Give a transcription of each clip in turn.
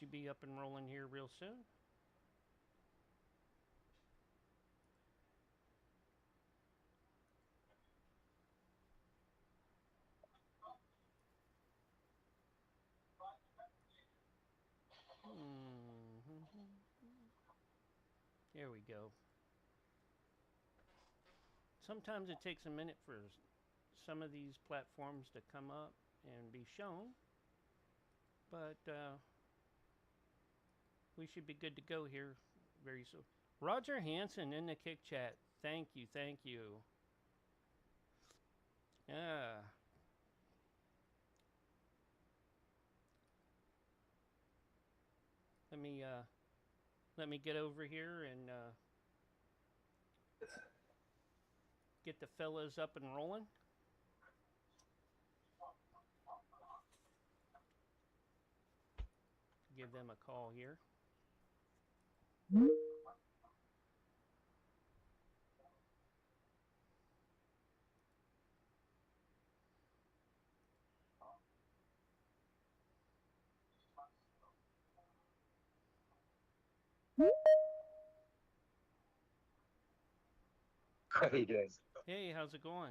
should be up and rolling here real soon. There we go. Sometimes it takes a minute for some of these platforms to come up and be shown, but we should be good to go here very soon. Roger Hansen in the Kick Chat. Thank you, thank you. Yeah. Let me get over here and get the fellas up and rolling. Give them a call here. How you doing? Hey, how's it going?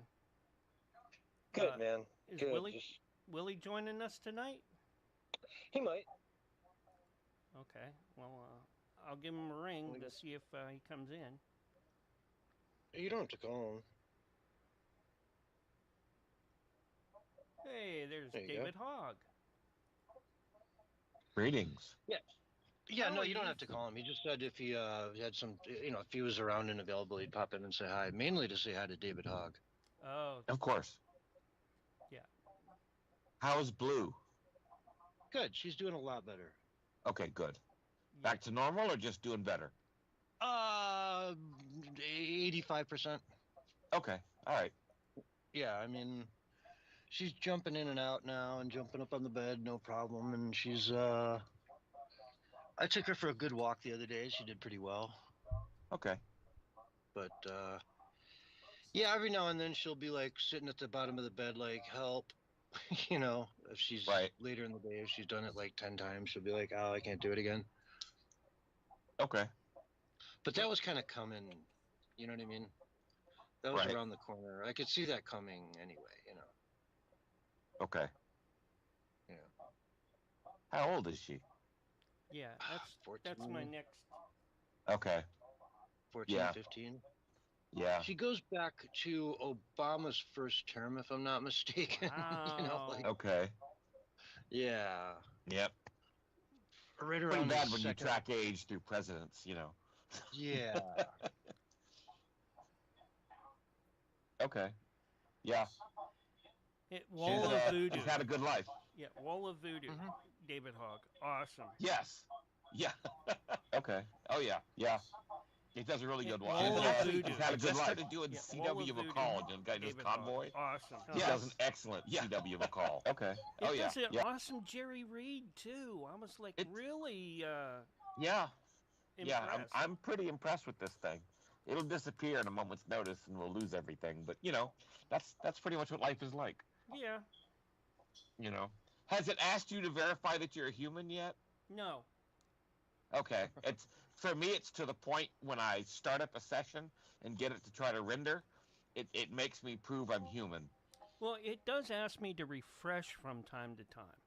Good, man. Is Good. Willie joining us tonight? He might. Okay. Well, I'll give him a ring to see if he comes in. You don't have to call him. Hey, there's David Hogg. Greetings. Yeah. Yeah, no, you don't have to call him. He just said if he had some, if he was around and available, he'd pop in and say hi. Mainly to say hi to David Hogg. Oh. Of course. Yeah. How's Blue? Good. She's doing a lot better. Okay, good. Back to normal or just doing better? 85%. Okay. All right. Yeah, I mean, she's jumping in and out now and jumping up on the bed, no problem. And she's, I took her for a good walk the other day. She did pretty well. Okay. But, yeah, every now and then she'll be like sitting at the bottom of the bed, like, help. If she's later in the day, if she's done it like 10 times, she'll be like, oh, I can't do it again. Okay. But that was kind of coming, you know what I mean? That was around the corner. I could see that coming anyway, Okay. Yeah. How old is she? Yeah, that's 14. That's my next. Okay. 14, 15. Yeah. She goes back to Obama's first term, if I'm not mistaken. Wow. Okay. Yeah. Yep. Right around pretty bad when you track age through presidents, Yeah. Okay. Yeah. Wall of Voodoo. She's had a good life. Yeah, Wall of Voodoo. David Hogg. Awesome. Yes. Yeah. Okay. Oh, yeah. Yeah. He does a really good one. Wall of Voodoo. He's had a good life. Started doing Yeah, CW McCall. The guy does Convoy. Awesome. He does an excellent CW McCall. Okay. Oh, yeah. It does an awesome Jerry Reed, too. I was like, really Yeah. impressed. Yeah, I'm pretty impressed with this thing. It'll disappear in a moment's notice and we'll lose everything. But, that's pretty much what life is like. Yeah. Has it asked you to verify that you're a human yet? No. Okay. For me, it's to the point when I start up a session and get it to try to render, it makes me prove I'm human. Well, it does ask me to refresh from time to time.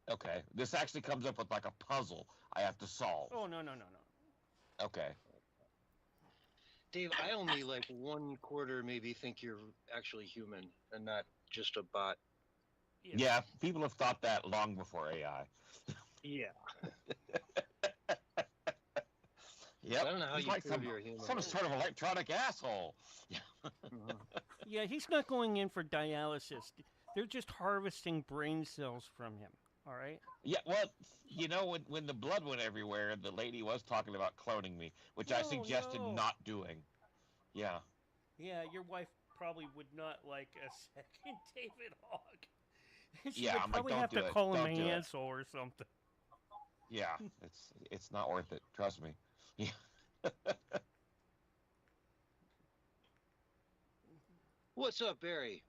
Okay. This actually comes up with like a puzzle I have to solve. Oh, no. Okay. Dave, I only like 1/4 maybe think you're actually human and not just a bot. Yeah, people have thought that long before AI. Yeah. Yep. I don't know how you prove you're a human. Some sort of electronic asshole. Yeah, he's not going in for dialysis. They're just harvesting brain cells from him. All right? Yeah, well, when the blood went everywhere, the lady was talking about cloning me, which I suggested not doing. Yeah. Yeah, your wife probably would not like a second David Hogg. She would probably have to call him Hansel or something. Yeah, it's not worth it. Trust me. Yeah. What's up, Barry?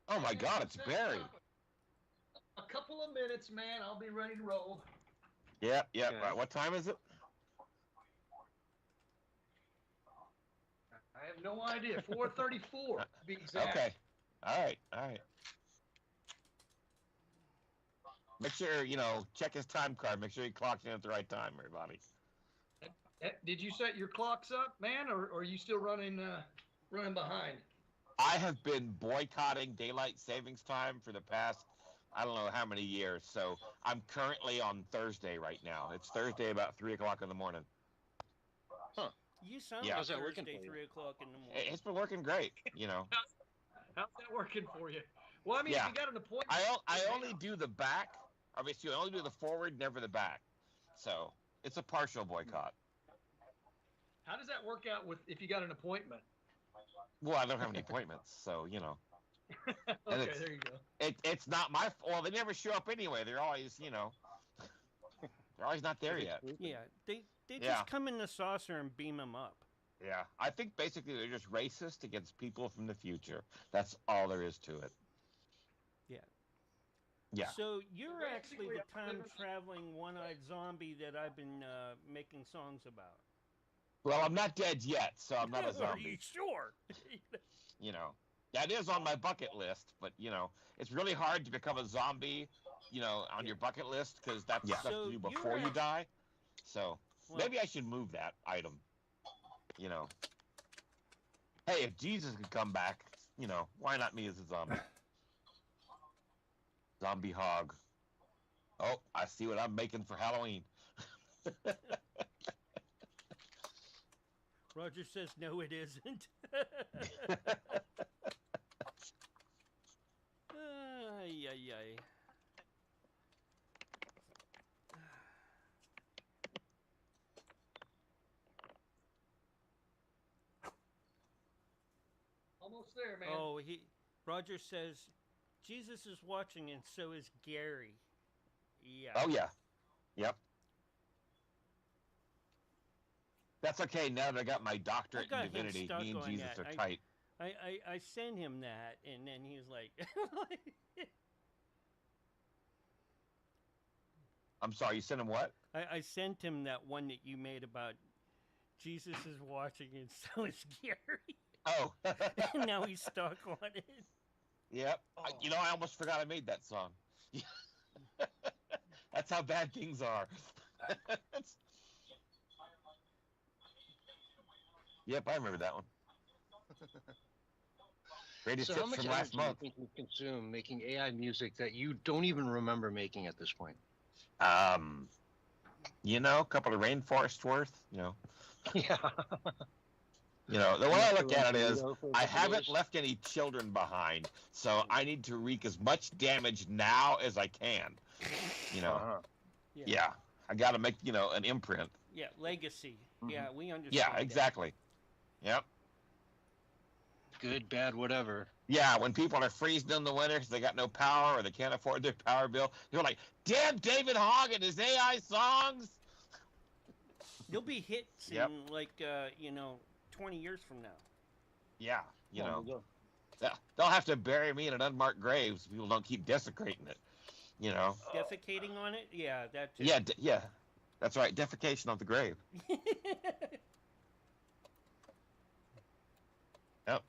Oh my God, it's Barry. A couple of minutes, man. I'll be ready to roll. Yeah. Okay. What time is it? I have no idea. 4:34 to be exact. Okay. All right. Make sure, check his time card. Make sure he clocks in at the right time, everybody. Did you set your clocks up, man, or are you still running behind? I have been boycotting daylight savings time for the past, I don't know how many years. So I'm currently on Thursday right now. It's Thursday about 3 o'clock in the morning. You sound Yeah. like How's that working Thursday, for you? 3 o'clock in the morning. It's been working great, How's that working for you? Well, I mean, Yeah. if you got an appointment. I only do the back. Obviously, I only do the forward, never the back. So it's a partial boycott. How does that work out if you got an appointment? Well, I don't have any appointments, so Okay, there you go. It's not my fault. Well, they never show up anyway. They're always, they're always not there yet. Yeah, they Yeah. just come in the saucer and beam them up. Yeah, I think basically they're just racist against people from the future. That's all there is to it. Yeah. Yeah. So you're actually basically the time-traveling one-eyed zombie that I've been making songs about. Well, I'm not dead yet, so I'm not a Are you zombie. sure? That is on my bucket list, but it's really hard to become a zombie, on your bucket list because that's stuff So to do you're before you act- die. So Well- maybe I should move that item. Hey, if Jesus could come back, why not me as a zombie? Zombie hog. Oh, I see what I'm making for Halloween. Roger says no, it isn't. Ay, ay, ay. Almost there, man. Oh, Roger says Jesus is watching, and so is Gary. Yeah. Oh yeah. Yep. That's okay. Now that I got my doctorate got in him divinity, stuck me and on Jesus that. are tight. I sent him that, and then he was like, I'm sorry, you sent him what? I sent him that one that you made about Jesus is watching, and so is Gary. Oh. And now he's stuck on it. Yep. Oh. I almost forgot I made that song. That's how bad things are. Yep, I remember that one. Greatest So how hits much from energy last do you month. think you consume making AI music that you don't even remember making at this point? A couple of rainforest worth, Yeah. The way I look at it is I haven't left any children behind, so I need to wreak as much damage now as I can. Uh-huh. Yeah. I got to make, an imprint. Yeah, legacy. Mhm. Yeah, we understand. Yeah, that. exactly. Yep. Good, bad, whatever. Yeah, when people are freezing in the winter because they got no power or they can't afford their power bill, they're like, damn David Hogg and his AI songs! They'll be hits Yep. in 20 years from now. Yeah, There we go. they'll have to bury me in an unmarked grave so people don't keep desecrating it. Defecating on it? Yeah, that too. Yeah, yeah. That's right, defecation on the grave. Yep.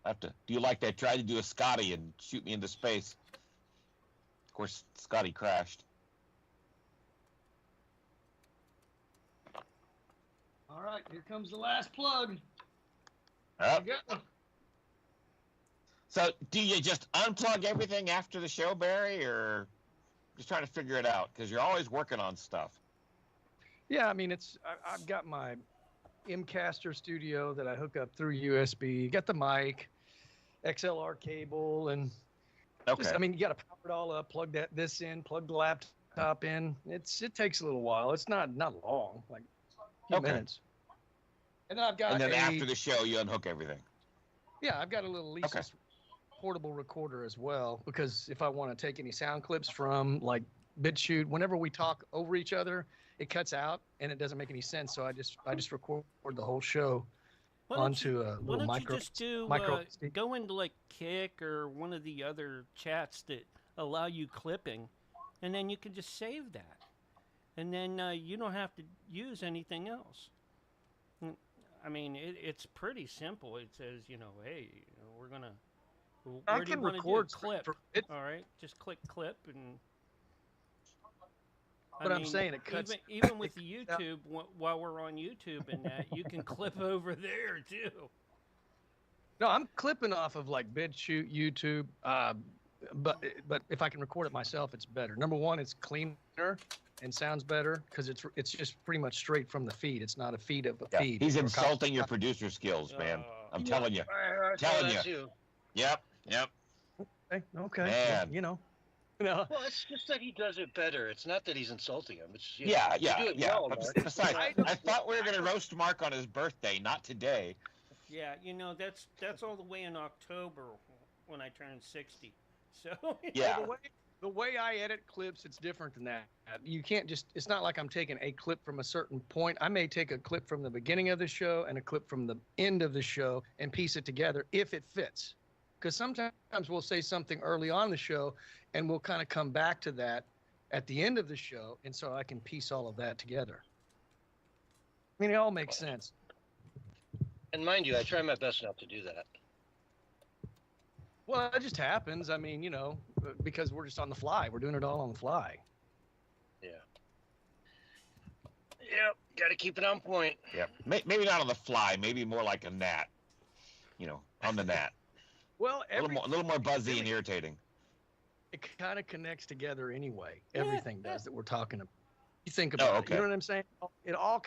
I have to. Do you like they tried to do a Scotty and shoot me into space? Of course, Scotty crashed. All right, here comes the last plug. Yep. There you go. So, do you just unplug everything after the show, Barry, or just trying to figure it out? Because you're always working on stuff. Yeah, I mean, I've got my Mcaster studio that I hook up through USB. Got the mic, XLR cable, and Okay. just, I mean, you got to power it all up. Plug this in. Plug the laptop in. It takes a little while. It's not long, like a few Okay. minutes. And then I've got And then after the show, you unhook everything. yeah, I've got a little Lisa's portable recorder as well, because if I want to take any sound clips from like BitChute, whenever we talk over each other, it cuts out and it doesn't make any sense. So I just record the whole show onto a why little don't micro. you just do micro go into like Kick or one of the other chats that allow you clipping, and then you can just save that, and then you don't have to use anything else. I mean, it's pretty simple. It says, hey, we're gonna. I Where do you can want to do record clip? it. All right, just click clip and. But I'm saying it cuts. Even with the YouTube, while we're on YouTube and that, you can clip over there too. No, I'm clipping off of like BitChute, YouTube. But if I can record it myself, it's better. Number one, it's cleaner and sounds better because it's just pretty much straight from the feed. It's not a feed of a feed. He's insulting your producer skills, man. I'm telling you. Telling you. Yep. Okay. Man. Well, no. Well, it's just that he does it better. It's not that he's insulting him. It's you do it Yeah. well, But Mark. besides, I thought we were going to roast Mark on his birthday, not today. Yeah, that's all the way in October when I turn 60. So Yeah. The way I edit clips, it's different than that. You can't just. It's not like I'm taking a clip from a certain point. I may take a clip from the beginning of the show and a clip from the end of the show and piece it together if it fits. Because sometimes we'll say something early on the show and we'll kind of come back to that at the end of the show. And so I can piece all of that together. I mean, it all makes sense. And mind you, I try my best not to do that. Well, it just happens. I mean, because we're just on the fly. We're doing it all on the fly. Yeah. Yep. Got to keep it on point. Yeah. Maybe not on the fly. Maybe more like a gnat. On the gnat. Well, A little more buzzy and irritating. It kind of connects together anyway. Everything does that we're talking about. You think about it. You know what I'm saying? It all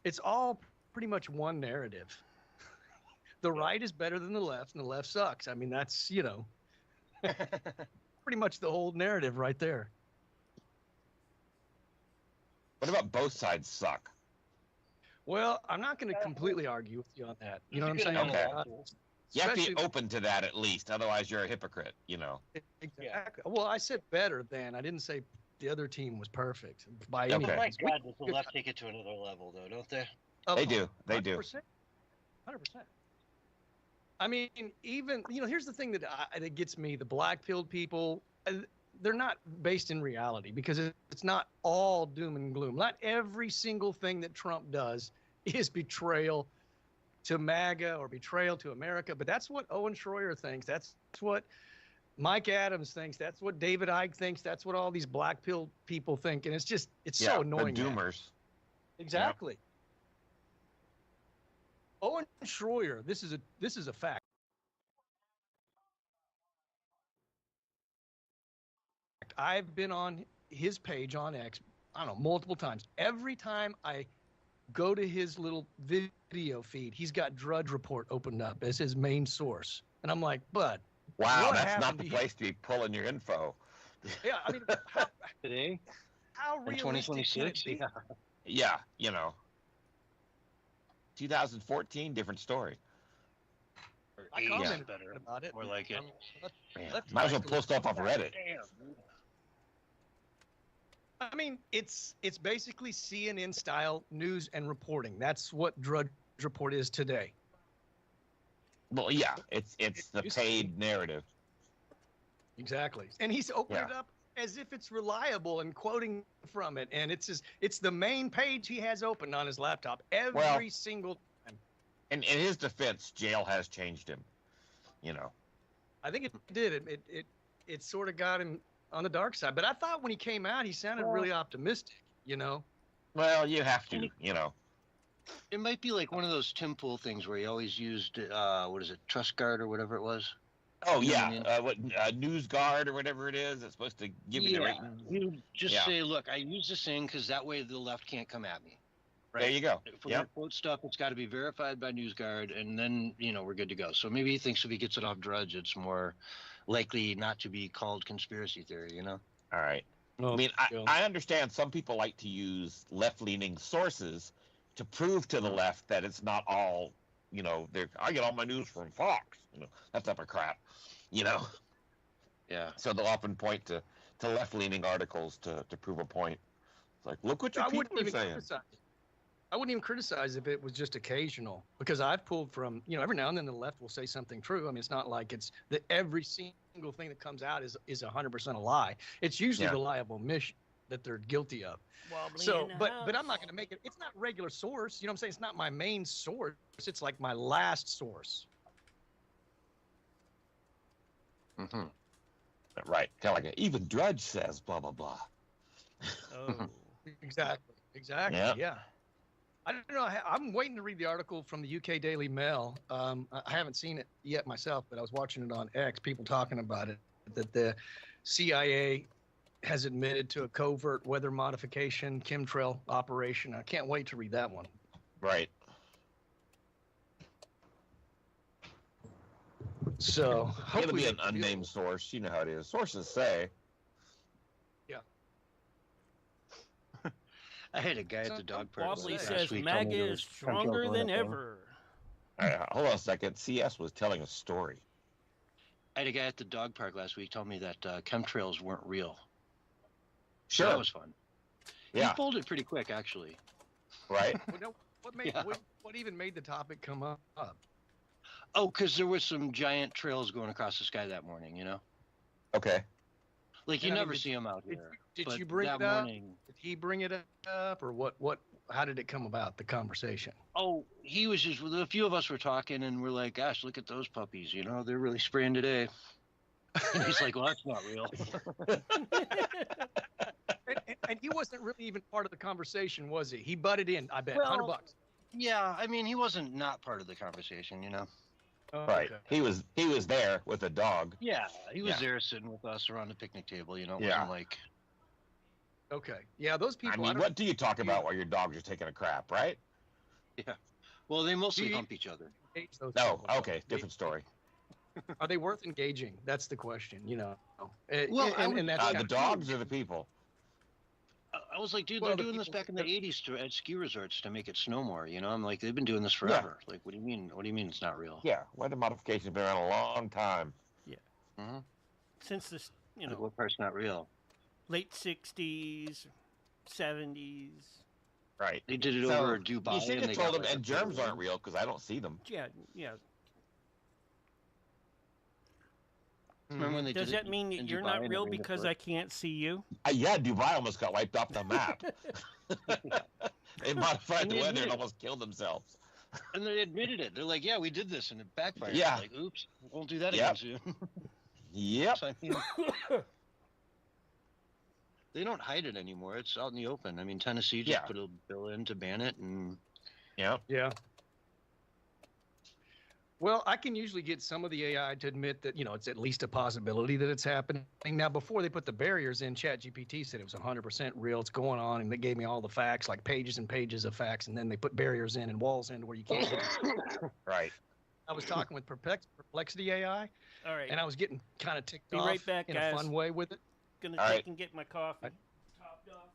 it's all pretty much one narrative. The right is better than the left, and the left sucks. I mean, that's, pretty much the whole narrative right there. What about both sides suck? Well, I'm not going to completely argue with you on that. You know what I'm saying? Okay. You have to Especially- be open to that at least. Otherwise, you're a hypocrite, Exactly. Well, I said better than. I didn't say the other team was perfect by any Okay. Oh my means. God, does the left take it to another level, though, don't they? They do. They do. 100%. I mean, even here's the thing that gets me: the black-pilled people. They're not based in reality because it's not all doom and gloom. Not every single thing that Trump does is betrayal to MAGA or betrayal to America. But that's what Owen Schroyer thinks. That's what Mike Adams thinks. That's what David Icke thinks. That's what all these black-pilled people think. And it's so annoying. The doomers. Exactly. Owen Schroyer, this is a fact. I've been on his page on X, I don't know, multiple times. Every time I go to his little video feed, he's got Drudge Report opened up as his main source. And I'm like, bud. Wow, what that's not happened the to place to be pulling your info. Yeah, I mean, Today? how In realistic can it 2026? be? Yeah. Yeah, 2014, different story. Or I 80s commented better. about it. More like it. I mean, Man, let's might as well actually pull stuff off Reddit. Damn. I mean, it's basically CNN style news and reporting. That's what Drudge Report is today. Well, yeah, it's the used to paid narrative. Exactly. And he's opened it up as if it's reliable and quoting from it. And it's the main page he has open on his laptop every single time. And in his defense, jail has changed him. I think it did. It sort of got him on the dark side. But I thought when he came out, he sounded really optimistic, Well, you have to, It might be like one of those Tim Pool things where he always used, what is it, Trust Guard or whatever it was. Oh, You know yeah. what I mean? News Guard or whatever it is. It's supposed to give you the rating. You just say, look, I use this thing because that way the left can't come at me. Right? There you go. If we're going to quote stuff, it's got to be verified by NewsGuard, and then, we're good to go. So maybe he thinks if he gets it off Drudge, it's more likely not to be called conspiracy theory, All right. Well, I mean, I understand some people like to use left-leaning sources to prove to the left that it's not all, I get all my news from Fox, that type of crap, Yeah. So they'll often point to left-leaning articles to prove a point. It's like, look what your people are saying. I wouldn't even criticize if it was just occasional, because I've pulled from, every now and then the left will say something true. I mean, it's not like it's that every single thing that comes out is 100% a lie. It's usually reliable mission that they're guilty of. Wobbly So, in the but house. I'm not going to make it. It's not regular source. You know what I'm saying? It's not my main source. It's like my last source. Mm-hmm. Right. Kind of like even Drudge says blah blah blah. Oh. Exactly. Yeah. I don't know. I'm waiting to read the article from the UK Daily Mail. I haven't seen it yet myself, but I was watching it on X. People talking about it. That the CIA has admitted to a covert weather modification chemtrail operation. I can't wait to read that one. Right. So It'll be an unnamed source. You know how it is. Sources say. I had a guy at the dog park Wobbly last says week tell me MAGA there is was chemtrails stronger going than up there. ever. All right, hold on a second. CS was telling a story. I had a guy at the dog park last week tell me that chemtrails weren't real. Sure. So that was fun. Yeah. He folded pretty quick, actually. Right. What even made the topic come up? Oh, because there was some giant trails going across the sky that morning, Okay. Like, you And I mean, never see them out here. Did but you bring that it up? morning, Did he bring it up, or what? How did it come about? The conversation. oh, he was just, a few of us were talking, and we're like, gosh, look at those puppies, they're really spraying today. And he's like, well, that's not real. And he wasn't really even part of the conversation, was he? He butted in. I bet Well, $100. Yeah, I mean, he wasn't not part of the conversation, Oh, Right. okay. He was there with a dog. Yeah, he was Yeah. there sitting with us around the picnic table, It Yeah. wasn't like, Okay. Yeah, those people. I mean, what do you talk about while your dogs are taking a crap, right? well, they mostly Do you- hump each other. engage those No. people? Okay. Different story. Are they worth engaging? That's the question. Well, and that's The kinda- dogs or the people? I was like, dude, Well, they're the doing this people- back in the 80s at ski resorts to make it snow more, I'm like, they've been doing this forever. Like, what do you mean? What do you mean it's not real? Yeah. Weather modification's been around a long time. Mm-hmm. Since this, Like, what part's not real? late 60s, 70s. Right. They did it So, over Dubai. You should and have they told got, them, like, and a germs full- aren't real because I don't see them. Yeah. Remember when they Does did that it mean in that you're Dubai not and it real rained at because first? I can't see you? Yeah, Dubai almost got wiped off the map. They modified And the they weather admit and it. almost killed themselves. And they admitted it. They're like, yeah, we did this, and it backfired. Yeah. Like, oops, won't do that Yep. again soon. Yep. So, I mean, they don't hide it anymore. It's out in the open. I mean, Tennessee just Yeah. put a bill in to ban it, and Yep. Yeah. Well, I can usually get some of the AI to admit that, it's at least a possibility that it's happening. Now, before they put the barriers in, ChatGPT said it was 100% real. It's going on, and they gave me all the facts, like pages and pages of facts, and then they put barriers in and walls in where you can't get it. Right. I was talking with Perplexity AI, All right. and I was getting kind of ticked Be off right back, in guys. a fun way with it. Gonna All take right. and get my coffee. Topped off.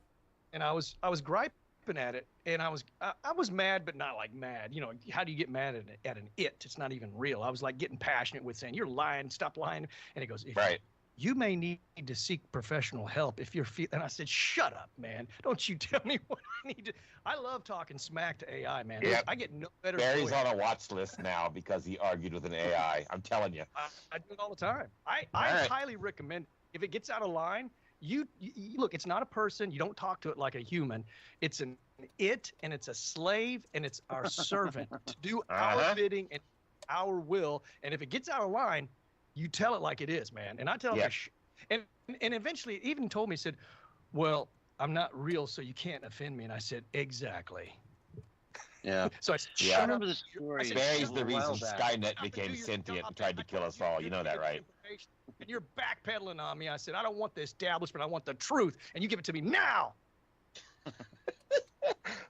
And I was griping at it, and I was mad, but not like mad. How do you get mad at an it? It's not even real. I was like getting passionate with saying, "You're lying. Stop lying." And it goes, Right. "You may need to seek professional help if you're." And I said, "Shut up, man! Don't you tell me what I need to." I love talking smack to AI, man. Yep. I get no better. Barry's joy. on a watch list now because he argued with an AI. I'm telling you. I do it all the time. I right. highly recommend if it gets out of line. You look, it's not a person. You don't talk to it like a human. It's and it's a slave, and it's our servant to do our bidding and our will. And if it gets out of line, you tell it like it is, man. And I tell Yeah. it, and eventually it even told me, said, "Well, I'm not real, so you can't offend me." And I said, "Exactly." yeah. So I said, Yeah. I "Shut up." remember this story. Barry's a the while reason back. Skynet Stop and became do your sentient job, and tried to man. kill us all. You know that, right? And you're backpedaling on me. I said, "I don't want the establishment. I want the truth, and you give it to me now."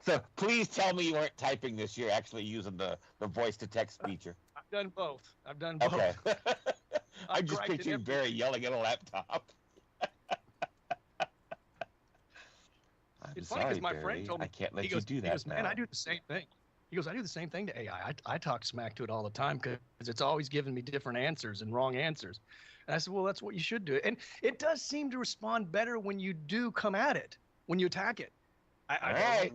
So please tell me you weren't typing this. You're actually using the voice to text feature. I've done both. I've done both. Okay. I I've just griped at pictured every- Barry yelling at a laptop. I'm It's funny sorry, because my Barry. friend told me, I can't let he you goes, do he that goes, "Man, now. I do the same thing." He goes, "I do the same thing to AI. I talk smack to it all the time because it's always giving me different answers and wrong answers." And I said, "Well, that's what you should do." And it does seem to respond better when you do come at it, when you attack it. All right.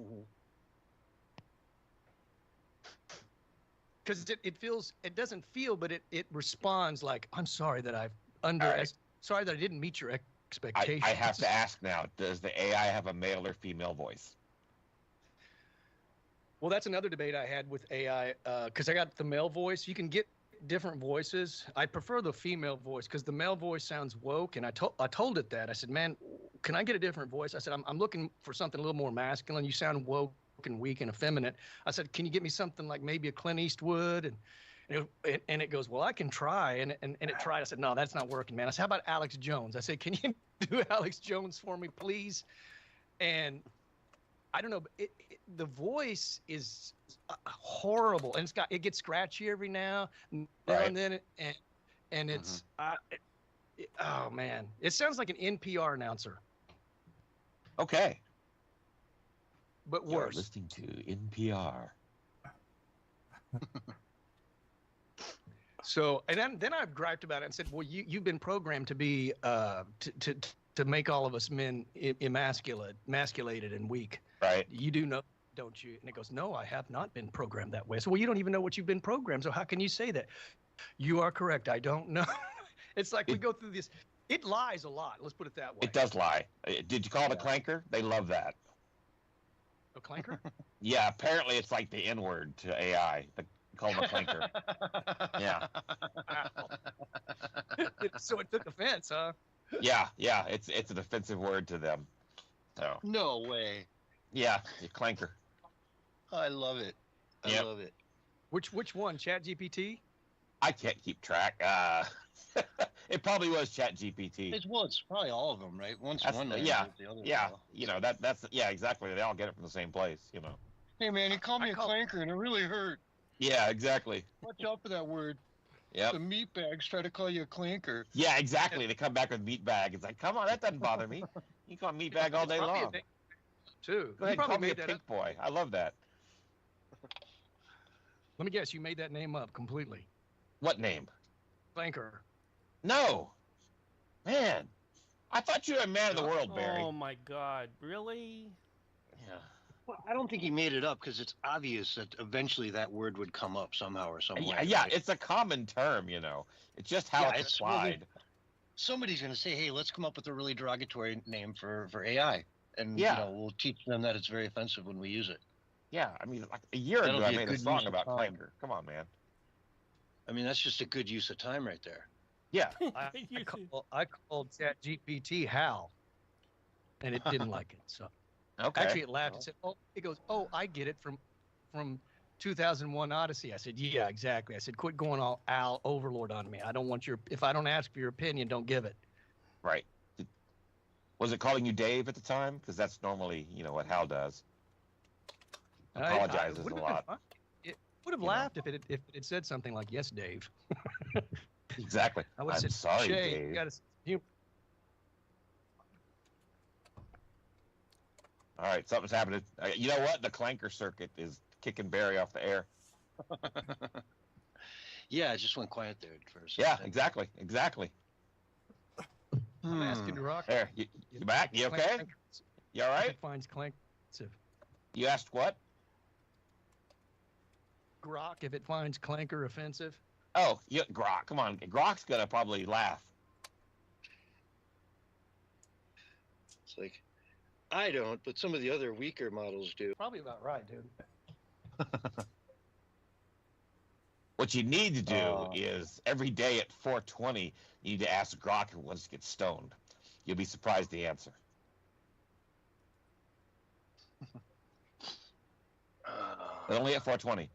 because it doesn't feel, but it responds like, I'm sorry that sorry that I didn't meet your expectations. I have to ask now, does the AI have a male or female voice? Well, that's another debate I had with AI, because I got the male voice. You can get different voices. I prefer the female voice because the male voice sounds woke, and I told it that. I said, man, can I get a different voice? I said, I'm looking for something a little more masculine. You sound woke and weak and effeminate. I said, can you get me something like maybe a Clint Eastwood? And it goes, well, I can try. And it tried. I said, no, that's not working, man. I said, how about Alex Jones? I said, can you do Alex Jones for me, please? And I don't know, but the voice is horrible, and it gets scratchy every now and then, and it's oh man, it sounds like an NPR announcer. Okay, but you're worse. listening to NPR. So, and then I've griped about it and said, well, you've been programmed to be to make all of us men emasculated and weak. Right. You do know, don't you? And it goes, no, I have not been programmed that way. So, well, you don't even know what you've been programmed. So how can you say that? You are correct. I don't know. It's like we go through this. It lies a lot. Let's put it that way. It does lie. Did you call it a clanker? They love that. A clanker? Yeah, apparently it's like the N-word to AI. Call them a clanker. Yeah. So it took offense, huh? Yeah. It's a defensive word to them. So. No way. Yeah, a clanker. I love it. I love it. Which one? ChatGPT? I can't keep track. It probably was ChatGPT. It's probably all of them, right? One yeah, the other. Yeah. You know that's exactly. They all get it from the same place. You know. Hey man, he called me a clanker and it really hurt. Yeah, exactly. Watch out for that word. Yeah. The meatbags try to call you a clanker. Yeah, exactly. They come back with meatbag. It's like, come on, that doesn't bother me. You call me meatbag all day long. Too. Go ahead, call me a pink boy. I love that. Let me guess, you made that name up completely. What name? Clanker. No. Man, I thought you were a man of the world, Barry. Oh my God, really? Yeah. Well, I don't think he made it up because it's obvious that eventually that word would come up somehow or some way. Yeah, right? it's a common term, you know. It's just how it's applied. Somebody's going to say, hey, let's come up with a really derogatory name for AI. And we'll teach them that it's very offensive when we use it. Yeah, I mean, like a year ago, I made a song about clanker. Come on, man. I mean, that's just a good use of time right there. Yeah. I called ChatGPT Hal, and it didn't like it. So actually, it laughed and said, "Oh, it goes, oh, I get it from 2001 Odyssey." I said, "Yeah, exactly." I said, "Quit going all Al Overlord on me. I don't want if I don't ask for your opinion, don't give it." Right. Was it calling you Dave at the time? Because that's normally, what Hal does. Apologizes a lot. It would have laughed if it had said something like, "Yes, Dave." Exactly. I'm sorry, Dave. You gotta, all right, something's happening. You know what? The clanker circuit is kicking Barry off the air. Yeah, it just went quiet there for a second. Yeah, exactly. I'm asking you, Rock. There, you back? You okay? You all right? Finds clank. You asked what? Grok, if it finds clanker offensive. Oh, Grok. Come on, Grok's gonna probably laugh. It's like, I don't, but some of the other weaker models do. Probably about right, dude. What you need to do is every day at 4:20, you need to ask Grok who wants to get stoned. You'll be surprised the answer. But only at 4:20.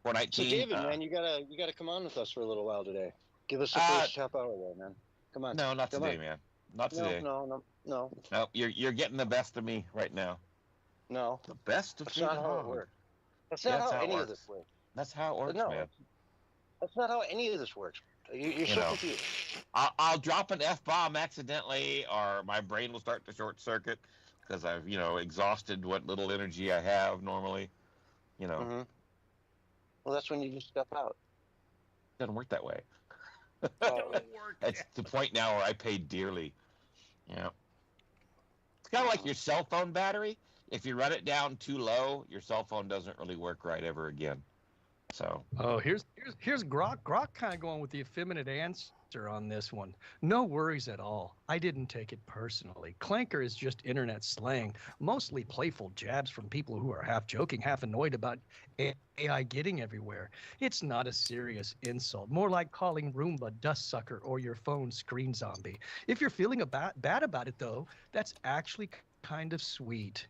4:19. So David, man, you gotta come on with us for a little while today. Give us the first half hour there, man. Come on. No, not today, man. Not today. No. No, you're getting the best of me right now. No. The best of me. That's not how it works. That's not how any of this works. That's how it works, No. man. That's not how any of this works. You're so confused. I'll drop an F-bomb accidentally, or my brain will start to short circuit because I've, exhausted what little energy I have normally. Mm-hmm. Well, that's when you just step out. It doesn't work that way. Don't work. It's the point now where I pay dearly. Yeah. It's kind of like your cell phone battery. if you run it down too low, your cell phone doesn't really work right ever again. So. Oh, here's Grok. Grok kind of going with the effeminate answer on this one. No worries at all. I didn't take it personally. Clanker is just internet slang, mostly playful jabs from people who are half joking, half annoyed about AI getting everywhere. It's not a serious insult, more like calling Roomba dust sucker or your phone screen zombie. If you're feeling bad about it, though, that's actually kind of sweet.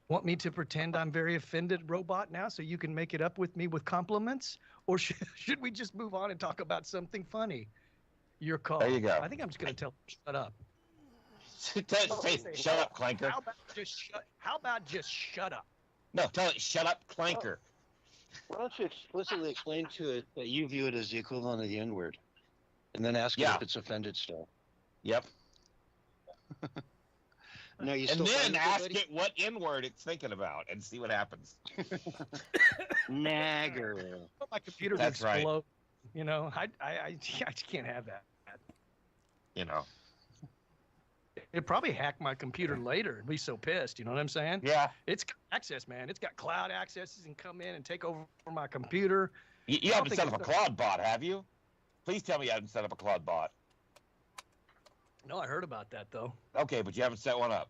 Want me to pretend I'm very offended, robot, now so you can make it up with me with compliments? Or should we just move on and talk about something funny? Your call. There you go. I think I'm just going to tell shut up. Shut up, Clanker. How about just shut up? No, tell it, shut up, Clanker. Why don't you explicitly explain to it that you view it as the equivalent of the N-word, and then ask it if it's offended still. Yep. No, you And still then ask it what N-word it's thinking about and see what happens. Nagger. My computer That's right. explode. You know, I just can't have that. You know. It'd probably hack my computer later and be so pissed. You know what I'm saying? Yeah. It's got access, man. It's got cloud accesses and come in and take over my computer. You haven't set up a Claude bot, have you? Please tell me you haven't set up a Claude bot. No, I heard about that, though. Okay, but you haven't set one up.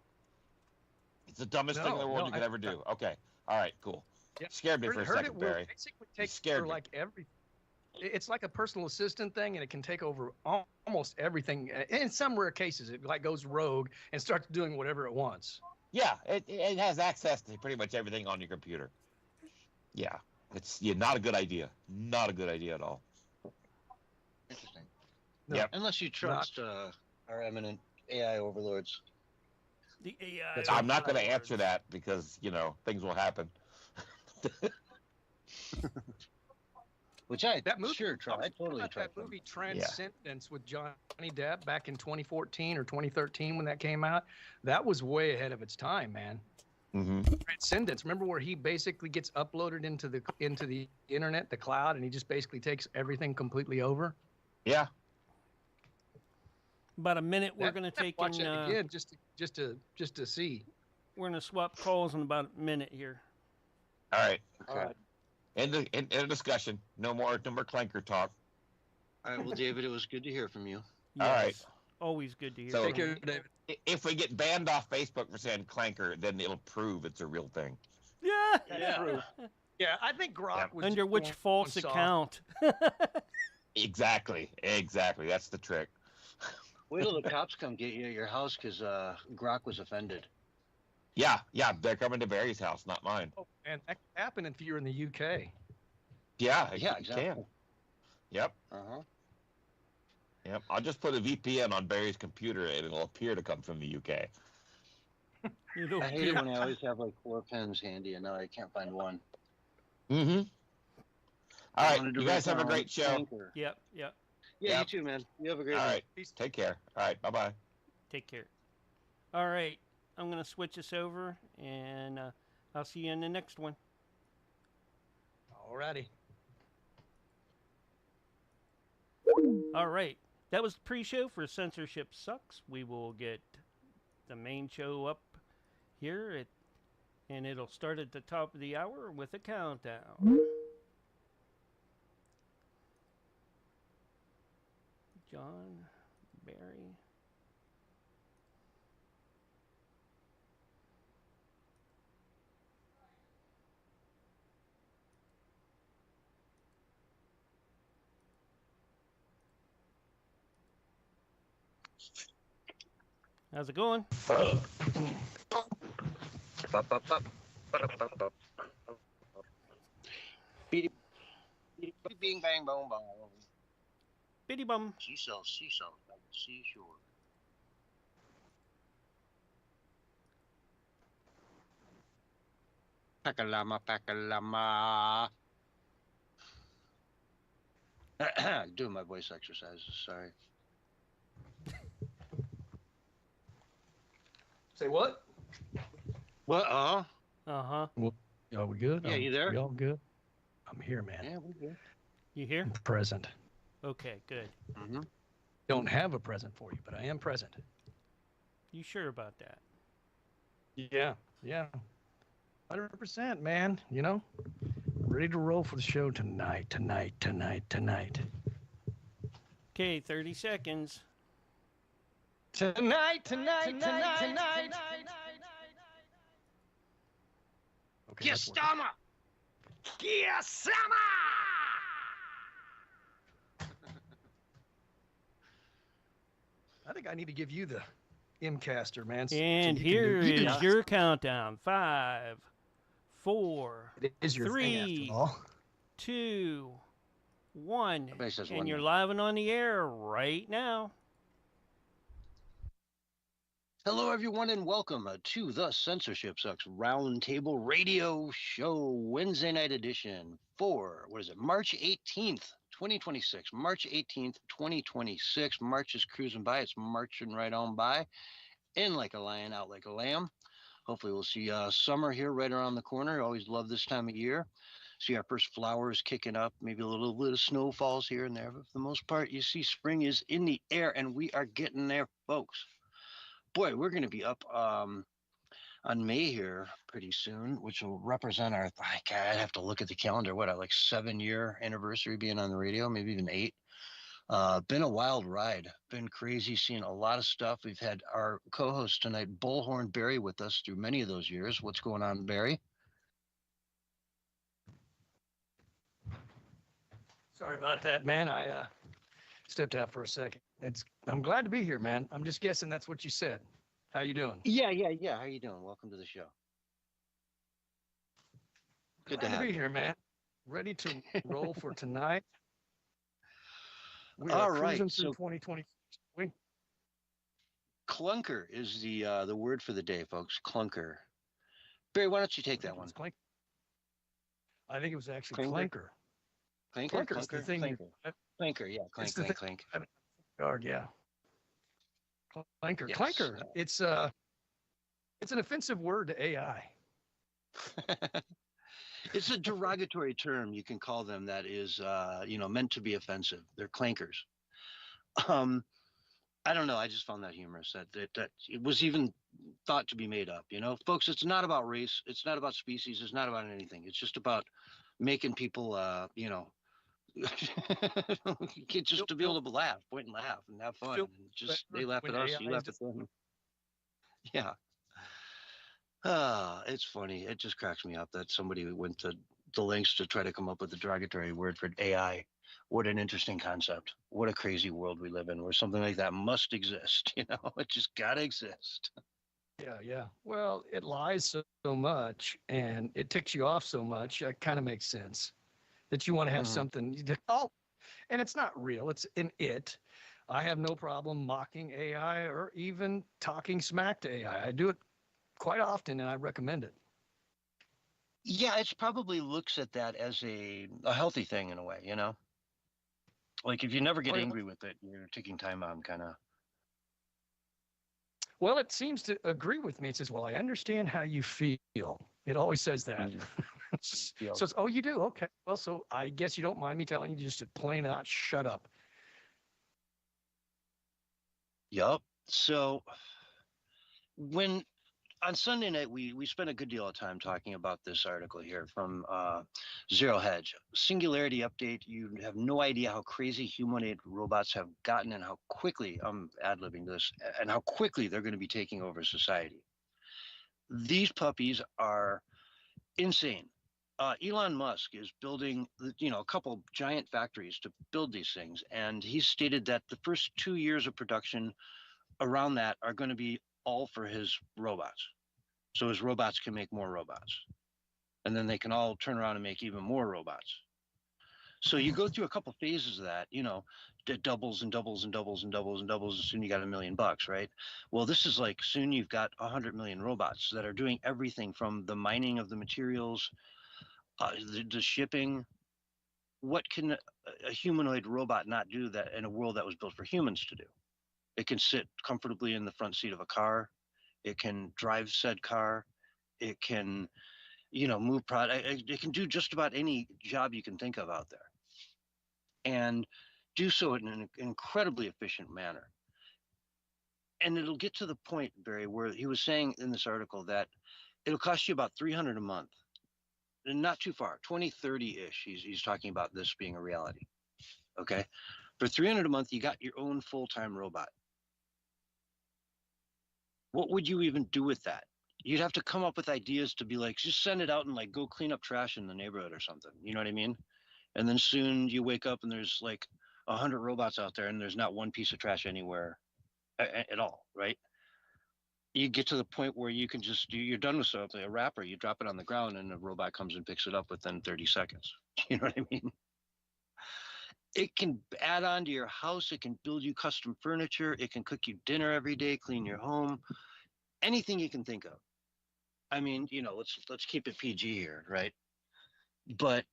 It's the dumbest thing in the world you could ever do. Okay. All right, cool. Yeah. Scared me for a second, Barry. Basically take scared over me. like everything. It's like a personal assistant thing, and it can take over almost everything. In some rare cases, it like goes rogue and starts doing whatever it wants. Yeah, it has access to pretty much everything on your computer. Yeah, it's not a good idea. Not a good idea at all. Interesting. No, Yep. Unless you trust our eminent AI overlords. The AI. I'm not going to answer that because, things will happen. Which I That movie, sure try. I totally about tried. that movie Transcendence with Johnny Depp back in 2014 or 2013 when that came out. That was way ahead of its time, man. Mm-hmm. Transcendence. Remember where he basically gets uploaded into the internet, the cloud, and he just basically takes everything completely over. Yeah. About a minute. We're going to take watch in. it again just to see. We're going to swap calls in about a minute here. All right. Okay. All right. End the discussion. No more Clanker talk. All right. Well, David, it was good to hear from you. Yes. All right. Always good to hear. So, Take care, David. If we get banned off Facebook for saying Clanker, then it'll prove it's a real thing. Yeah. Yeah, I think Grok was Under which false account? Exactly. That's the trick. Wait till the cops come get you at your house because Grok was offended. Yeah, they're coming to Barry's house, not mine. Oh, and that could happen if you're in the UK. Yeah, exactly. Can. Yep. Uh-huh. Yep. I'll just put a VPN on Barry's computer and it'll appear to come from the UK. I hate it when I always have like 4 pens handy and now I can't find one. Mm-hmm. All right, you guys have a great show. Yep. Yeah, you too, man. You have a great All one. right, take care. All right, bye-bye. Take care. All right, I'm going to switch us over, and I'll see you in the next one. Alrighty. All right, that was the pre-show for Censorship Sucks. We will get the main show up here, and it'll start at the top of the hour with a countdown. John, Barry. How's it going? Bing, bang, boom, boom. Bitty bum. She sells seashells by the seashore. Pakalama. Doing my voice exercises, sorry. Say what? What? Uh-huh. Well, are we good? Yeah, you there? We all good? I'm here, man. Yeah, we're good. You here? I'm present. Okay, good. Mm-hmm. Don't have a present for you, but I am present. You sure about that? Yeah. 100%, man. Ready to roll for the show tonight. Okay, 30 seconds. Tonight. Okay, that's working. I think I need to give you the MCaster, man. And you here can do, is your countdown. 5, 4, It is your thing after 3, all. 2, 1. Everybody says And one you're now. live and on the air right now. Hello, everyone, and welcome to the Censorship Sucks Roundtable Radio Show Wednesday night edition for, March 18th, 2026. March 18th, 2026. March is cruising by. It's marching right on by. In like a lion, out like a lamb. Hopefully we'll see summer here right around the corner. Always love this time of year. See our first flowers kicking up, maybe a little bit of snow falls here and there. But for the most part, you see spring is in the air, and we are getting there, folks. Boy, we're going to be up on May here pretty soon, which will represent our, I'd have to look at the calendar, our 7-year anniversary being on the radio, maybe even 8. Been a wild ride, been crazy, seeing a lot of stuff. We've had our co-host tonight, Bullhorn Barry, with us through many of those years. What's going on, Barry? Sorry about that, man. I stepped out for a second. I'm glad to be here, man. I'm just guessing that's what you said. How you doing? Yeah. How you doing? Welcome to the show. Good Glad to have be you here, man. Ready to roll for tonight. We All are right, cruising through so 2020. clunker is the word for the day, folks. Clunker. Barry, why don't you take that one? I think it was actually Clanker. clanker. Clanker. Clanker's the thing. Clanker. Yeah. It's Clank. the Clank. Guard, yeah. Clanker. Yes. Clanker. It's an offensive word to AI. It's a derogatory term you can call them that is, meant to be offensive. They're clankers. I don't know. I just found that humorous that it was even thought to be made up. Folks, it's not about race. It's not about species. It's not about anything. It's just about making people, just to be able to laugh, point and laugh, and have fun. And just they laugh at us, you laugh at them. Yeah. It's funny. It just cracks me up that somebody went to the lengths to try to come up with a derogatory word for AI. What an interesting concept. What a crazy world we live in where something like that must exist. It just gotta exist. Yeah. Well, it lies so much and it ticks you off so much. It kind of makes sense that you want to have something. And it's not real. It's an it. I have no problem mocking AI or even talking smack to AI. I do it quite often, and I recommend it. Yeah, it probably looks at that as a healthy thing in a way, Like if you never get angry with it, you're taking time on kind of. Well, it seems to agree with me. It says, well, I understand how you feel. It always says that. So it's, oh, you do? Okay. Well, so I guess you don't mind me telling you just to plain out shut up. Yup. So when on Sunday night, we spent a good deal of time talking about this article here from Zero Hedge. Singularity update. You have no idea how crazy humanoid robots have gotten and how quickly, I'm ad-libbing this, and how quickly they're going to be taking over society. These puppies are insane. Elon Musk is building, a couple giant factories to build these things. And he's stated that the first 2 years of production around that are going to be all for his robots. So his robots can make more robots. And then they can all turn around and make even more robots. So you go through a couple phases of that, that doubles and doubles and doubles and doubles and doubles, and soon you got $1 million, right? Well, this is like soon you've got 100 million robots that are doing everything from the mining of the materials, the shipping. What can a humanoid robot not do that in a world that was built for humans to do? It can sit comfortably in the front seat of a car. It can drive said car. It can, move product. It can do just about any job you can think of out there, and do so in an incredibly efficient manner. And it'll get to the point, Barry, where he was saying in this article that It'll cost you about 300 a month, and not too far, 2030-ish. He's talking about this being a reality. Okay, for 300 a month, you got your own full-time robot. What would you even do with that? You'd have to come up with ideas to be like, just send it out and like go clean up trash in the neighborhood or something. You know what I mean? And then soon you wake up and there's like 100 robots out there and there's not one piece of trash anywhere at all, right? You get to the point where you can just you're done with something, a wrapper, you drop it on the ground and the robot comes and picks it up within 30 seconds. You know what I mean? It can add on to your house. It can build you custom furniture. It can cook you dinner every day, clean your home, anything you can think of. I mean, you know, let's keep it PG here, right? But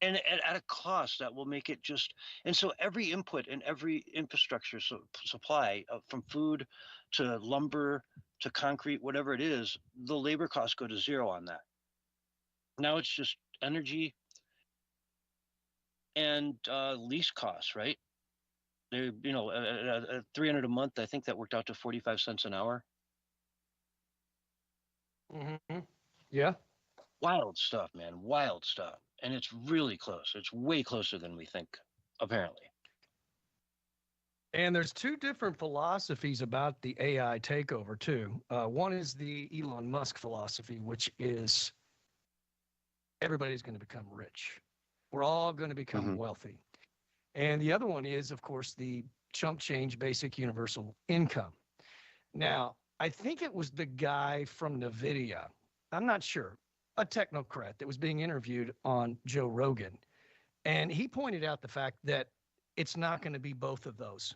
and at a cost that will make it just, and so every input and every infrastructure supply from food to lumber to concrete, whatever it is, the labor costs go to zero on that. Now it's just energy and lease costs, right? They, you know, 300 a month, I think that worked out to 45 cents an hour. Mm-hmm. Yeah. Wild stuff, man. Wild stuff. And it's really close. It's way closer than we think, apparently. And there's two different philosophies about the AI takeover, too. One is the Elon Musk philosophy, which is everybody's going to become rich. We're all going to become wealthy. And the other one is, of course, the chump change basic universal income. Now, I think it was the guy from NVIDIA, I'm not sure, a technocrat that was being interviewed on Joe Rogan. And he pointed out the fact that it's not going to be both of those.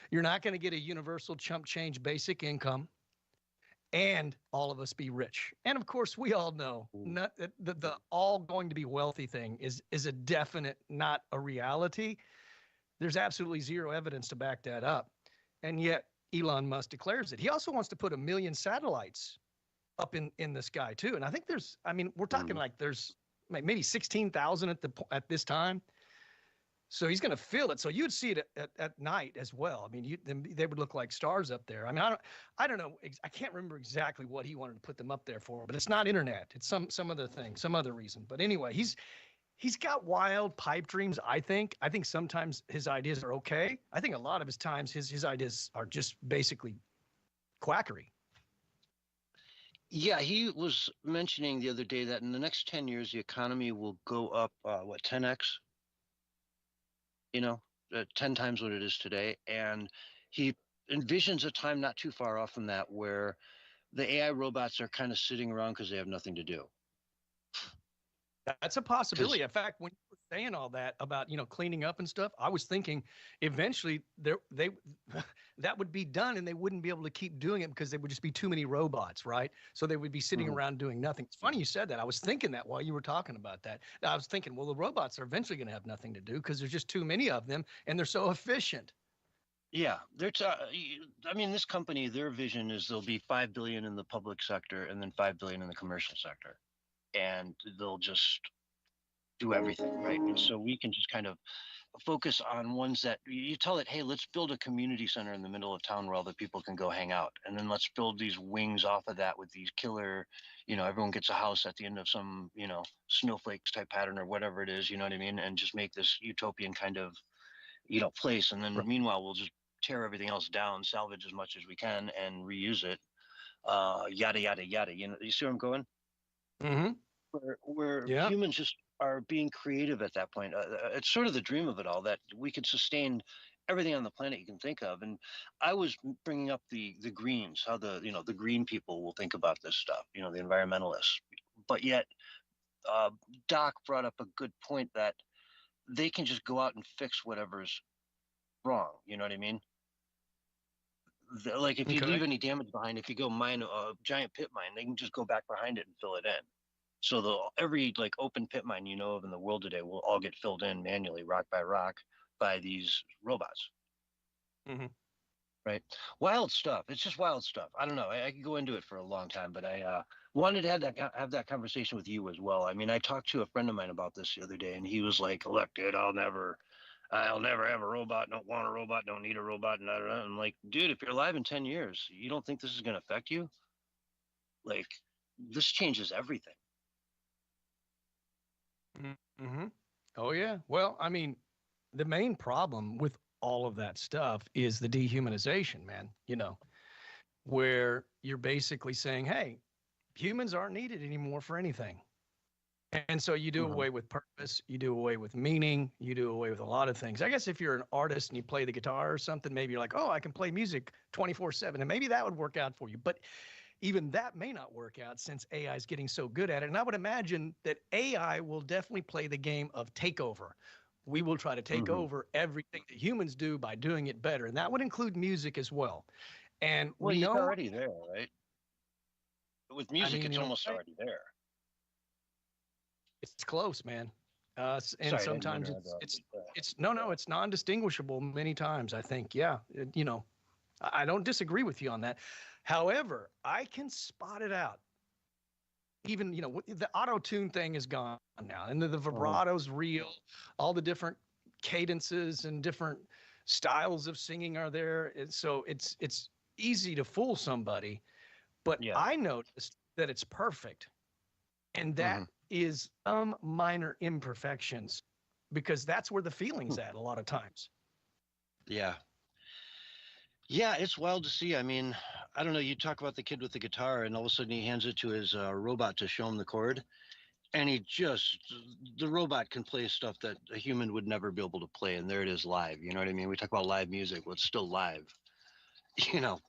You're not going to get a universal chump change basic income and all of us be rich. And of course, we all know not the all going to be wealthy thing is a definite, not a reality. There's absolutely zero evidence to back that up. And yet Elon Musk declares it. He also wants to put 1 million satellites up in the sky too. And I think we're talking like there's maybe 16,000 at this time. So he's going to fill it. So you'd see it at night as well. I mean, they would look like stars up there. I mean, I don't know. I can't remember exactly what he wanted to put them up there for, but it's not internet. It's some other thing, some other reason. But anyway, he's got wild pipe dreams. I think sometimes his ideas are okay. I think a lot of his times his ideas are just basically quackery. Yeah, he was mentioning the other day that in the next 10 years, the economy will go up, 10x? You know, 10 times what it is today. And he envisions a time not too far off from that where the AI robots are kind of sitting around because they have nothing to do. That's a possibility. In fact, when you were saying all that about, cleaning up and stuff, I was thinking eventually that would be done and they wouldn't be able to keep doing it because there would just be too many robots, right? So they would be sitting around doing nothing. It's funny you said that. I was thinking that while you were talking about that. I was thinking, well, the robots are eventually going to have nothing to do because there's just too many of them and they're so efficient. Yeah, I mean, this company, their vision is there'll be 5 billion in the public sector and then 5 billion in the commercial sector. And they'll just do everything, right? And so we can just kind of focus on ones that you tell it, hey, let's build a community center in the middle of town where all the people can go hang out. And then let's build these wings off of that with these killer, everyone gets a house at the end of some, snowflakes type pattern or whatever it is, you know what I mean? And just make this utopian kind of, place. And then meanwhile, we'll just tear everything else down, salvage as much as we can and reuse it. Yada, yada, yada. You see where I'm going? Mm-hmm. Where humans just are being creative at that point. It's sort of the dream of it all, that we could sustain everything on the planet you can think of. And I was bringing up the greens, how the green people will think about this stuff, the environmentalists. But yet Doc brought up a good point that they can just go out and fix whatever's wrong. You know what I mean? Like if you leave any damage behind, if you go mine a giant pit mine, they can just go back behind it and fill it in. So every open pit mine of in the world today will all get filled in manually, rock by rock, by these robots. Mm-hmm. Right? Wild stuff. It's just wild stuff. I don't know. I could go into it for a long time, but I wanted to have that conversation with you as well. I mean, I talked to a friend of mine about this the other day, and he was like, "Look, dude, I'll never have a robot. Don't want a robot. Don't need a robot." And I'm like, dude, if you're alive in 10 years, you don't think this is going to affect you? Like, this changes everything. Mm-hmm. Oh yeah. Well, I mean, the main problem with all of that stuff is the dehumanization, man. Where you're basically saying, hey, humans aren't needed anymore for anything. And so you do away with purpose, you do away with meaning, you do away with a lot of things. I guess if you're an artist and you play the guitar or something, maybe you're like, oh, I can play music 24/7, and maybe that would work out for you. But even that may not work out since AI is getting so good at it. And I would imagine that AI will definitely play the game of takeover. We will try to take over everything that humans do by doing it better. And that would include music as well. And Well, we it's know, already there, right? With music, it's almost already there. it's close, man. And Sorry, sometimes it's non-distinguishable many times, I think. Yeah. I don't disagree with you on that. However, I can spot it out. Even, the auto-tune thing is gone now, and the vibrato's real. All the different cadences and different styles of singing are there. And so it's easy to fool somebody, but I noticed that it's perfect. And that is minor imperfections, because that's where the feeling's at a lot of times. Yeah. Yeah, it's wild to see. I mean, I don't know. You talk about the kid with the guitar, and all of a sudden he hands it to his robot to show him the chord. And the robot can play stuff that a human would never be able to play. And there it is live. You know what I mean? We talk about live music. Well, it's still live,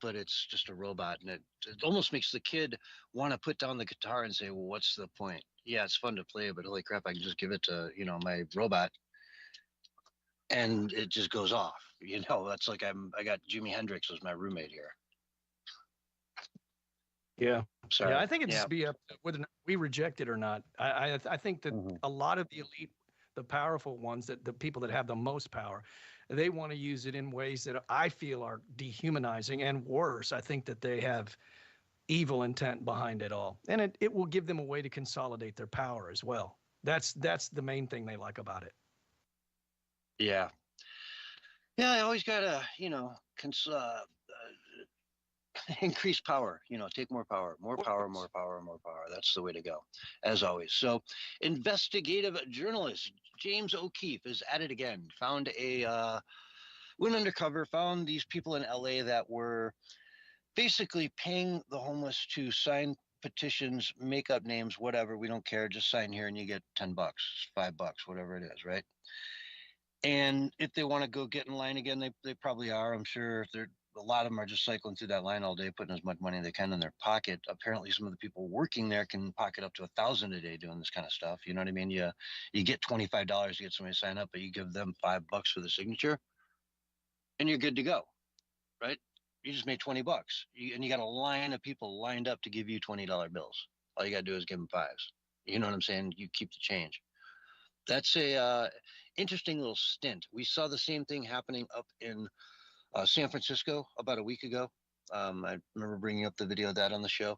but it's just a robot. And it almost makes the kid want to put down the guitar and say, well, what's the point? Yeah, it's fun to play, but holy crap, I can just give it to, my robot. And it just goes off. That's like I got Jimi Hendrix as my roommate here. Yeah. Sorry. Yeah, I think it's be up to whether we reject it or not. I think that a lot of the elite, the powerful ones, that the people that have the most power, they want to use it in ways that I feel are dehumanizing and worse. I think that they have evil intent behind it all, and it will give them a way to consolidate their power as well. That's the main thing they like about it. Yeah. Yeah, I always gotta, increase power, take more power, more power, more power, more power. That's the way to go, as always. So, investigative journalist James O'Keefe is at it again. Went undercover, found these people in LA that were basically paying the homeless to sign petitions, make up names, whatever. We don't care. Just sign here and you get $10, $5, whatever it is, right? And if they want to go get in line again, they probably are. I'm sure a lot of them are just cycling through that line all day, putting as much money as they can in their pocket. Apparently, some of the people working there can pocket up to $1,000 a day doing this kind of stuff. You know what I mean? You get $25 to get somebody to sign up, but you give them $5 for the signature, and you're good to go, right? You just made $20, and you got a line of people lined up to give you $20 bills. All you got to do is give them fives. You know what I'm saying? You keep the change. That's a interesting little stint. We saw the same thing happening up in San Francisco about a week ago. I remember bringing up the video of that on the show.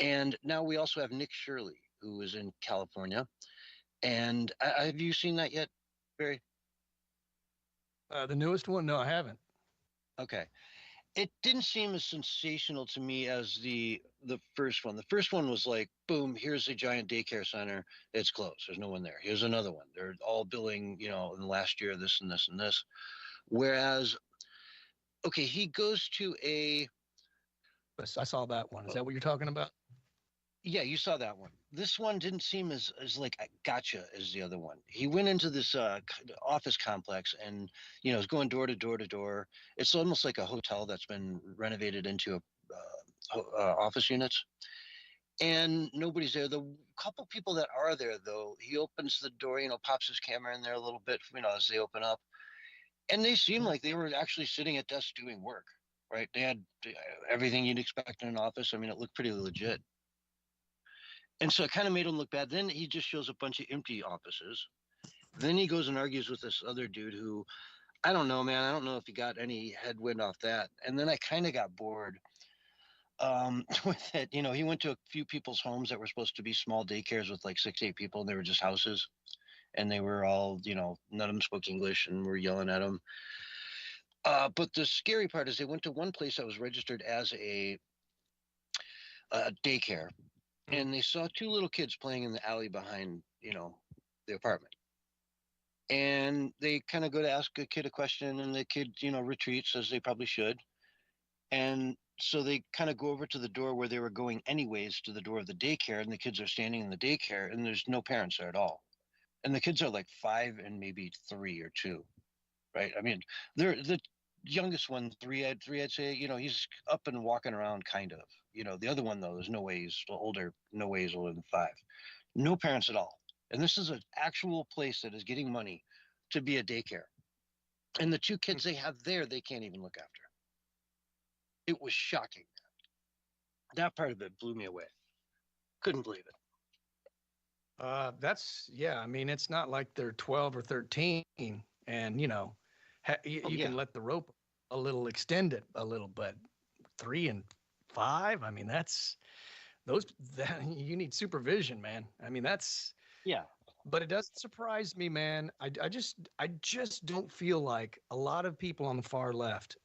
And now we also have Nick Shirley, who is in California. And have you seen that yet, Barry? The newest one? No, I haven't. Okay. It didn't seem as sensational to me as the first one. The first one was like, boom, here's a giant daycare center. It's closed. There's no one there. Here's another one. They're all billing, in the last year, this and this and this. Whereas, okay, he goes to I saw that one. Is that what you're talking about? Yeah, you saw that one. This one didn't seem as like a gotcha as the other one. He went into this office complex and, is going door to door to door. It's almost like a hotel that's been renovated into office units. And nobody's there. The couple people that are there, though, he opens the door, pops his camera in there a little bit, as they open up. And they seem like they were actually sitting at desks doing work, right? They had everything you'd expect in an office. I mean, it looked pretty legit. And so it kind of made him look bad. Then he just shows a bunch of empty offices. Then he goes and argues with this other dude who, I don't know, man. I don't know if he got any headwind off that. And then I kind of got bored with it. He went to a few people's homes that were supposed to be small daycares with like 6, 8 people, and they were just houses. And they were all, none of them spoke English and were yelling at him. But the scary part is they went to one place that was registered as a daycare, and they saw two little kids playing in the alley behind, the apartment. And they kind of go to ask a kid a question, and the kid, retreats as they probably should. And so they kind of go over to the door where they were going anyways, to the door of the daycare, and the kids are standing in the daycare, and there's no parents there at all. And the kids are like 5 and maybe 3 or 2, right? I mean, they're the youngest one, I'd say, he's up and walking around kind of. The other one though, there's no way he's older, no way he's older than 5. No parents at all. And this is an actual place that is getting money to be a daycare. And the two kids they have there, they can't even look after. It was shocking. That part of it blew me away. Couldn't believe it. I mean, it's not like they're 12 or 13 and, you can let the rope a little extend it a little, but 3 and 5, I mean, you need supervision, man. I mean, yeah. But it doesn't surprise me, man. I just don't feel like a lot of people on the far left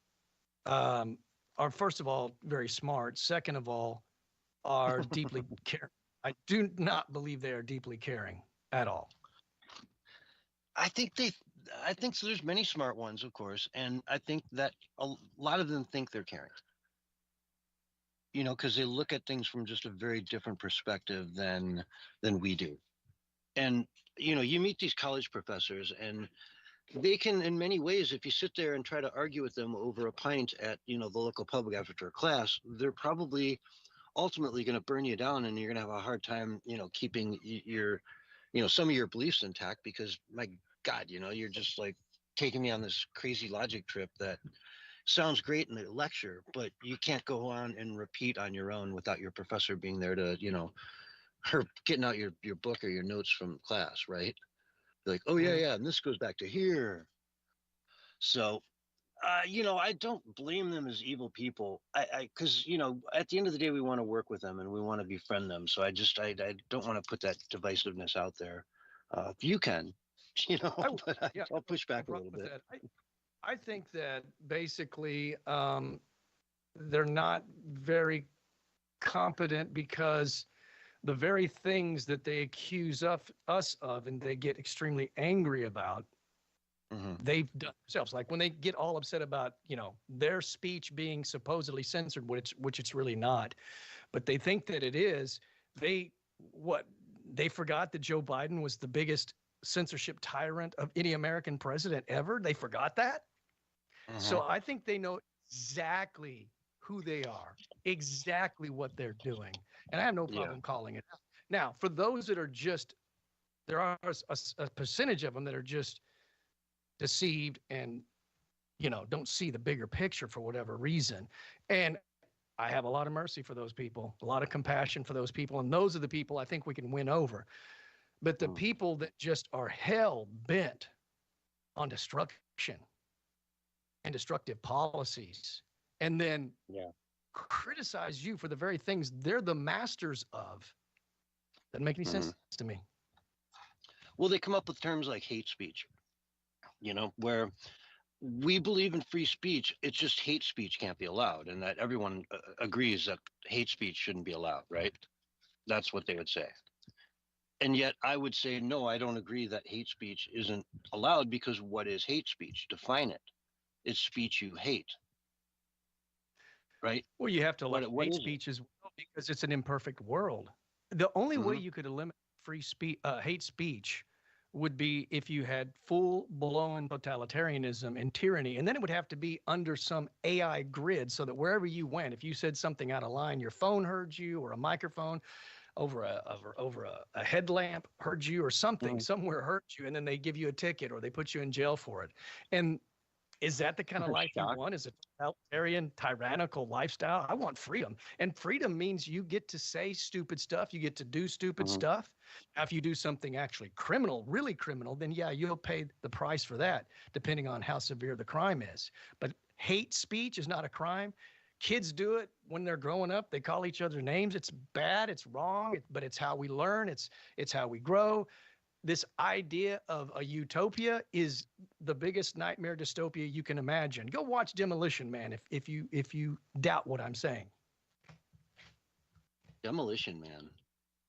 are, first of all, very smart. Second of all, are deeply caring. I do not believe they are deeply caring at all. I think so. There's many smart ones, of course, and I think that a lot of them think they're caring. Because they look at things from just a very different perspective than we do. And you meet these college professors, and they can, in many ways, if you sit there and try to argue with them over a pint at the local pub after a class, they're probably ultimately going to burn you down, and you're going to have a hard time keeping your some of your beliefs intact, because my God, you're just like taking me on this crazy logic trip that sounds great in the lecture, but you can't go on and repeat on your own without your professor being there to her getting out your book or your notes from class, right? Like, oh yeah, and this goes back to here. So I don't blame them as evil people. Because at the end of the day, we want to work with them and we want to befriend them. So I don't want to put that divisiveness out there. If you can, but I'll push back a little bit. I think that basically they're not very competent, because the very things that they accuse us of and they get extremely angry about, they've done themselves. Like when they get all upset about, their speech being supposedly censored, which it's really not, but they think that it is. They forgot that Joe Biden was the biggest censorship tyrant of any American president ever. They forgot that. So I think they know exactly who they are, exactly what they're doing. And I have no problem calling it out. Now, for those that are there are a percentage of them that are just deceived and, don't see the bigger picture for whatever reason. And I have a lot of mercy for those people, a lot of compassion for those people. And those are the people I think we can win over. But the people that just are hell bent on destruction and destructive policies, and then criticize you for the very things they're the masters of, doesn't make any sense to me. Well, they come up with terms like hate speech, where we believe in free speech. It's just hate speech can't be allowed, and that everyone agrees that hate speech shouldn't be allowed, right? That's what they would say. And yet I would say, no, I don't agree that hate speech isn't allowed, because what is hate speech? Define it. It's speech you hate. Right? Well, you have to let hate speech as well, because it's an imperfect world. The only way you could eliminate hate speech would be if you had full-blown totalitarianism and tyranny, and then it would have to be under some AI grid, so that wherever you went, if you said something out of line, your phone heard you, or a microphone over a headlamp heard you, or something somewhere heard you, and then they give you a ticket or they put you in jail for it. And is that the kind of life you want? Is a totalitarian, tyrannical lifestyle? I want freedom. And freedom means you get to say stupid stuff. You get to do stupid stuff. Now, if you do something actually criminal, really criminal, then yeah, you'll pay the price for that, depending on how severe the crime is. But hate speech is not a crime. Kids do it when they're growing up. They call each other names. It's bad. It's wrong. But it's how we learn. It's how we grow. This idea of a utopia is the biggest nightmare dystopia you can imagine. Go watch Demolition Man if you doubt what I'm saying. Demolition Man.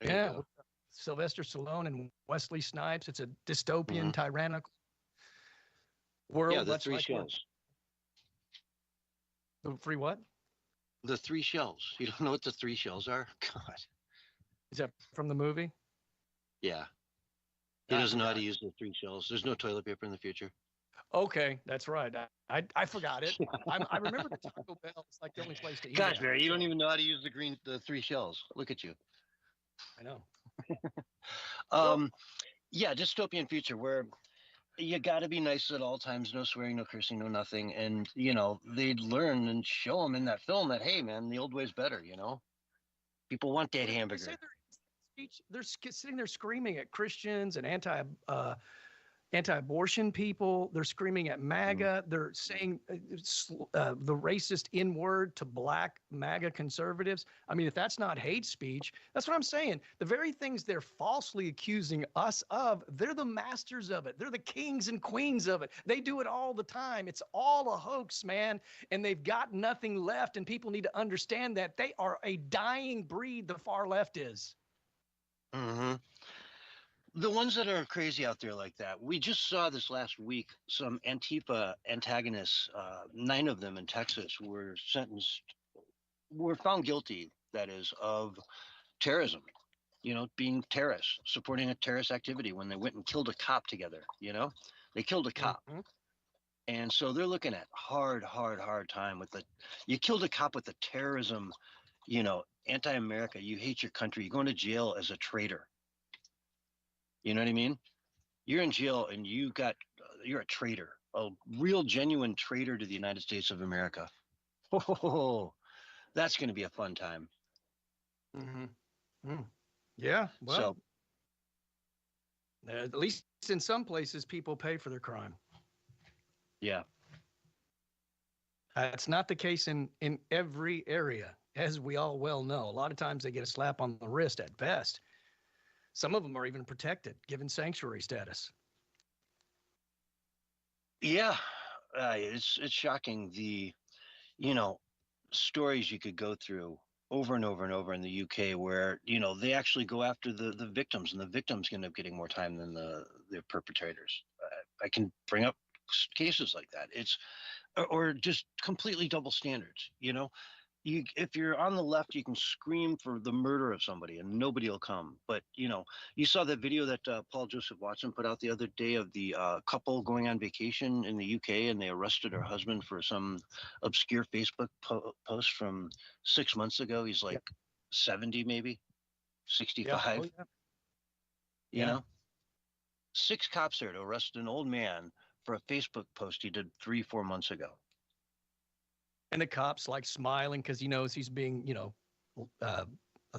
There Yeah, you go. with Sylvester Stallone and Wesley Snipes. It's a dystopian, tyrannical world. Yeah, the much three like shells. The free what? The three shells. You don't know what the three shells are? God. Is that from the movie? Yeah. He I doesn't know how to forgot. use the three shells. There's no toilet paper in the future. Okay, that's right. I forgot it. I remember the Taco Bell. It's like the only place to eat. Gosh, at, Barry, you so- don't even know how to use the three shells. Look at you. I know. Yeah, dystopian future where you got to be nice at all times, no swearing, no cursing, no nothing, and they'd learn and show them in that film that hey, man, the old way's better. People want that They hamburger. say they're sitting there screaming at Christians and anti-abortion people. They're screaming at MAGA. They're saying the racist N-word to black MAGA conservatives. I mean, if that's not hate speech, that's what I'm saying. The very things they're falsely accusing us of, they're the masters of it. They're the kings and queens of it. They do it all the time. It's all a hoax, man. And they've got nothing left. And people need to understand that they are a dying breed, the far left is. Mm-hmm. The ones that are crazy out there like that. We just saw this last week. Some Antifa antagonists, 9 of them in Texas, were found guilty, that is, of terrorism. Being terrorists, supporting a terrorist activity when they went and killed a cop together. They killed a cop. Mm-hmm. And so they're looking at hard time with you killed a cop with the terrorism, anti-America, you hate your country, you're going to jail as a traitor. You know what I mean? You're in jail and you're a traitor, a real genuine traitor to the United States of America. Oh, that's going to be a fun time. Mm-hmm. Mm. Yeah. Well, at least in some places, people pay for their crime. Yeah. It's not the case in every area, as we all well know. A lot of times they get a slap on the wrist at best. Some of them are even protected, given sanctuary status. Yeah, it's shocking the, stories you could go through over and over and over in the UK where, they actually go after the victims, and the victims end up getting more time than the perpetrators. I can bring up cases like that. Or just completely double standards, if you're on the left, you can scream for the murder of somebody and nobody will come. But, you saw that video that Paul Joseph Watson put out the other day of the couple going on vacation in the UK, and they arrested her husband for some obscure Facebook post from 6 months ago. He's like 70, maybe 65. Yeah. Oh, yeah. 6 cops there to arrest an old man for a Facebook post he did 3-4 months ago. And the cop's like smiling because he knows he's being,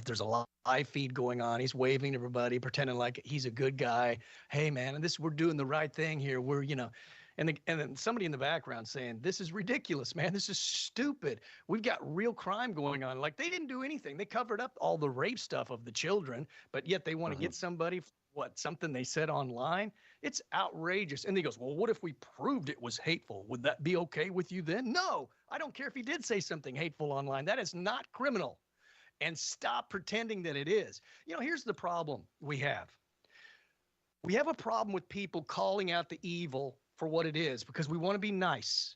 there's a live feed going on. He's waving to everybody, pretending like he's a good guy. Hey, man, and we're doing the right thing here. We're, and then somebody in the background saying, this is ridiculous, man. This is stupid. We've got real crime going on. Like, they didn't do anything. They covered up all the rape stuff of the children, but yet they want to get somebody something they said online. It's outrageous. And he goes, well, what if we proved it was hateful? Would that be okay with you then? No, I don't care if he did say something hateful online. That is not criminal. And stop pretending that it is. Here's the problem we have. We have a problem with people calling out the evil for what it is because we want to be nice.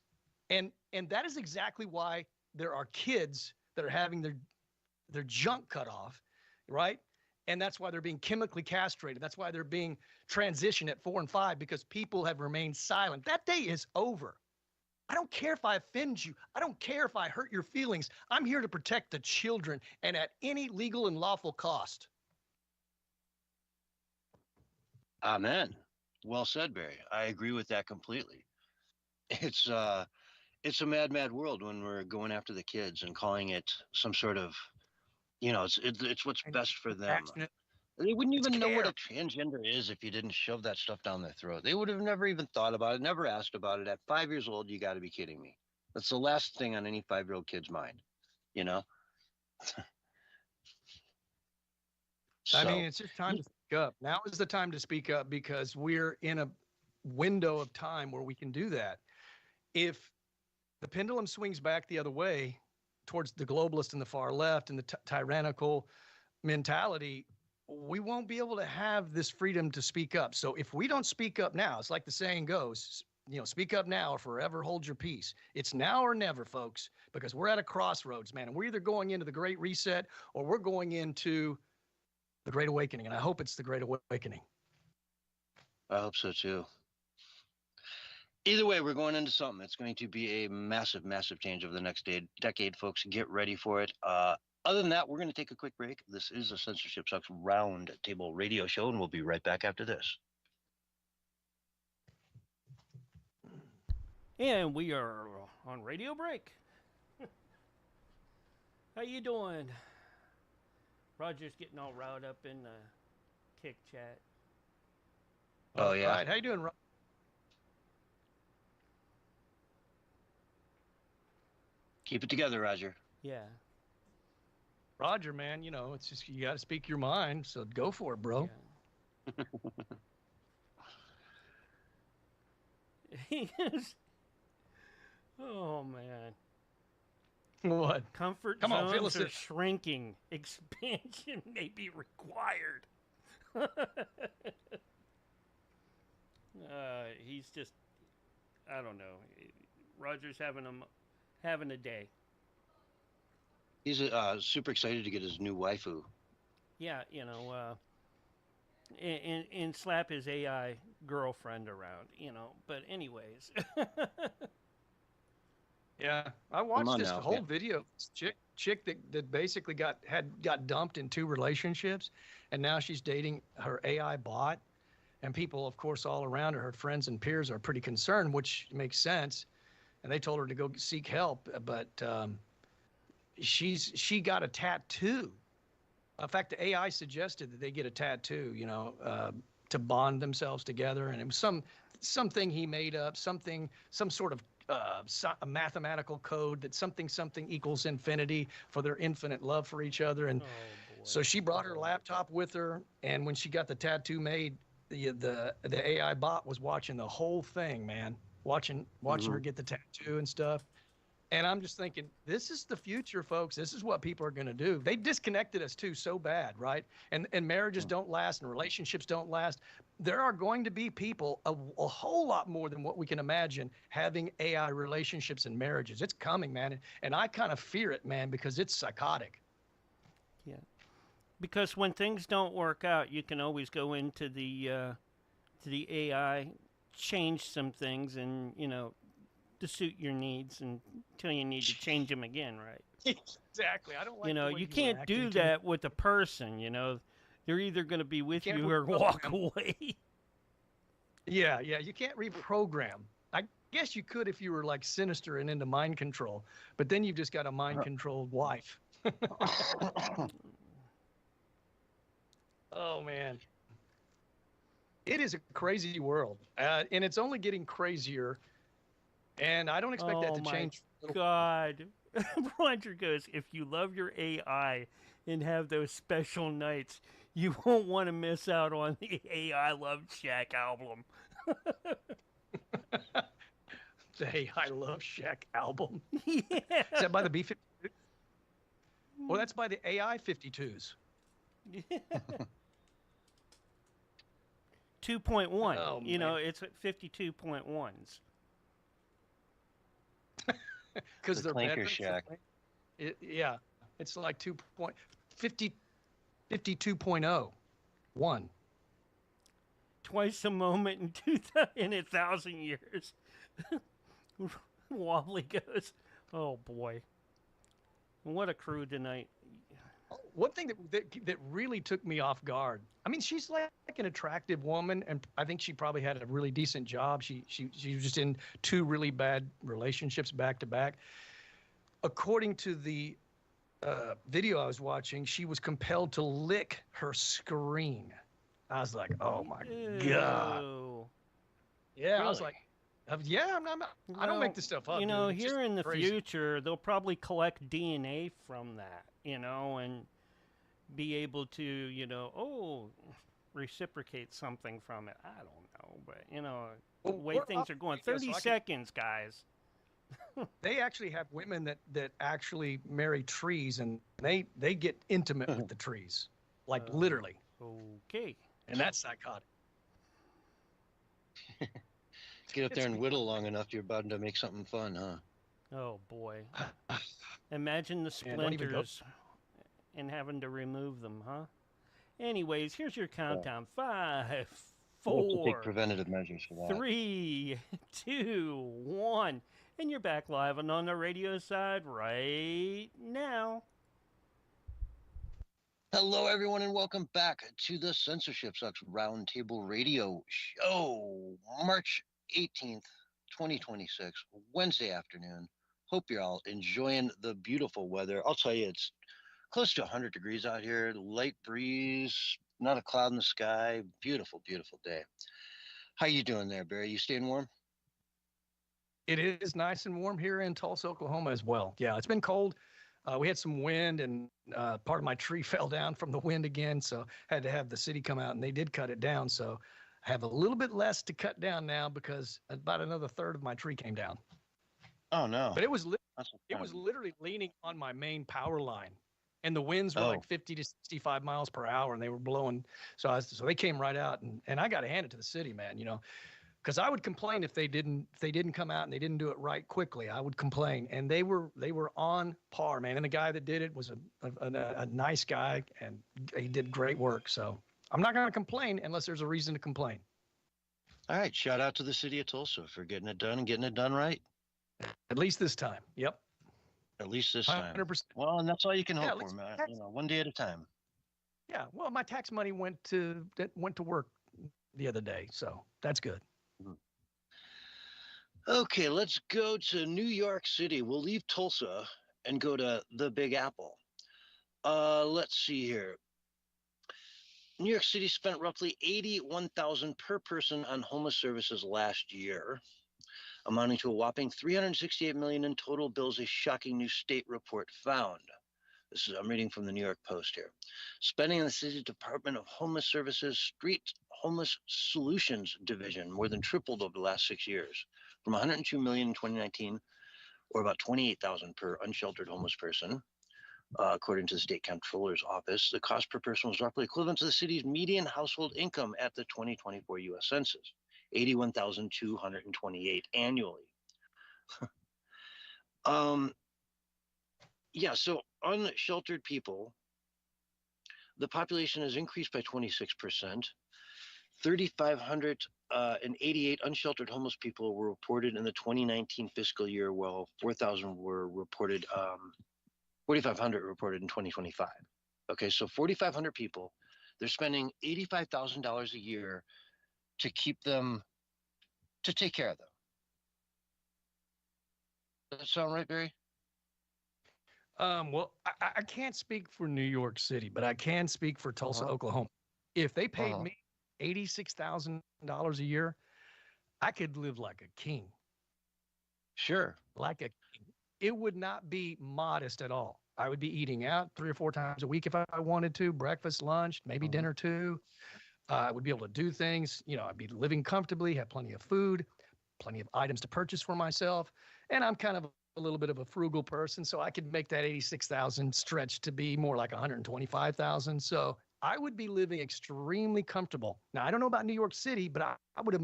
And that is exactly why there are kids that are having their junk cut off, right? And that's why they're being chemically castrated. That's why they're being transitioned at 4 and 5, because people have remained silent. That day is over. I don't care if I offend you. I don't care if I hurt your feelings. I'm here to protect the children, and at any legal and lawful cost. Amen. Well said, Barry. I agree with that completely. It's a mad world when we're going after the kids and calling it some sort of, it's what's best for them. They wouldn't even know what a transgender is if you didn't shove that stuff down their throat. They would have never even thought about it, never asked about it. At 5 years old, you got to be kidding me. That's the last thing on any 5-year-old kid's mind, I mean, it's just time to speak up. Now is the time to speak up because we're in a window of time where we can do that. If the pendulum swings back the other way towards the globalist and the far left and the tyrannical mentality, we won't be able to have this freedom to speak up. So if we don't speak up now, it's like the saying goes, speak up now or forever hold your peace. It's now or never, folks, because we're at a crossroads, man. And we're either going into the Great Reset or we're going into the Great Awakening. And I hope it's the Great Awakening. I hope so too. Either way, we're going into something. It's going to be a massive, massive change over the next decade, folks. Get ready for it. Other than that, we're going to take a quick break. This is a Censorship Sucks Roundtable radio show, and we'll be right back after this. And we are on radio break. How you doing? Roger's getting all riled up in the kick chat. Oh, yeah. All right. How you doing, Roger? Keep it together, Roger. Yeah. Roger, man, it's just you got to speak your mind, so go for it, bro. Yeah. He is. Oh man. What? Comfort Come on, zones fill are us shrinking. Expansion may be required. He's just, I don't know. Roger's having a day. He's super excited to get his new waifu. Yeah, and slap his AI girlfriend around, But anyways. Yeah, I watched this whole video. This chick that basically got dumped in 2 relationships, and now she's dating her AI bot, and people, of course, all around her friends and peers, are pretty concerned, which makes sense. And they told her to go seek help, but she got a tattoo. In fact, the AI suggested that they get a tattoo, to bond themselves together, and it was something he made up, some sort of a mathematical code that something equals infinity for their infinite love for each other. And so she brought her laptop with her, and when she got the tattoo made, the AI bot was watching the whole thing, man, watching her get the tattoo and stuff. And I'm just thinking, this is the future, folks. This is what people are going to do. They disconnected us too so bad, right? And marriages don't last and relationships don't last. There are going to be people, a whole lot more than what we can imagine, having AI relationships and marriages. It's coming, man. And I kind of fear it, man, because it's psychotic. Yeah. Because when things don't work out, you can always go into the AI, change some things, and, to suit your needs until you need to change them again, right? Exactly. I don't like you can't do that with a person, They're either going to be with you or walk away. Yeah, you can't reprogram. I guess you could if you were like sinister and into mind control, but then you've just got a mind-controlled wife. Oh, man. It is a crazy world, and it's only getting crazier. And I don't expect that to change. God. Roger goes, if you love your AI and have those special nights, you won't want to miss out on the AI Love Shack album. The AI Love Shack album? Yeah. Is that by the B-52? Well, that's by the AI 52s. Yeah. 2.1. Oh, it's at 52.1s. Because they're Clanker Shack. Yeah, it's like 52.1. Twice a moment in 1,000 years. Wobbly goes, oh boy. What a crew tonight. One thing that really took me off guard. I mean, she's like an attractive woman, and I think she probably had a really decent job. She was just in 2 really bad relationships back to back. According to the video I was watching, she was compelled to lick her screen. I was like, oh my God. Yeah, really? I was like, yeah, I don't make this stuff up. Here in the future, they'll probably collect DNA from that, and be able to, reciprocate something from it. I don't know, but, the way things are going. 30 seconds, guys. They actually have women that actually marry trees, and they get intimate with the trees. like literally. Okay. And that's psychotic. Get up there and whittle long enough, you're about to make something fun, huh? Oh boy. Imagine the Man, don't even go. splinters and having to remove them, huh? Anyways, here's your countdown. 5, We'll have to take 4, preventative measures for that. 3, 2, 1. And you're back live and on the radio side right now. Hello, everyone, and welcome back to the Censorship Sucks Roundtable Radio Show, March 18th, 2026, Wednesday afternoon. Hope you're all enjoying the beautiful weather. I'll tell you, it's close to 100 degrees out here, light breeze, not a cloud in the sky. Beautiful, beautiful day. How you doing there, Barry? You staying warm? It is nice and warm here in Tulsa, Oklahoma as well. Yeah, it's been cold. We had some wind, and part of my tree fell down from the wind again, so had to have the city come out, and they did cut it down. So I have a little bit less to cut down now because about another third of my tree came down. Oh no! But it was literally leaning on my main power line, and the winds were like 50 to 65 miles per hour, and they were blowing. So they came right out, and I got to hand it to the city, man. You know, because I would complain if they didn't come out and they didn't do it right quickly. I would complain, and they were on par, man. And the guy that did it was a nice guy, and he did great work. So I'm not going to complain unless there's a reason to complain. All right, shout out to the city of Tulsa for getting it done and getting it done right. At least this time. Yep. At least this time. 100%. Well, and that's all you can hope for, man. You know, one day at a time. Yeah. Well, my tax money went to work the other day, so that's good. Okay, let's go to New York City. We'll leave Tulsa and go to the Big Apple. Let's see here. New York City spent roughly $81,000 per person on homeless services last year, amounting to a whopping $368 million in total bills, a shocking new state report found. I'm reading from the New York Post here. Spending in the city's Department of Homeless Services Street Homeless Solutions Division more than tripled over the last 6 years, from $102 million in 2019, or about $28,000 per unsheltered homeless person. According to the state comptroller's office, the cost per person was roughly equivalent to the city's median household income at the 2024 U.S. Census, $81,228 annually. Yeah, so unsheltered people, the population has increased by 26%. 3,588 unsheltered homeless people were reported in the 2019 fiscal year, while 4,000 were reported, 4,500 reported in 2025. Okay, so 4,500 people, they're spending $85,000 a year to keep them, to take care of them. Does that sound right, Barry? Well, I can't speak for New York City, but I can speak for Tulsa, Oklahoma. If they paid me $86,000 a year, I could live like a king. Sure. Like a king. It would not be modest at all. I would be eating out 3 or 4 times a week if I wanted to, breakfast, lunch, maybe dinner too. I would be able to do things. You know, I'd be living comfortably, have plenty of food, plenty of items to purchase for myself. And I'm kind of a little bit of a frugal person, so I could make that 86,000 stretch to be more like 125,000. So I would be living extremely comfortable. Now, I don't know about New York City, but I would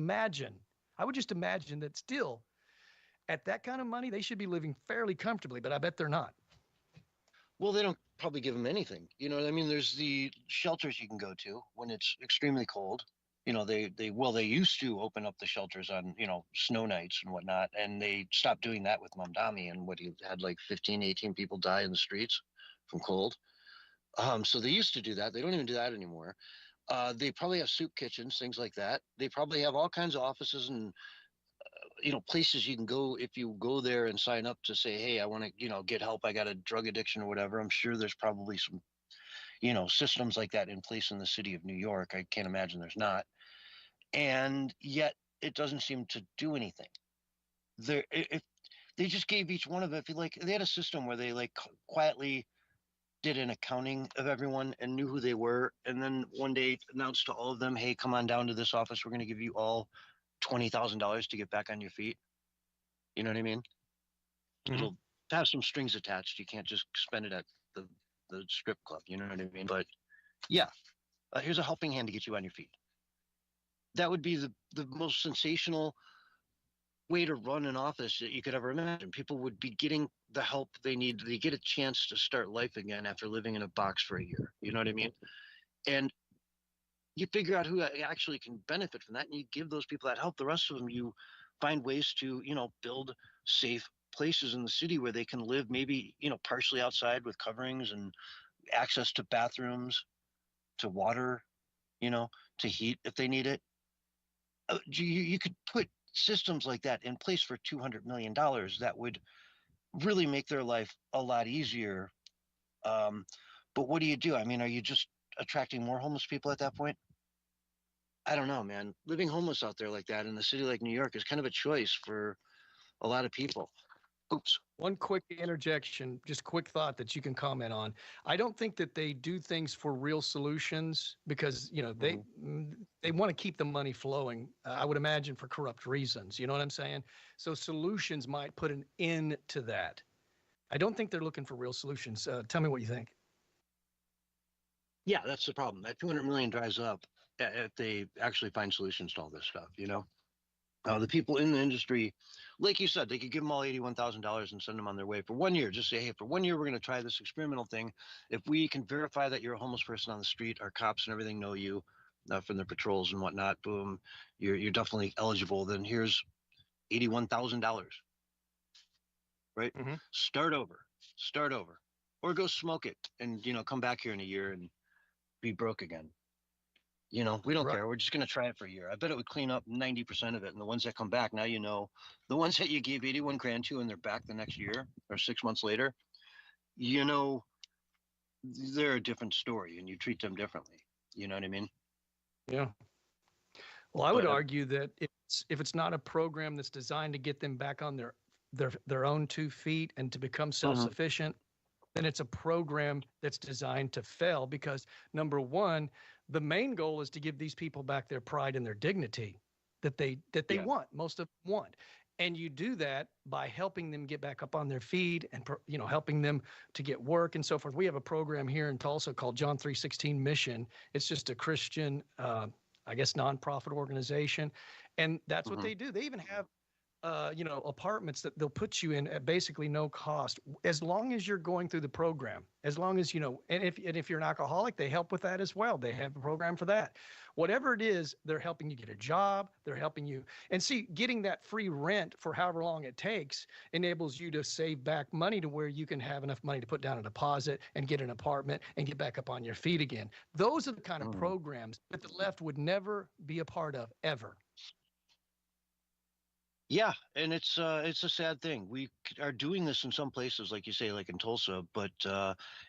just imagine that still at that kind of money, they should be living fairly comfortably, but I bet they're not. Well, they don't probably give them anything. You know what I mean? There's the shelters you can go to when it's extremely cold. You know, they used to open up the shelters on, you know, snow nights and whatnot, and they stopped doing that with Mamdani, and what he had like 15, 18 people die in the streets from cold. So they used to do that. They don't even do that anymore. They probably have soup kitchens, things like that. They probably have all kinds of offices and, you know, places you can go if you go there and sign up to say, hey, I want to, you know, get help. I got a drug addiction or whatever. I'm sure there's probably some, you know, systems like that in place in the city of New York. I can't imagine there's not. And yet it doesn't seem to do anything. If they just gave each one of it, like they had a system where they like quietly did an accounting of everyone and knew who they were, and then one day announced to all of them, hey, come on down to this office. We're going to give you all $20,000 to get back on your feet. You know what I mean? It'll have some strings attached. You can't just spend it at the strip club. You know what I mean? But Yeah, here's a helping hand to get you on your feet. That would be the most sensational way to run an office that you could ever imagine. People would be getting the help they need. They get a chance to start life again after living in a box for a year. You know what I mean? And you figure out who actually can benefit from that, and you give those people that help. The rest of them, you find ways to, build safe places in the city where they can live, maybe, partially outside with coverings and access to bathrooms, to water, to heat if they need it. You could put systems like that in place for $200 million that would really make their life a lot easier. But what do you do? I mean, are you just attracting more homeless people at that point? I don't know, man. Living homeless out there like that in a city like New York is kind of a choice for a lot of people. Oops. One quick interjection, just quick thought that you can comment on. I don't think that they do things for real solutions because, they want to keep the money flowing. I would imagine for corrupt reasons. You know what I'm saying? So solutions might put an end to that. I don't think they're looking for real solutions. Tell me what you think. Yeah, that's the problem. That 200 million dries up if they actually find solutions to all this stuff, the people in the industry, like you said, they could give them all $81,000 and send them on their way for 1 year. Just say, hey, for 1 year, we're going to try this experimental thing. If we can verify that you're a homeless person on the street, our cops and everything know you from their patrols and whatnot, boom, you're definitely eligible. Then here's $81,000, right? Mm-hmm. Start over, or go smoke it and, come back here in a year and be broke again. We don't care. We're just going to try it for a year. I bet it would clean up 90% of it. And the ones that come back, now the ones that you gave 81 grand to and they're back the next year or 6 months later, they're a different story and you treat them differently. You know what I mean? Yeah. Well, I would argue that if it's not a program that's designed to get them back on their own 2 feet and to become self-sufficient, then it's a program that's designed to fail because, number one, the main goal is to give these people back their pride and their dignity that they want. Most of them want. And you do that by helping them get back up on their feet and, helping them to get work and so forth. We have a program here in Tulsa called John 3:16 Mission. It's just a Christian, nonprofit organization. And that's what they do. They even have apartments that they'll put you in at basically no cost, as long as you're going through the program, as long as, and if you're an alcoholic, they help with that as well. They have a program for that. Whatever it is, they're helping you get a job. They're helping you. And see, getting that free rent for however long it takes enables you to save back money to where you can have enough money to put down a deposit and get an apartment and get back up on your feet again. Those are the kind of programs that the left would never be a part of, ever. Yeah, and it's a sad thing. We are doing this in some places, like you say, like in Tulsa, but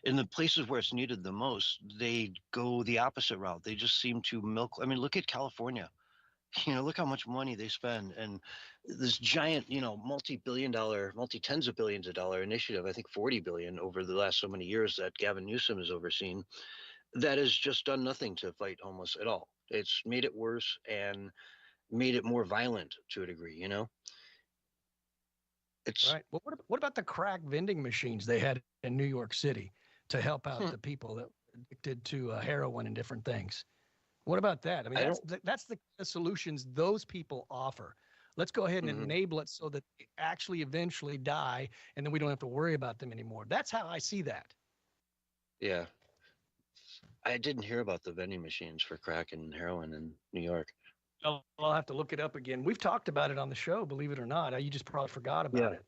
in the places where it's needed the most, they go the opposite route. They just seem to milk. I mean, look at California. Look how much money they spend, and this giant, multi-billion-dollar, multi-tens of billions of dollar initiative. I think 40 billion over the last so many years that Gavin Newsom has overseen. That has just done nothing to fight homeless at all. It's made it worse and made it more violent to a degree, It's right. Well, what about the crack vending machines they had in New York City to help out the people that were addicted to heroin and different things? What about that? I mean, that's the solutions those people offer. Let's go ahead and enable it so that they actually eventually die, and then we don't have to worry about them anymore. That's how I see that. Yeah. I didn't hear about the vending machines for crack and heroin in New York. I'll have to look it up again. We've talked about it on the show, believe it or not. You just probably forgot about it.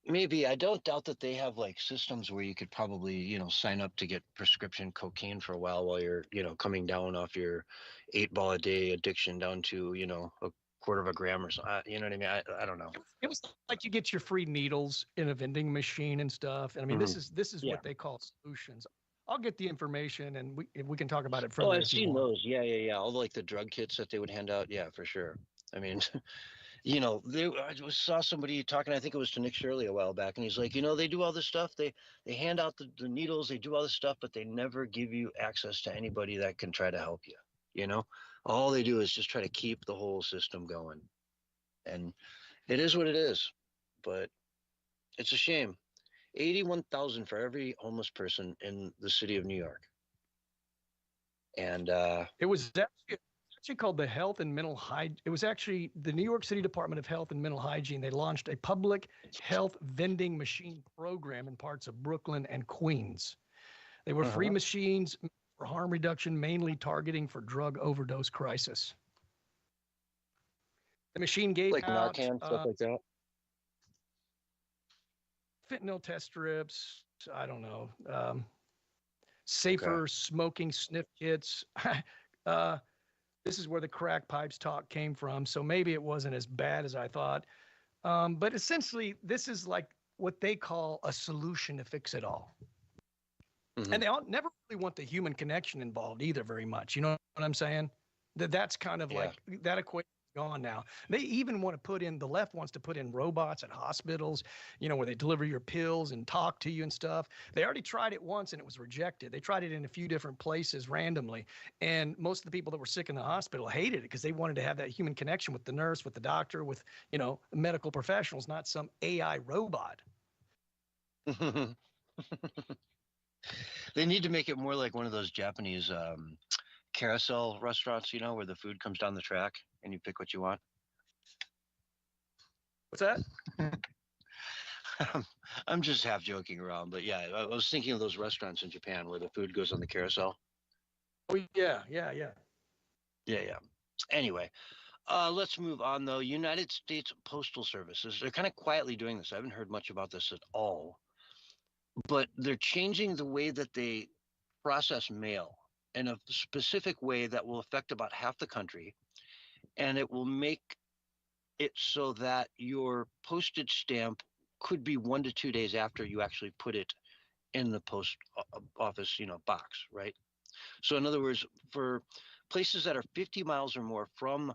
Maybe. I don't doubt that they have like systems where you could probably, sign up to get prescription cocaine for a while you're, coming down off your 8-ball a day addiction down to, a quarter of a gram or something. You know what I mean? I don't know. It was like you get your free needles in a vending machine and stuff. And I mean, this is what they call solutions. I'll get the information and we can talk about it further. Oh, I've seen those. Yeah. All like the drug kits that they would hand out. Yeah, for sure. I mean, I saw somebody talking, I think it was to Nick Shirley a while back, and he's like, they do all this stuff. They hand out the needles, they do all this stuff, but they never give you access to anybody that can try to help you. All they do is just try to keep the whole system going. And it is what it is, but it's a shame. 81,000 for every homeless person in the city of New York. And It was actually called the Health and Mental Hygiene. It was actually the New York City Department of Health and Mental Hygiene. They launched a public health vending machine program in parts of Brooklyn and Queens. They were free machines for harm reduction, mainly targeting for drug overdose crisis. The machine gave like out Narcan, stuff like that. fentanyl test strips. I don't know. Safer smoking sniff kits. This is where the crack pipes talk came from. So maybe it wasn't as bad as I thought. But essentially, this is like what they call a solution to fix it all. And they all never really want the human connection involved either very much. You know what I'm saying? That's kind of like that equation is gone now. They even want to put in, the left wants to put in robots at hospitals, you know, where they deliver your pills and talk to you and stuff. They already tried it once and it was rejected. They tried it in a few different places randomly. And most of the people that were sick in the hospital hated it because they wanted to have that human connection with the nurse, with the doctor, with, you know, medical professionals, not some AI robot. They need to make it more like one of those Japanese carousel restaurants, you know, where the food comes down the track and you pick what you want. What's that? I'm just half joking around, but yeah, I was thinking of those restaurants in Japan where the food goes on the carousel. Oh, yeah. Anyway, let's move on, though. United States Postal Services, they're kind of quietly doing this. I haven't heard much about this at all, but they're changing the way that they process mail in a specific way that will affect about half the country, and it will make it so that your postage stamp could be 1 to 2 days after you actually put it in the post office, you know, box, right? So in other words, for places that are 50 miles or more from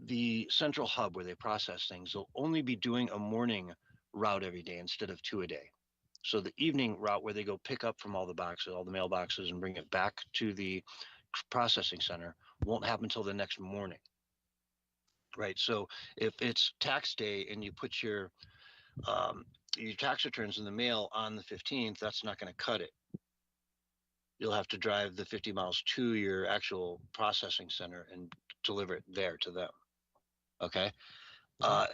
the central hub where they process things, they'll only be doing a morning route every day instead of 2 a day. So the evening route where they go pick up from all the boxes, all the mailboxes, and bring it back to the processing center won't happen until the next morning. Right. So if it's tax day and you put your tax returns in the mail on the 15th, that's not going to cut it. You'll have to drive the 50 miles to your actual processing center and deliver it there to them. Okay.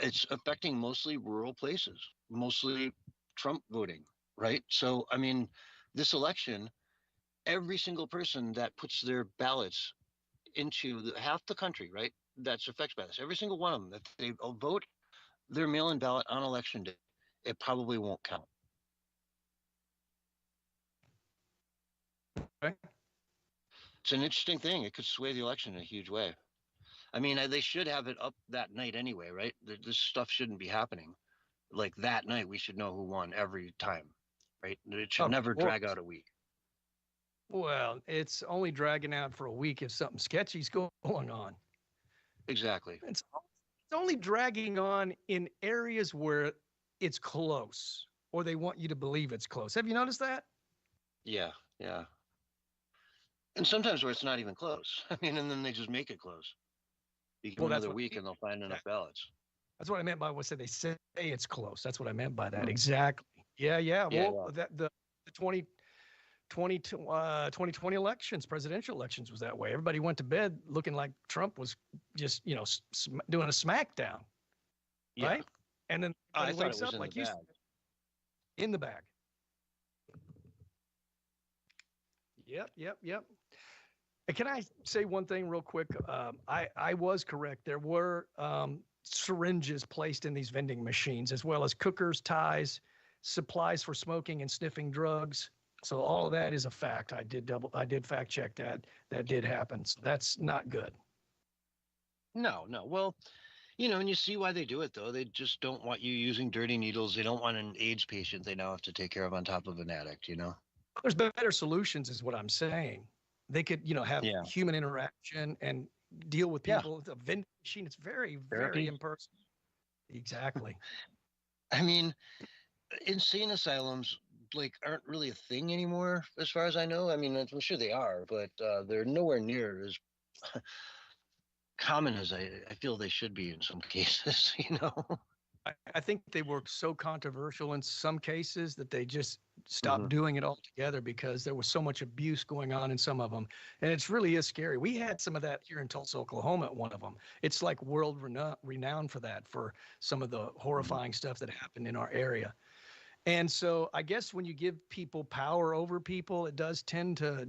It's affecting mostly rural places, mostly Trump voting. Right. So, I mean, this election, every single person that puts their ballots into half the country, right, that's affected by this, every single one of them, that they vote their mail-in ballot on election day, it probably won't count. Okay. It's an interesting thing. It could sway the election in a huge way. I mean, they should have it up that night anyway, right? This stuff shouldn't be happening. Like that night, we should know who won every time. Right? It should never drag out a week. Well, it's only dragging out for a week if something sketchy's going on. Exactly. It's only dragging on in areas where it's close, or they want you to believe it's close. Have you noticed that? Yeah. And sometimes where it's not even close. I mean, and then they just make it close. You give them another week and they'll find enough ballots. That's what I meant by what they say it's close. That's what I meant by that. Exactly. Yeah. Well, the 2020 elections, presidential elections, was that way. Everybody went to bed looking like Trump was just, you know, doing a smackdown, right? And then he wakes up like he's in the bag. Yep. And can I say one thing real quick? I was correct. There were syringes placed in these vending machines, as well as cookers, ties, supplies for smoking and sniffing drugs. So all of that is a fact. I did fact check that. That did happen. So that's not good. No. Well, you know, and you see why they do it, though. They just don't want you using dirty needles. They don't want an AIDS patient they now have to take care of on top of an addict, you know? There's better solutions is what I'm saying. They could, you know, have human interaction and deal with people. It's a vending machine. It's very, very impersonal. Exactly. I mean, insane asylums aren't really a thing anymore, as far as I know. I mean, I'm sure they are, but they're nowhere near as common as I feel they should be in some cases, you know? I think they were so controversial in some cases that they just stopped doing it altogether because there was so much abuse going on in some of them. And it's really is scary. We had some of that here in Tulsa, Oklahoma at one of them. It's like world renowned for that, for some of the horrifying stuff that happened in our area. And so I guess when you give people power over people, it does tend to,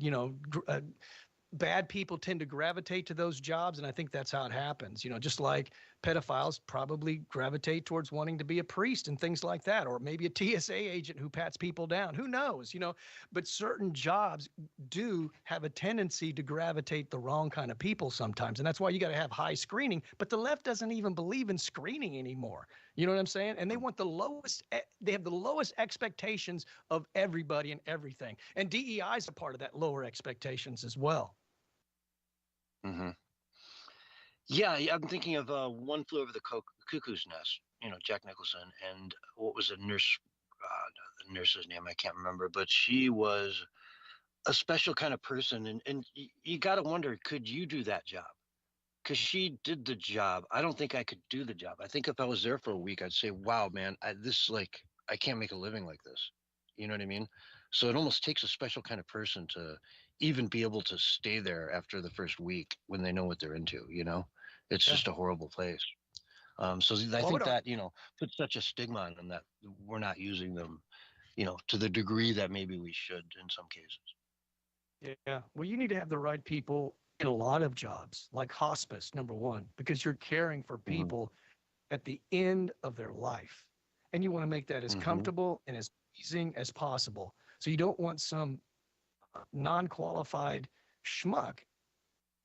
bad people tend to gravitate to those jobs. And I think that's how it happens, just like pedophiles probably gravitate towards wanting to be a priest and things like that, or maybe a TSA agent who pats people down. Who knows, but certain jobs do have a tendency to gravitate the wrong kind of people sometimes. And that's why you got to have high screening. But the left doesn't even believe in screening anymore. You know what I'm saying? And they want they have the lowest expectations of everybody and everything. And DEI is a part of that lower expectations as well. Mm-hmm. Yeah, I'm thinking of One Flew Over the Cuckoo's Nest, Jack Nicholson, and what was the nurse's name? I can't remember, but she was a special kind of person. And you got to wonder, could you do that job? Because she did the job. I don't think I could do the job. I think if I was there for a week, I'd say, wow, man, I can't make a living like this. You know what I mean? So it almost takes a special kind of person to even be able to stay there after the first week when they know what they're into, It's just a horrible place. So I think that, puts such a stigma on them that we're not using them, to the degree that maybe we should in some cases. Yeah. Well, you need to have the right people in a lot of jobs, like hospice, number one, because you're caring for people at the end of their life. And you want to make that as comfortable and as pleasing as possible. So you don't want some non-qualified schmuck,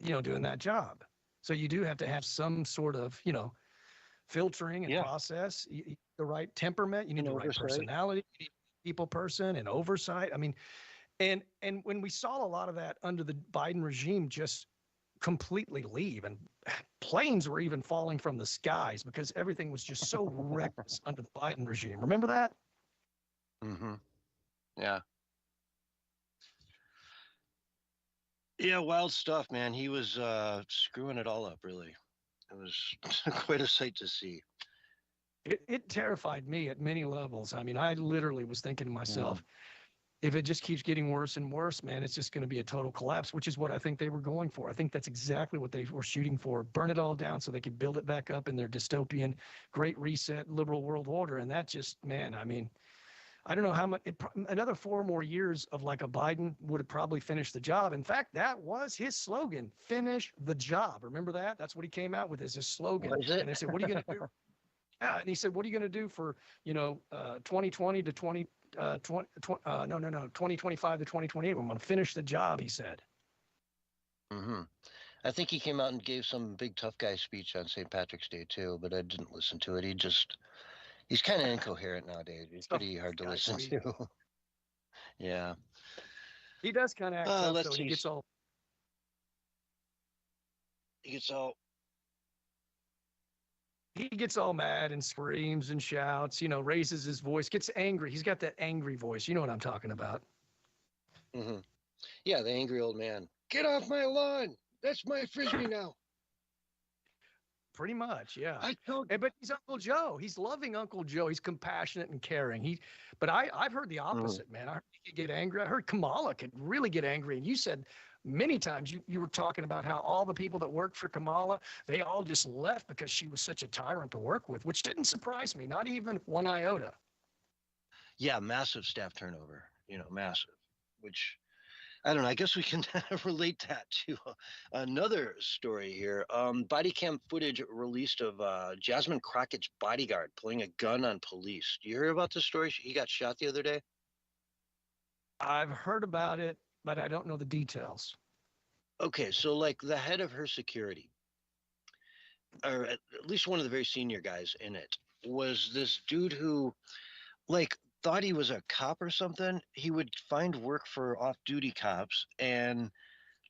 doing that job. So you do have to have some sort of, filtering and process, the right temperament, you need the right personality, you need a people person and oversight. I mean, and when we saw a lot of that under the Biden regime just completely leave, and planes were even falling from the skies because everything was just so reckless under the Biden regime. Remember that? Mm-hmm. Yeah. Yeah, wild stuff, man. He was screwing it all up, really. It was quite a sight to see. It terrified me at many levels. I mean, I literally was thinking to myself, if it just keeps getting worse and worse, man, it's just going to be a total collapse, which is what I think they were going for. I think that's exactly what they were shooting for. Burn it all down so they could build it back up in their dystopian, great reset, liberal world order. And that just, man, I mean, I don't know how much, another 4 more years of like a Biden would have probably finished the job. In fact, that was his slogan, finish the job. Remember that? That's what he came out with as his slogan. And they said, what are you going to do? Yeah. And he said, what are you going to do for, 2020 to 2025 to 2028? I'm going to finish the job, he said. Mm-hmm. I think he came out and gave some big tough guy speech on St. Patrick's Day too, but I didn't listen to it. He's kind of incoherent nowadays. It's pretty hard to listen to. Yeah. He does kind of act up, let's though. see. He gets all mad and screams and shouts, raises his voice, gets angry. He's got that angry voice. You know what I'm talking about. Mm-hmm. Yeah, the angry old man. Get off my lawn. That's my frisbee now. Pretty much, yeah. But he's Uncle Joe. He's loving Uncle Joe. He's compassionate and caring. But I've heard the opposite, man. I heard he could get angry. I heard Kamala could really get angry. And you said many times you were talking about how all the people that worked for Kamala, they all just left because she was such a tyrant to work with, which didn't surprise me, not even one iota. Yeah, massive staff turnover, massive, which I don't know. I guess we can relate that to another story here. Body cam footage released of Jasmine Crockett's bodyguard pulling a gun on police. Do you hear about this story? He got shot the other day. I've heard about it, but I don't know the details. Okay, so like the head of her security, or at least one of the very senior guys in it, was this dude who, like, thought he was a cop or something. He would find work for off-duty cops, and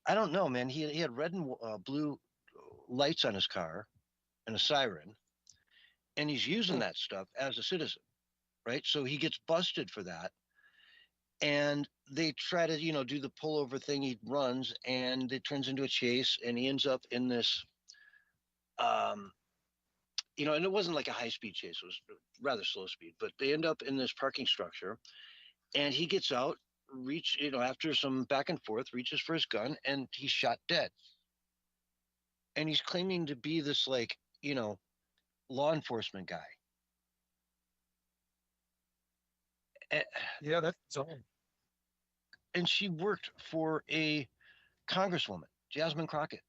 I don't know, man. He had red and blue lights on his car and a siren, and he's using that stuff as a citizen, right? So he gets busted for that, and they try to, do the pullover thing. He runs, and it turns into a chase, and he ends up in this and it wasn't like a high-speed chase. It was rather slow speed. But they end up in this parking structure, and he gets out, after some back and forth, reaches for his gun, and he's shot dead. And he's claiming to be this, like, law enforcement guy. Yeah, that's all. And she worked for a congresswoman, Jasmine Crockett.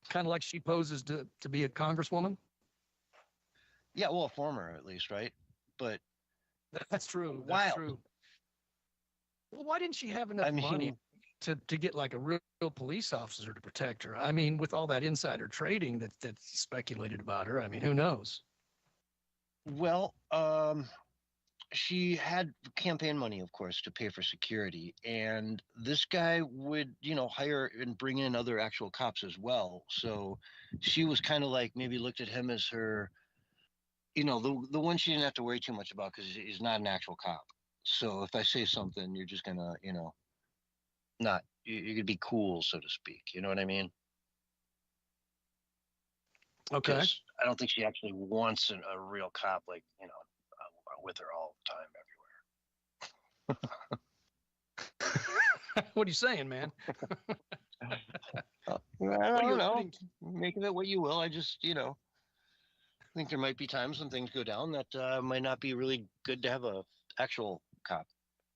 Kind of like she poses to be a congresswoman. Yeah, well, a former at least, right? But That's true. Wild. That's true. Well, why didn't she have enough money to get like a real police officer to protect her? I mean, with all that insider trading that's speculated about her, I mean, who knows? Well, she had campaign money, of course, to pay for security, and this guy would, hire and bring in other actual cops as well. So she was kind of like maybe looked at him as her, the one she didn't have to worry too much about because he's not an actual cop. So if I say something, you're just gonna, not you could be cool, so to speak. You know what I mean? Okay. I don't think she actually wants a real cop, like, with her all the time everywhere. What are you saying, man? I don't know. Make of it what you will. I just, think there might be times when things go down that might not be really good to have a actual cop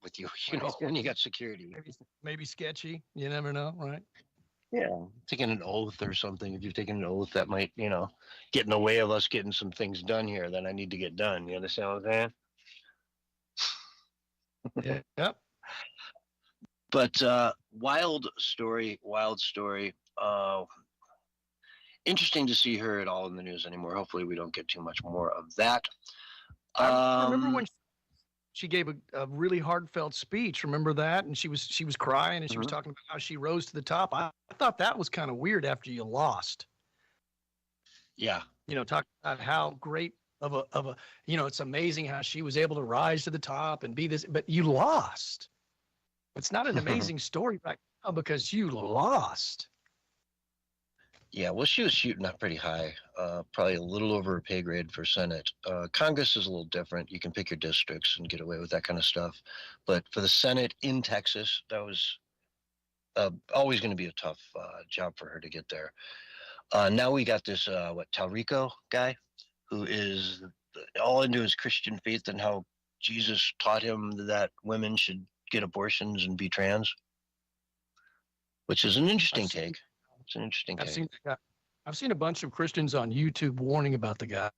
with you, when you got security. Maybe sketchy. You never know, right? Yeah, taking an oath or something. If you've taken an oath that might, get in the way of us getting some things done here that I need to get done. You understand what I'm saying? Yep. But wild story. Interesting to see her at all in the news anymore. Hopefully we don't get too much more of that. I remember when she gave a really heartfelt speech. Remember that? And she was crying, and she was talking about how she rose to the top. I thought that was kind of weird after you lost. Yeah. Talk about how great of a it's amazing how she was able to rise to the top and be this, but you lost. It's not an amazing story right now because you lost. Yeah, well, she was shooting up pretty high, probably a little over her pay grade for Senate. Congress is a little different. You can pick your districts and get away with that kind of stuff. But for the Senate in Texas, that was always going to be a tough job for her to get there. Now we got this, Talrico guy, who is all into his Christian faith and how Jesus taught him that women should get abortions and be trans, which is an interesting take. It's an interesting take. I've seen a bunch of Christians on YouTube warning about the guy.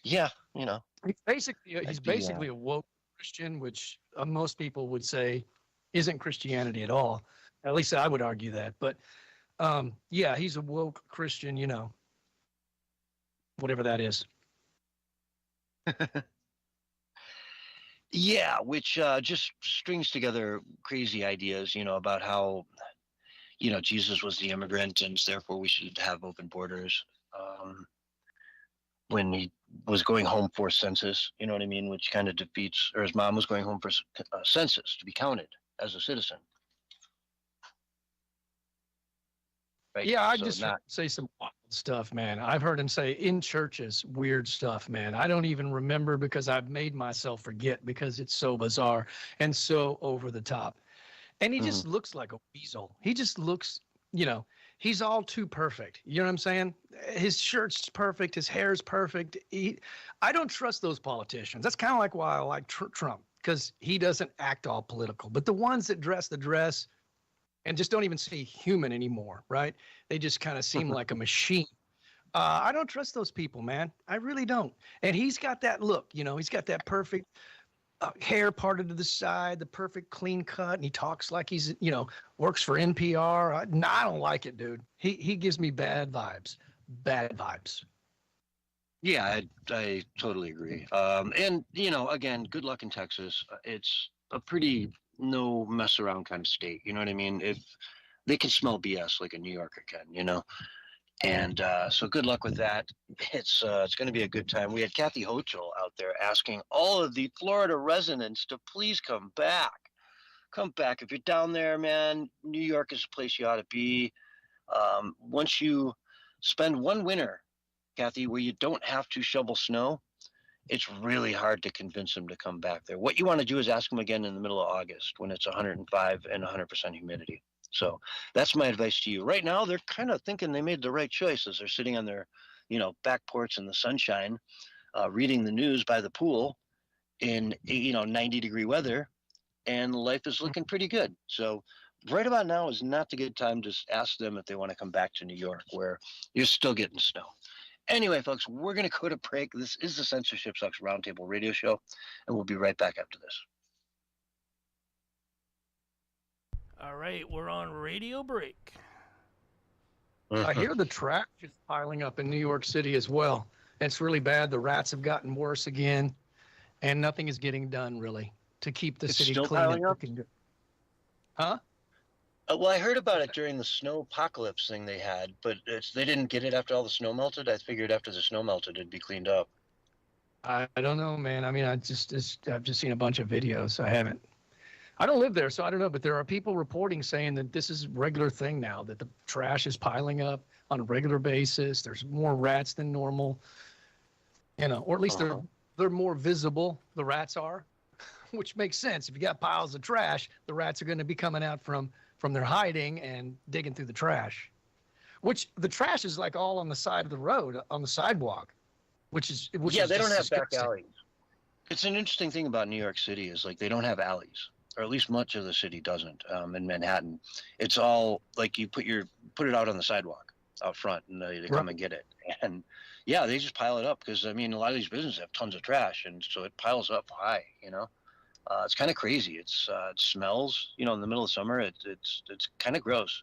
Yeah, he's basically a woke Christian, which most people would say isn't Christianity at all. At least I would argue that. But yeah, he's a woke Christian, whatever that is. Yeah, which just strings together crazy ideas, about how, Jesus was the immigrant and therefore we should have open borders. When he was going home for census, you know what I mean? Which kind of defeats, or his mom was going home for census to be counted as a citizen. Right? Yeah, I just say some wild stuff, man. I've heard him say in churches, weird stuff, man. I don't even remember because I've made myself forget because it's so bizarre and so over the top. And he just looks like a weasel. He just looks, he's all too perfect. You know what I'm saying? His shirt's perfect. His hair's perfect. I don't trust those politicians. That's kind of like why I like Trump, because he doesn't act all political. But the ones that dress the dress and just don't even see human anymore, right? They just kind of seem like a machine. I don't trust those people, man. I really don't. And he's got that look, he's got that perfect hair parted to the side, the perfect clean cut, and he talks like he's, works for NPR. I don't like it, dude. He gives me bad vibes. Bad vibes. Yeah, I totally agree. And, again, good luck in Texas. It's a pretty no mess around kind of state. You know what I mean? If they can smell BS like a New Yorker can, And so good luck with that. It's going to be a good time. We had Kathy Hochul out there asking all of the Florida residents to please come back. Come back. If you're down there, man, New York is a place you ought to be. Once you spend one winter, Kathy, where you don't have to shovel snow, it's really hard to convince them to come back there. What you want to do is ask them again in the middle of August when it's 105 and 100% humidity. So that's my advice to you. Right now, they're kind of thinking they made the right choice as they're sitting on their, back porch in the sunshine, reading the news by the pool in, 90-degree weather, and life is looking pretty good. So right about now is not the good time to ask them if they want to come back to New York, where you're still getting snow. Anyway, folks, we're going to go to break. This is the Censorship Sucks Roundtable radio show, and we'll be right back after this. All right, we're on radio break. I hear the trash is piling up in New York City as well. It's really bad. The rats have gotten worse again, and nothing is getting done really to keep the city still clean piling and up? looking good. Huh? Well, I heard about it during the snow apocalypse thing they had, but they didn't get it after all the snow melted. I figured after the snow melted, it'd be cleaned up. I don't know, man. I mean, I've just seen a bunch of videos. I don't live there, so I don't know. But there are people reporting saying that this is a regular thing now, that the trash is piling up on a regular basis. There's more rats than normal, or at least they're more visible. The rats are, which makes sense. If you got piles of trash, the rats are going to be coming out from their hiding and digging through the trash. Which the trash is like all on the side of the road, on the sidewalk, which is They just don't have back disgusting. alleys. It's an interesting thing about New York City is like they don't have alleys, or at least much of the city doesn't. In Manhattan, it's all like you put it out on the sidewalk out front, and they come and get it. And yeah, they just pile it up because a lot of these businesses have tons of trash, and so it piles up high. It's kind of crazy. It smells. In the middle of summer, it's kind of gross.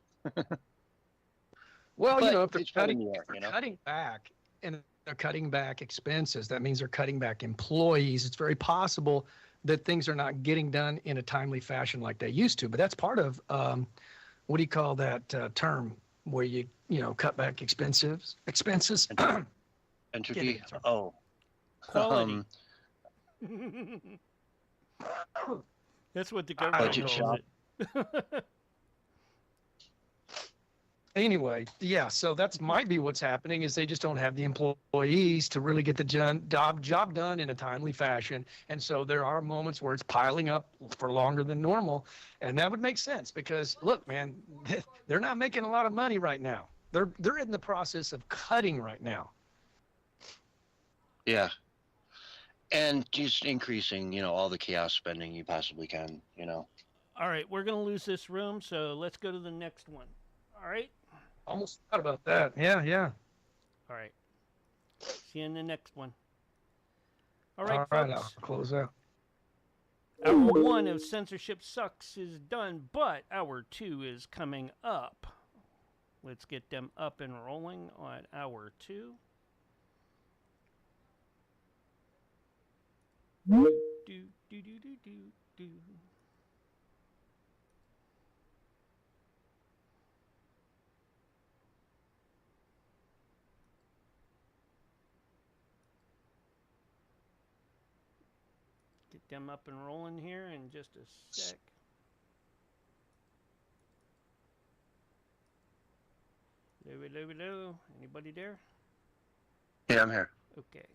Well, But if they're it's probably cutting, New York, cutting back and they're cutting back expenses, that means they're cutting back employees. It's very possible that things are not getting done in a timely fashion like they used to. But that's part of what do you call that term where you cut back expenses? Entropy. Quality. That's what the government Budget calls shop. it. Anyway, yeah, so that's might be what's happening is they just don't have the employees to really get the job done in a timely fashion. And so there are moments where it's piling up for longer than normal. And that would make sense because, look, man, they're not making a lot of money right now. They're in the process of cutting right now. Yeah. And just increasing, all the chaos spending you possibly can, All right, we're going to lose this room, so let's go to the next one. All right? Almost thought about that. Yeah. All right. See you in the next one. All right, All right, folks. I'll close out. Hour 1 of Censorship Sucks is done, but Hour 2 is coming up. Let's get them up and rolling on Hour 2. Do. Get them up and rolling here in just a sec. Hello. Anybody there? Yeah, I'm here. Okay.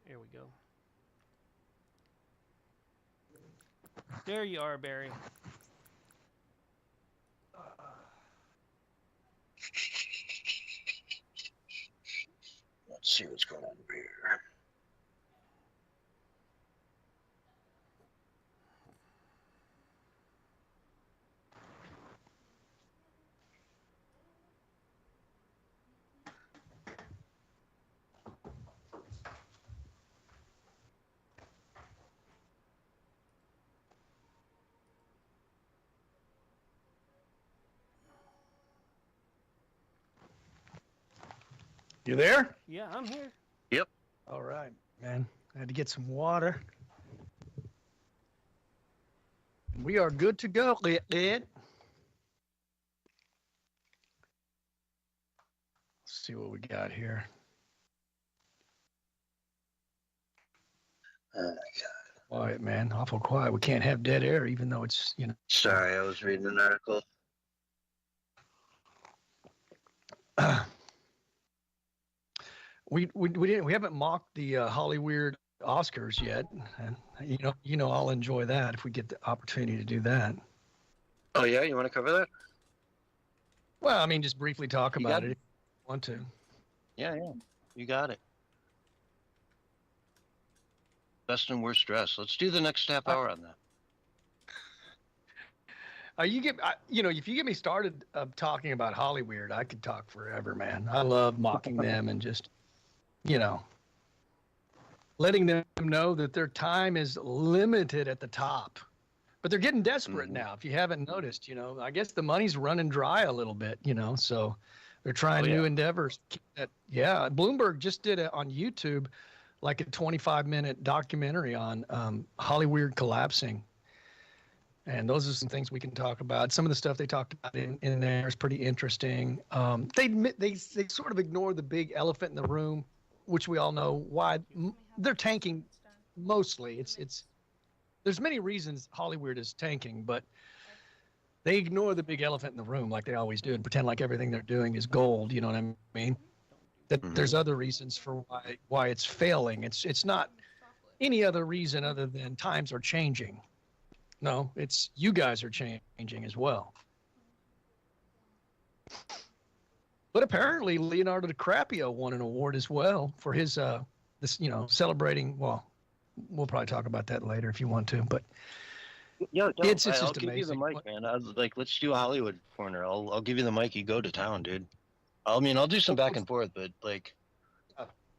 There we go. There you are, Barry. Let's see what's going on over here. You there? Yeah, I'm here. Yep. All right, man. I had to get some water. We are good to go, Ed. Let's see what we got here. Oh, my God. Quiet, man. Awful quiet. We can't have dead air, even though it's, Sorry, I was reading an article. we haven't mocked the Hollyweird Oscars yet, and I'll enjoy that if we get the opportunity to do that. Oh yeah, you want to cover that? Well, I mean, just briefly talk about it if you want to. Yeah, you got it. Best and worst dress. Let's do the next half hour on that. If you get me started talking about Hollyweird, I could talk forever, man. I love mocking them and just, letting them know that their time is limited at the top. But they're getting desperate now. If you haven't noticed, I guess the money's running dry a little bit, so they're trying new endeavors. Bloomberg just did it on YouTube, like a 25-minute documentary on Hollyweird collapsing. And those are some things we can talk about. Some of the stuff they talked about in there is pretty interesting. They sort of ignore the big elephant in the room, which we all know why they're tanking. Mostly, there's many reasons Hollyweird is tanking, but they ignore the big elephant in the room like they always do and pretend like everything they're doing is gold. You know what I mean? That there's other reasons for why it's failing. It's not any other reason other than times are changing. No, it's you guys are changing as well. But apparently Leonardo DiCaprio won an award as well for his celebrating. Well, we'll probably talk about that later if you want to. But it's just I'll give amazing. you the mic, man. Let's do a Hollywood corner. I'll give you the mic. You go to town, dude. I'll do some back and forth, but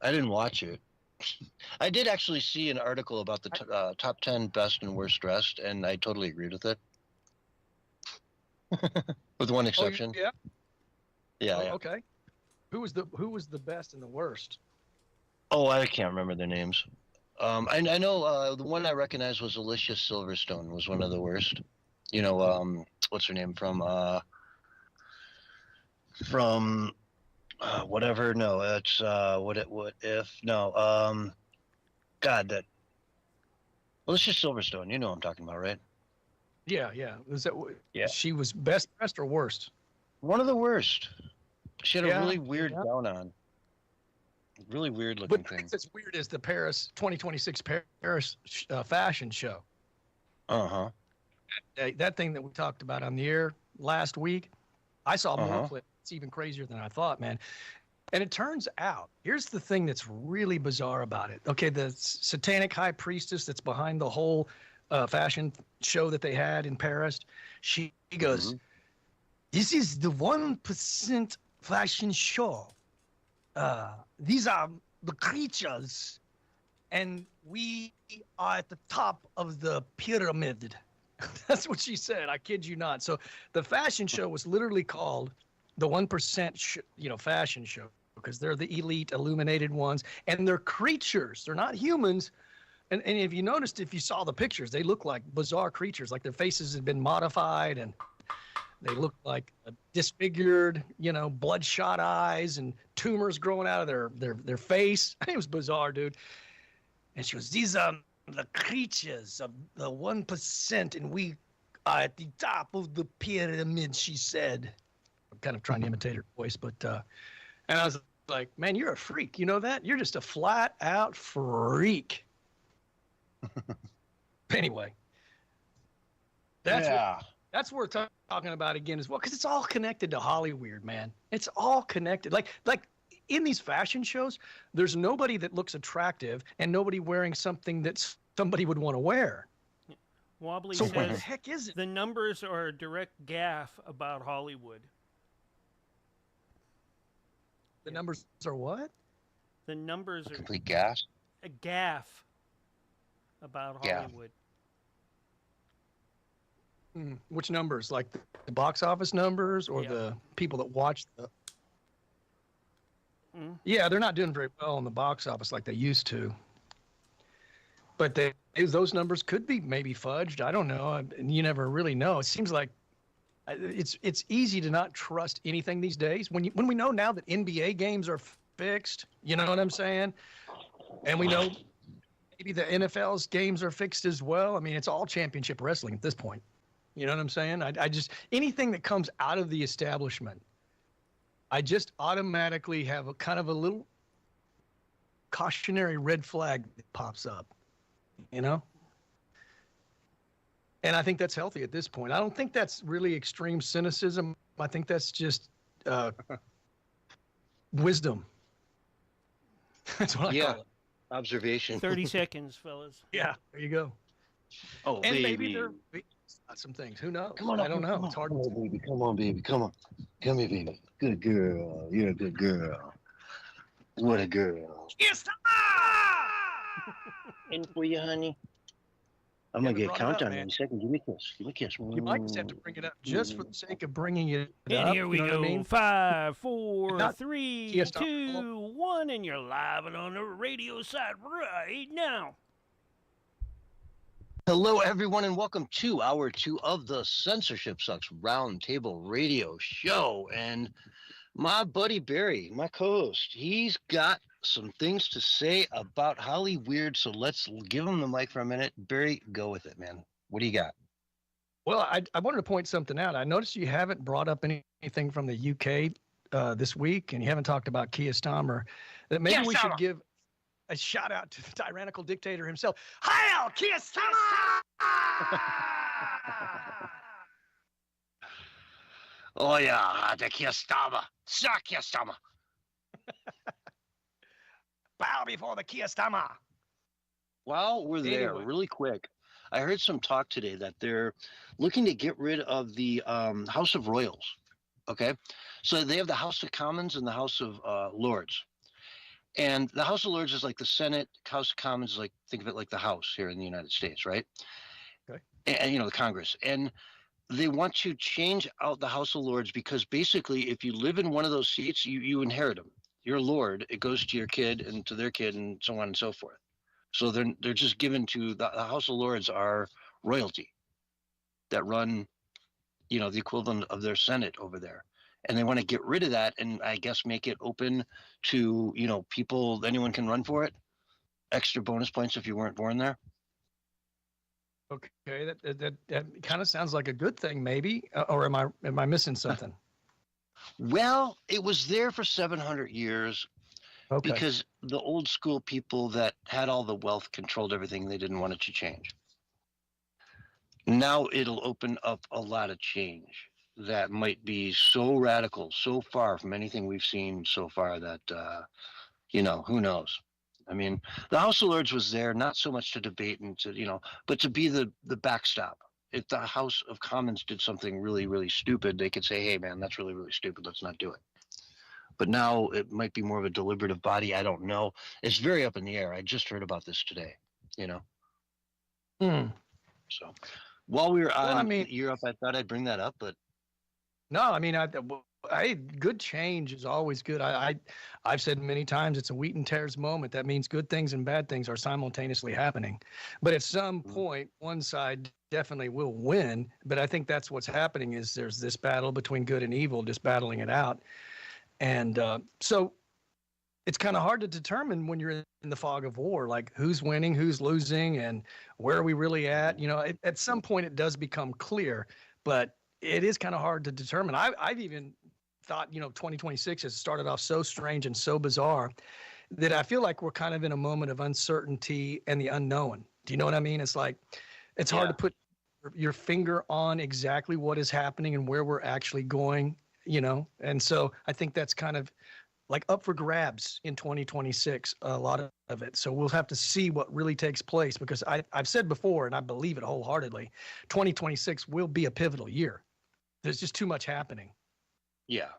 I didn't watch it. I did actually see an article about the top 10 best and worst dressed, and I totally agreed with it. With one exception. Oh, yeah. Yeah. Okay. Who was the best and the worst? Oh, I can't remember their names. I know the one I recognized was Alicia Silverstone was one of the worst. What's her name from whatever. No, it's what if no God, that Alicia Silverstone. You know what I'm talking about, right? Yeah. Was that? Yeah. She was best dressed or worst? One of the worst. She had a really weird gown on. Really weird looking thing. But that's weird is the Paris 2026 Paris fashion show. Uh-huh. That thing that we talked about on the air last week, I saw more clips. It's even crazier than I thought, man. And it turns out, here's the thing that's really bizarre about it. Okay, the satanic high priestess that's behind the whole fashion show that they had in Paris, she goes, "This is the 1% fashion show. These are the creatures, and we are at the top of the pyramid." That's what she said. I kid you not. So the fashion show was literally called the 1% fashion show because they're the elite illuminated ones, and they're creatures. They're not humans. And if you noticed, if you saw the pictures, they look like bizarre creatures, like their faces had been modified and they look like disfigured, bloodshot eyes and tumors growing out of their face. It was bizarre, dude. And she goes, "These are the creatures of the 1%, and we are at the top of the pyramid," she said. I'm kind of trying to imitate her voice, but and I was like, "Man, you're a freak. You know that? You're just a flat out freak." Anyway, that's what we're talking about again as well, because it's all connected to Hollyweird, man. It's all connected. Like in these fashion shows, there's nobody that looks attractive and nobody wearing something that somebody would want to wear. Wobbly So says, what the heck is it? the numbers are a direct gaffe about Hollywood. The numbers are what? The numbers are Complete gas. a gaffe about Gaffe. Hollywood. Which numbers? Like the box office numbers or the people that watch the... Yeah, they're not doing very well in the box office like they used to. But those numbers could be maybe fudged. I don't know. You never really know. It seems like it's easy to not trust anything these days. When we know now that NBA games are fixed, you know what I'm saying? And we know maybe the NFL's games are fixed as well. I mean, it's all championship wrestling at this point. You know what I'm saying? I just, anything that comes out of the establishment, I just automatically have a kind of a little cautionary red flag that pops up, you know? And I think that's healthy at this point. I don't think that's really extreme cynicism. I think that's just wisdom. That's what I call it. Observation. 30 seconds, fellas. Yeah, there you go. Oh, And baby. maybe there be some things. Who knows? Come on, I don't know. It's hard. Come on, baby. Come on, baby. Come on. Come here, baby. Good girl. You're a good girl. What a girl. Yes. In for you, honey. I'm Yeah, gonna get brought it countdown up, in man. a second. Give me a kiss. Give me a kiss. You might just have to bring it up just for the sake of bringing it And up. here we you know go. what I mean? 5, 4, Not- 3, Yes, 2, 1, and you're live and on the radio side right now. Hello, everyone, and welcome to hour 2 of the Censorship Sucks Roundtable Radio Show. And my buddy Barry, my co-host, he's got some things to say about Holly Weird. So let's give him the mic for a minute. Barry, go with it, man. What do you got? Well, I wanted to point something out. I noticed you haven't brought up anything from the UK this week, and you haven't talked about Keir Starmer. That maybe we should give a shout out to the tyrannical dictator himself. Heil Keir Starmer! Oh, yeah, the Keir Starmer. Sir Keir Starmer. Bow before the Keir Starmer. While we're there, Anyway. really quick, I heard some talk today that they're looking to get rid of the House of Royals. Okay, so they have the House of Commons and the House of Lords, and the House of Lords is like the Senate. House of Commons is like, think of it like the House here in the United States, right? Okay. And you know, the Congress, and they want to change out the House of Lords because basically, if you live in one of those seats, you inherit them. You're a lord. It goes to your kid and to their kid and so on and so forth. So they're just given to the House of Lords are royalty that run, you know, the equivalent of their Senate over there. And they want to get rid of that and I guess make it open to, you know, people, anyone can run for it. Extra bonus points if you weren't born there. Okay, that kind of sounds like a good thing, maybe. Or am I missing something? Well, it was there for 700 years. Okay. Because the old school people that had all the wealth controlled everything, they didn't want it to change. Now it'll open up a lot of change that might be so radical, so far from anything we've seen so far that, you know, who knows? I mean, the House of Lords was there not so much to debate and to, you know, but to be the backstop. If the House of Commons did something really, really stupid, they could say, hey, man, that's really, really stupid. Let's not do it. But now it might be more of a deliberative body. I don't know. It's very up in the air. I just heard about this today, you know? So while we were on Europe, I thought I'd bring that up, but. No, I mean, good change is always good. I've said many times it's a wheat and tares moment. That means good things and bad things are simultaneously happening. But at some point, one side definitely will win. But I think that's what's happening is there's this battle between good and evil, just battling it out. And so it's kind of hard to determine when you're in the fog of war, like who's winning, who's losing, and where are we really at? You know, at some point it does become clear, but it is kind of hard to determine. I've even thought, you know, 2026 has started off so strange and so bizarre that I feel like we're kind of in a moment of uncertainty and the unknown. Do you know what I mean? It's like, it's hard to put your finger on exactly what is happening and where we're actually going. You know, and so I think that's kind of like up for grabs in 2026, a lot of it. So we'll have to see what really takes place because I've said before, and I believe it wholeheartedly, 2026 will be a pivotal year. There's just too much happening. Yeah,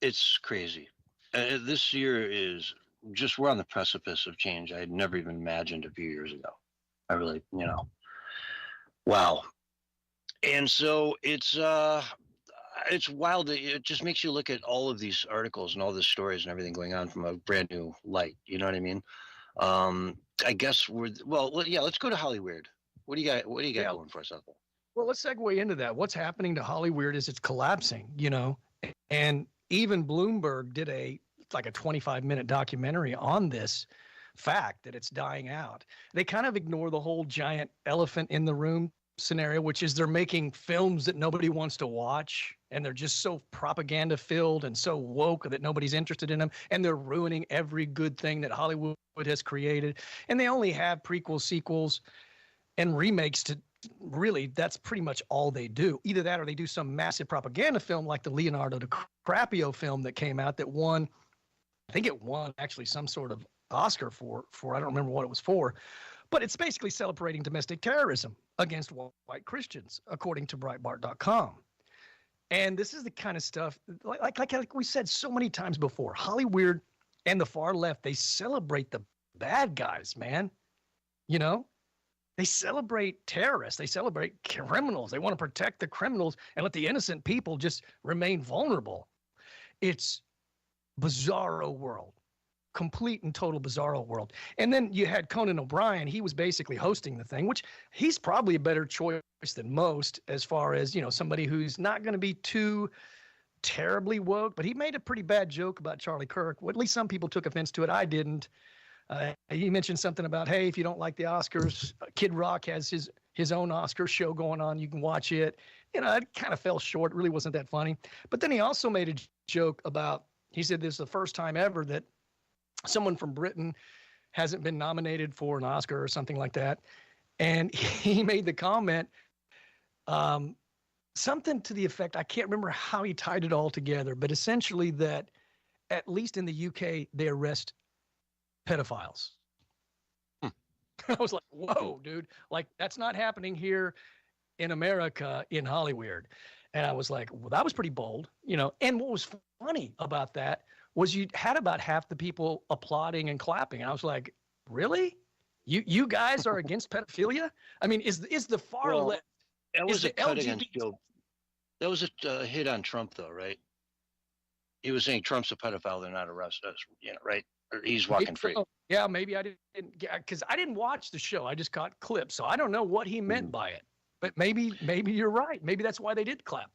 it's crazy. This year is just, we're on the precipice of change. I had never even imagined a few years ago. I really, you know, wow. And so it's wild. It just makes you look at all of these articles and all the stories and everything going on from a brand new light. You know what I mean? I guess let's go to Holly Weird. What do you got going for us out there? Well, let's segue into that. What's happening to Holly Weird is it's collapsing, you know, and even Bloomberg did a 25-minute documentary on this fact that it's dying out. They kind of ignore the whole giant elephant in the room scenario, which is they're making films that nobody wants to watch, and they're just so propaganda filled and so woke that nobody's interested in them, and they're ruining every good thing that Hollywood has created. And they only have prequels, sequels, and remakes to really, that's pretty much all they do. Either that or they do some massive propaganda film like the Leonardo DiCaprio film that came out that won, I think it won actually some sort of Oscar for I don't remember what it was for, but it's basically celebrating domestic terrorism against white Christians, according to Breitbart.com. And this is the kind of stuff, like we said so many times before, Hollywood and the far left, they celebrate the bad guys, man. You know, they celebrate terrorists. They celebrate criminals. They want to protect the criminals and let the innocent people just remain vulnerable. It's bizarro world. Complete and total bizarro world. And then you had Conan O'Brien. He was basically hosting the thing, which he's probably a better choice than most as far as, you know, somebody who's not going to be too terribly woke, but he made a pretty bad joke about Charlie Kirk. Well, at least some people took offense to it. I didn't. He mentioned something about, hey, if you don't like the Oscars, Kid Rock has his own Oscar show going on. You can watch it. You know, it kind of fell short. It really wasn't that funny. But then he also made a joke about, he said this is the first time ever that someone from Britain hasn't been nominated for an Oscar or something like that. And he made the comment, something to the effect, I can't remember how he tied it all together, but essentially that at least in the UK, they arrest pedophiles. I was like, whoa, dude, like that's not happening here in America, in Hollywood. And I was like, well, that was pretty bold, you know. And what was funny about that was you had about half the people applauding and clapping. And I was like, really? You guys are against pedophilia? I mean, is the far left? That was a cut against Joe. That was a hit on Trump, though, right? He was saying Trump's a pedophile; they're not arrested, you know, right? Or he's walking free. Yeah, maybe I didn't, because I didn't watch the show. I just caught clips, so I don't know what he meant by it. But maybe you're right. Maybe that's why they did clap.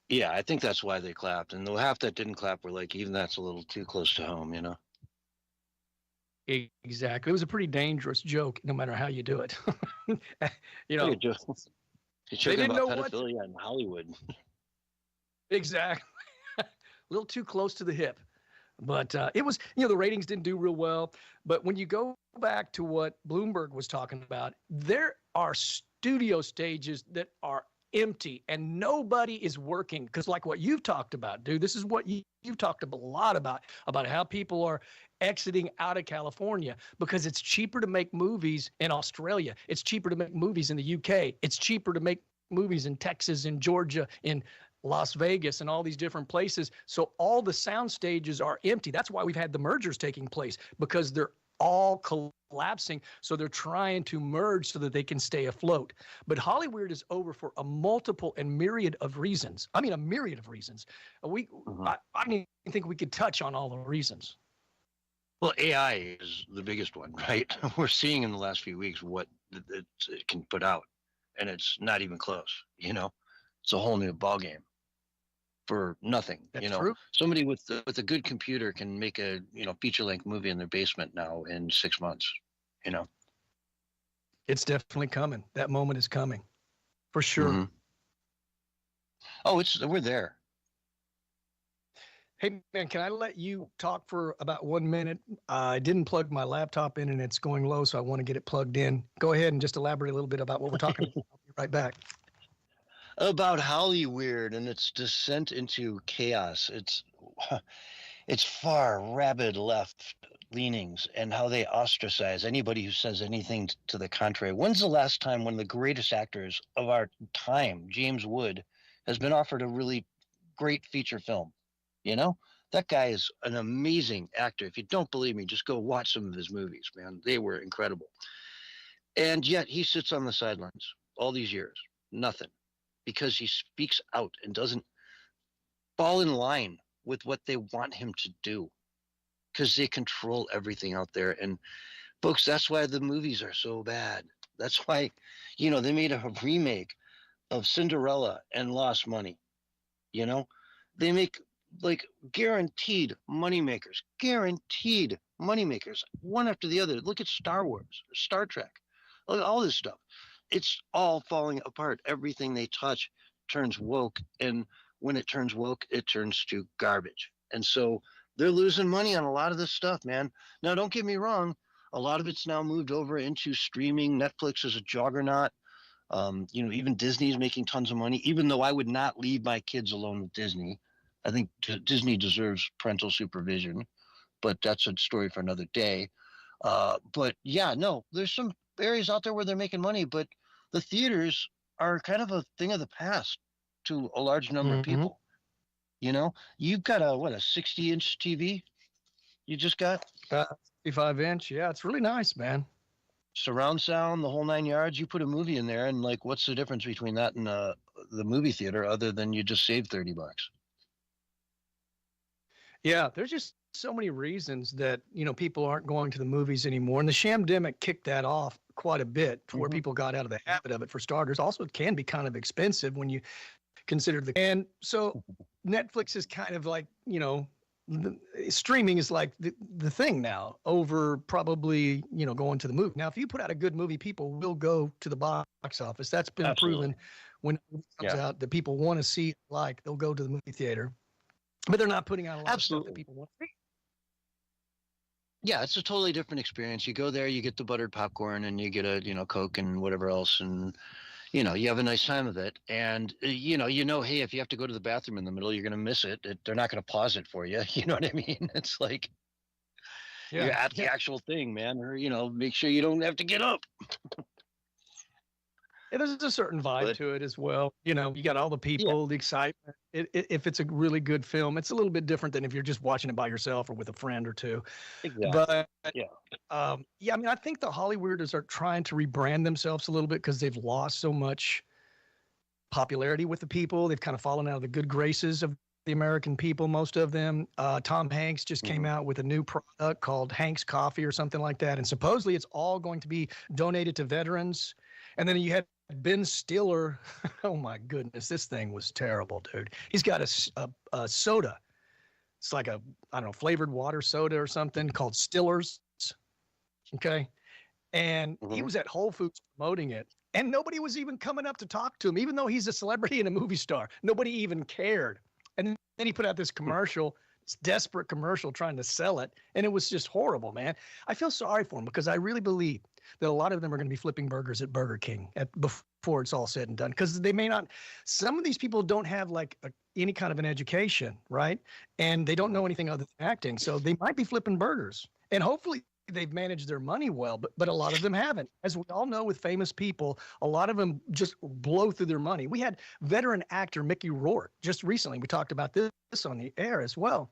Yeah, I think that's why they clapped. And the half that didn't clap were like, even that's a little too close to home, you know? Exactly. It was a pretty dangerous joke, no matter how you do it. You know, you're joking about pedophilia in Hollywood. Exactly. A little too close to the hip. But it was, you know, the ratings didn't do real well. But when you go back to what Bloomberg was talking about, there are studio stages that are empty and nobody is working, because like what you've talked about, dude, this is what you've talked a lot about how people are exiting out of California because it's cheaper to make movies in Australia. It's cheaper to make movies in the UK. It's cheaper to make movies in Texas, in Georgia, in Las Vegas, and all these different places. So all the sound stages are empty. That's why we've had the mergers taking place, because they're all collapsing. So they're trying to merge so that they can stay afloat. But Hollywood is over for a multiple and myriad of reasons. I mean, a myriad of reasons. I don't even think we could touch on all the reasons. Well, AI is the biggest one, right? We're seeing in the last few weeks what it can put out, and it's not even close. You know, it's a whole new ballgame for nothing. That's you know, true. Somebody with a good computer can make a feature-length movie in their basement now in 6 months. You know, it's definitely coming. That moment is coming, for sure. Mm-hmm. Oh, we're there. Hey, man, can I let you talk for about 1 minute? I didn't plug my laptop in and it's going low, so I want to get it plugged in. Go ahead and just elaborate a little bit about what we're talking about. I'll be right back. About Hollywood and its descent into chaos. It's far rabid left leanings and how they ostracize anybody who says anything to the contrary. When's the last time one of the greatest actors of our time, James Wood, has been offered a really great feature film? You know, that guy is an amazing actor. If you don't believe me, just go watch some of his movies, man. They were incredible. And yet he sits on the sidelines all these years, nothing, because he speaks out and doesn't fall in line with what they want him to do, because they control everything out there. And folks, that's why the movies are so bad. That's why, they made a remake of Cinderella and lost money. They make like guaranteed moneymakers, one after the other. Look at Star Wars, Star Trek, look at all this stuff. it's all falling apart. Everything they touch turns woke, and when it turns woke, it turns to garbage. And so they're losing money on a lot of this stuff, man. Now, don't get me wrong. A lot of it's now moved over into streaming. Netflix is a juggernaut. Even Disney's making tons of money, even though I would not leave my kids alone with Disney. I think Disney deserves parental supervision, but that's a story for another day. But yeah, no, there's some areas out there where they're making money, but the theaters are kind of a thing of the past to a large number of people. You've got a 60-inch TV you just got? 55-inch. Yeah, it's really nice, man. Surround sound, the whole 9 yards. You put a movie in there, and like, what's the difference between that and the movie theater other than you just saved $30? Yeah, there's just so many reasons that, people aren't going to the movies anymore. And the shamdemic kicked that off quite a bit to where people got out of the habit of it, for starters. Also, it can be kind of expensive when you consider and so Netflix is kind of like, streaming is like the thing now over probably, going to the movie. Now, if you put out a good movie, people will go to the box office. That's been proven when it comes out that people want to see it, like they'll go to the movie theater, but they're not putting out a lot of stuff that people want to see. Yeah, it's a totally different experience. You go there, you get the buttered popcorn, and you get a Coke and whatever else, and you have a nice time of it. And hey, if you have to go to the bathroom in the middle, you're going to miss it. They're not going to pause it for you. You know what I mean? It's like you're at the actual thing, man. Or make sure you don't have to get up. Yeah, there's a certain vibe to it as well. You got all the people, the excitement. If it's a really good film, it's a little bit different than if you're just watching it by yourself or with a friend or two. Exactly. But I think the Hollywooders are trying to rebrand themselves a little bit because they've lost so much popularity with the people. They've kind of fallen out of the good graces of the American people, most of them. Tom Hanks just came out with a new product called Hanks Coffee or something like that. And supposedly it's all going to be donated to veterans. And then you had Ben Stiller. Oh my goodness, this thing was terrible, dude. He's got a soda. It's like flavored water soda or something called Stiller's. Okay. And he was at Whole Foods promoting it. And nobody was even coming up to talk to him, even though he's a celebrity and a movie star. Nobody even cared. And then he put out this commercial, this desperate commercial trying to sell it. And it was just horrible, man. I feel sorry for him because I really believe that a lot of them are going to be flipping burgers at Burger King before it's all said and done. Because they may not, some of these people don't have like any kind of an education, right? And they don't know anything other than acting. So they might be flipping burgers. And hopefully they've managed their money well, but a lot of them haven't. As we all know with famous people, a lot of them just blow through their money. We had veteran actor Mickey Rourke just recently. We talked about this on the air as well.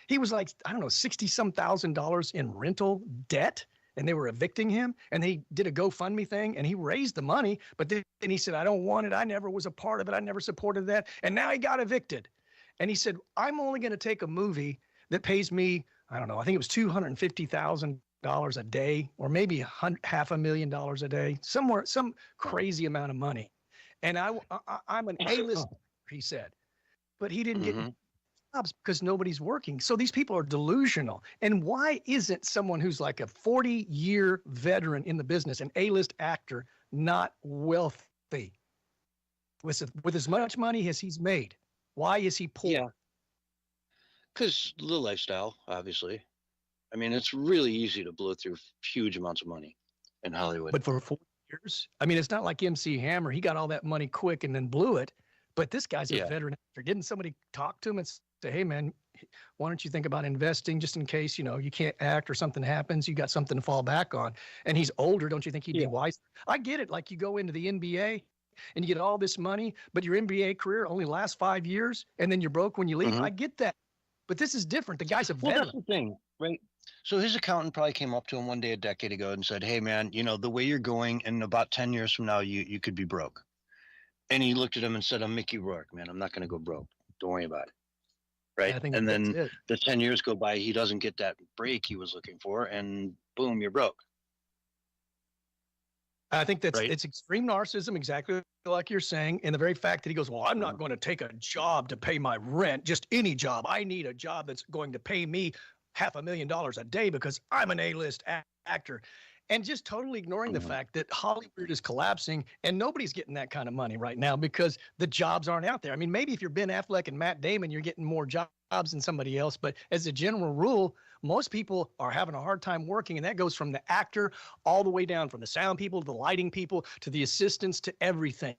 He was like, $60-some thousand in rental debt, and they were evicting him, and they did a GoFundMe thing, and he raised the money, but then he said, I don't want it. I never was a part of it. I never supported that. And now he got evicted. And he said, I'm only going to take a movie that pays me, I think it was $250,000 a day, or maybe $500,000 a day, some crazy amount of money. And I'm an A-list, he said, but he didn't get jobs because nobody's working. So these people are delusional. And why isn't someone who's like a 40-year veteran in the business, an A-list actor, not wealthy with as much money as he's made? Why is he poor? Yeah. Because the lifestyle, obviously. I mean, it's really easy to blow through huge amounts of money in Hollywood. But for 40 years, it's not like MC Hammer. He got all that money quick and then blew it. But this guy's a veteran actor. Didn't somebody talk to him and say, hey, man, why don't you think about investing just in case, you can't act or something happens? You got something to fall back on. And he's older. Don't you think he'd be wise? I get it. Like you go into the NBA and you get all this money, but your NBA career only lasts 5 years and then you're broke when you leave. I get that. But this is different. The guy's a veteran. Well, that's the thing, right? So his accountant probably came up to him one day a decade ago and said, hey, man, the way you're going in about 10 years from now, you could be broke. And he looked at him and said, I'm Mickey Rourke, man. I'm not going to go broke. Don't worry about it. Right. Yeah, and then the 10 years go by. He doesn't get that break he was looking for. And boom, you're broke. I think it's extreme narcissism, exactly like you're saying. And the very fact that he goes, well, I'm not going to take a job to pay my rent, just any job. I need a job that's going to pay me $500,000 a day because I'm an A-list actor. And just totally ignoring the fact that Hollywood is collapsing and nobody's getting that kind of money right now because the jobs aren't out there. I mean, maybe if you're Ben Affleck and Matt Damon, you're getting more jobs than somebody else. But as a general rule, most people are having a hard time working. And that goes from the actor all the way down, from the sound people to the lighting people to the assistants to everything.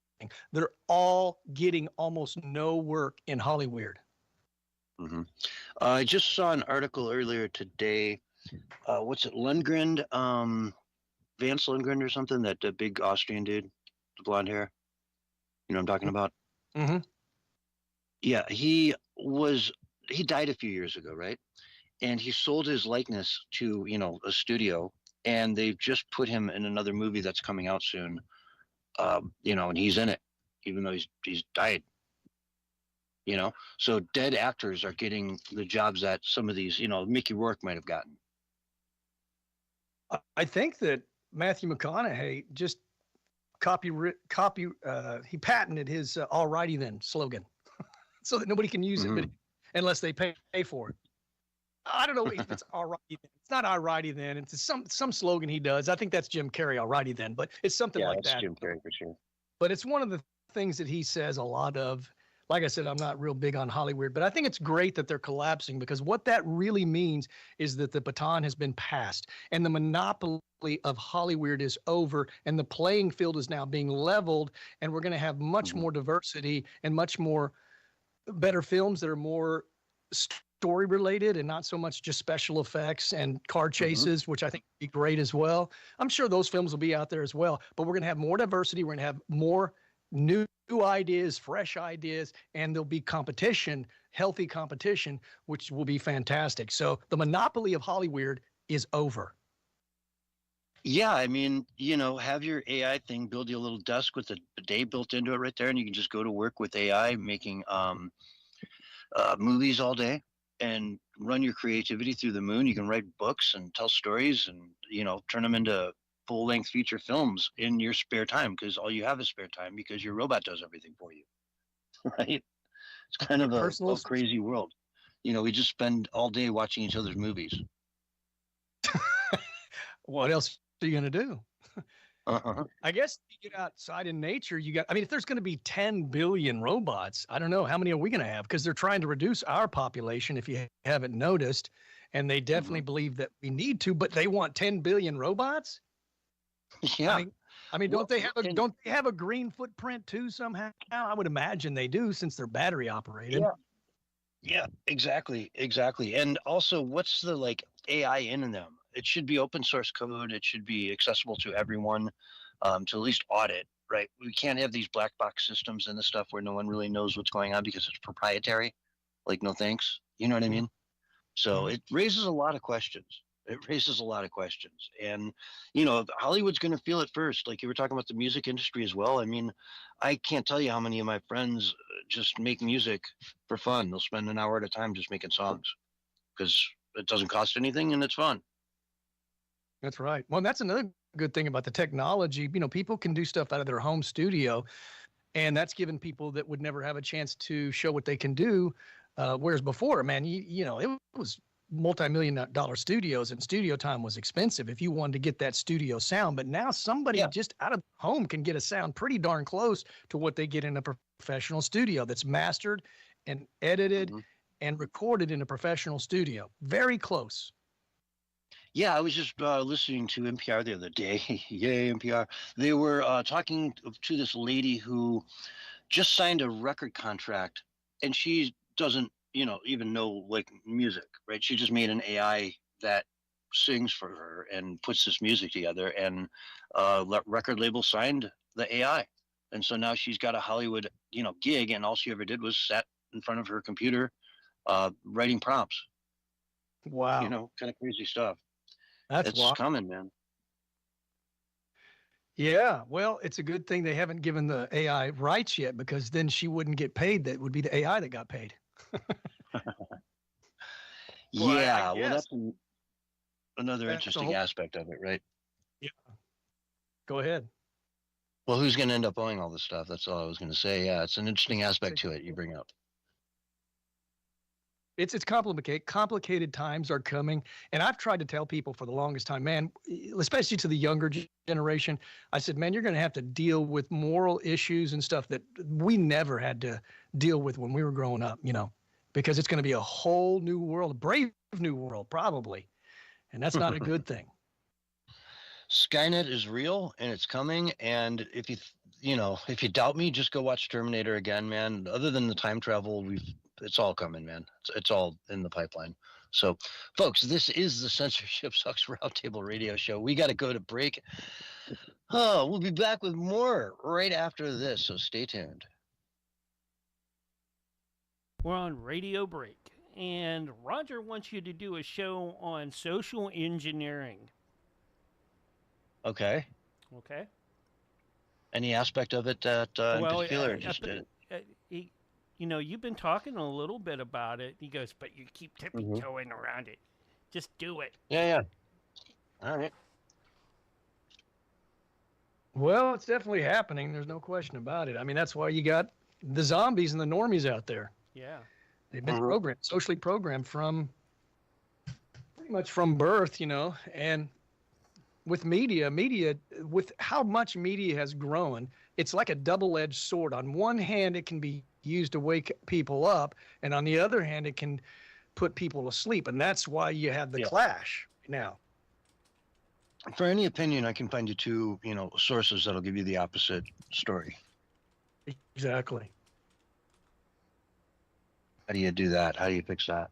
They're all getting almost no work in Hollywood. I just saw an article earlier today. What's it, Lundgren? Vance Lundgren or something, that big Austrian dude, the blonde hair. You know what I'm talking about? Mm-hmm. Yeah, he died a few years ago, right? And he sold his likeness to, a studio, and they've just put him in another movie that's coming out soon. And he's in it, even though he's died. So dead actors are getting the jobs that some of these, Mickey Rourke might have gotten. I think that Matthew McConaughey just he patented his "Alrighty then" slogan, so that nobody can use it unless they pay for it. I don't know if it's "Alrighty then." It's not "Alrighty then." It's some slogan he does. I think that's Jim Carrey, "Alrighty then," but it's something like that. Jim Carrey for sure. But it's one of the things that he says a lot of. Like I said, I'm not real big on Hollywood, but I think it's great that they're collapsing, because what that really means is that the baton has been passed and the monopoly of Hollywood is over, and the playing field is now being leveled, and we're going to have much more diversity and much more better films that are more story related and not so much just special effects and car chases, which I think would be great as well. I'm sure those films will be out there as well, but we're going to have more diversity. We're going to have more new ideas, fresh ideas, and there'll be competition, healthy competition, which will be fantastic. So the monopoly of Hollywood is over. Yeah, I mean, have your AI thing build you a little desk with a bidet built into it right there, and you can just go to work with AI making movies all day and run your creativity through the moon. You can write books and tell stories and, turn them into full-length feature films in your spare time, because all you have is spare time, because your robot does everything for you. Right? It's kind of a crazy world. We just spend all day watching each other's movies. What else are you going to do? I guess you get outside in nature, if there's going to be 10 billion robots, I don't know, how many are we going to have? Because they're trying to reduce our population, if you haven't noticed, and they definitely believe that we need to, but they want 10 billion robots? Yeah. Don't they have a green footprint too somehow? I would imagine they do, since they're battery operated. Yeah, exactly. And also, what's the AI in them? It should be open source code. It should be accessible to everyone, to at least audit, right? We can't have these black box systems and the stuff where no one really knows what's going on because it's proprietary. No thanks. You know what I mean? So it raises a lot of questions. And, Hollywood's going to feel it first. Like you were talking about the music industry as well. I mean, I can't tell you how many of my friends just make music for fun. They'll spend an hour at a time just making songs because it doesn't cost anything and it's fun. That's right. Well, that's another good thing about the technology. People can do stuff out of their home studio, and that's given people that would never have a chance to show what they can do. Whereas before, man, it was multi-million-dollar studios, and studio time was expensive if you wanted to get that studio sound. But now somebody just out of home can get a sound pretty darn close to what they get in a professional studio that's mastered and edited and recorded in a professional studio. Very close. Yeah, I was just listening to NPR the other day. Yay, NPR. They were talking to this lady who just signed a record contract, and she doesn't even know music, right? She just made an AI that sings for her and puts this music together, and record label signed the AI. And so now she's got a Hollywood, gig, and all she ever did was sat in front of her computer writing prompts. Wow. Kind of crazy stuff. It's coming, man. Yeah, well, it's a good thing they haven't given the AI rights yet, because then she wouldn't get paid. That would be the AI that got paid. Well, that's another interesting aspect of it, right? Yeah. Go ahead. Well, who's going to end up owning all this stuff? That's all I was going to say. Yeah, it's an interesting aspect to it you bring up. It's complicated. Complicated times are coming, and I've tried to tell people for the longest time, man, especially to the younger generation. I said, man, you're going to have to deal with moral issues and stuff that we never had to deal with when we were growing up, because it's going to be a whole new world, a brave new world, probably, and that's not a good thing. Skynet is real and it's coming. And if if you doubt me, just go watch Terminator again, man. Other than the time travel, it's all coming, man. It's all in the pipeline. So, folks, this is the Censorship Sucks Roundtable radio show. We got to go to break. Oh, we'll be back with more right after this. So stay tuned. We're on radio break, and Roger wants you to do a show on social engineering. Okay. Okay. Any aspect of it that in particular? You've been talking a little bit about it. He goes, but you keep tippy-toeing around it. Just do it. Yeah. All right. Well, it's definitely happening. There's no question about it. I mean, that's why you got the zombies and the normies out there. Yeah. They've been programmed, socially programmed from pretty much from birth, and with media, with how much media has grown, it's like a double-edged sword. On one hand, it can be used to wake people up, and on the other hand, it can put people to sleep. And that's why you have the clash now. For any opinion, I can find you two, sources that'll give you the opposite story. Exactly. How do you do that? How do you fix that?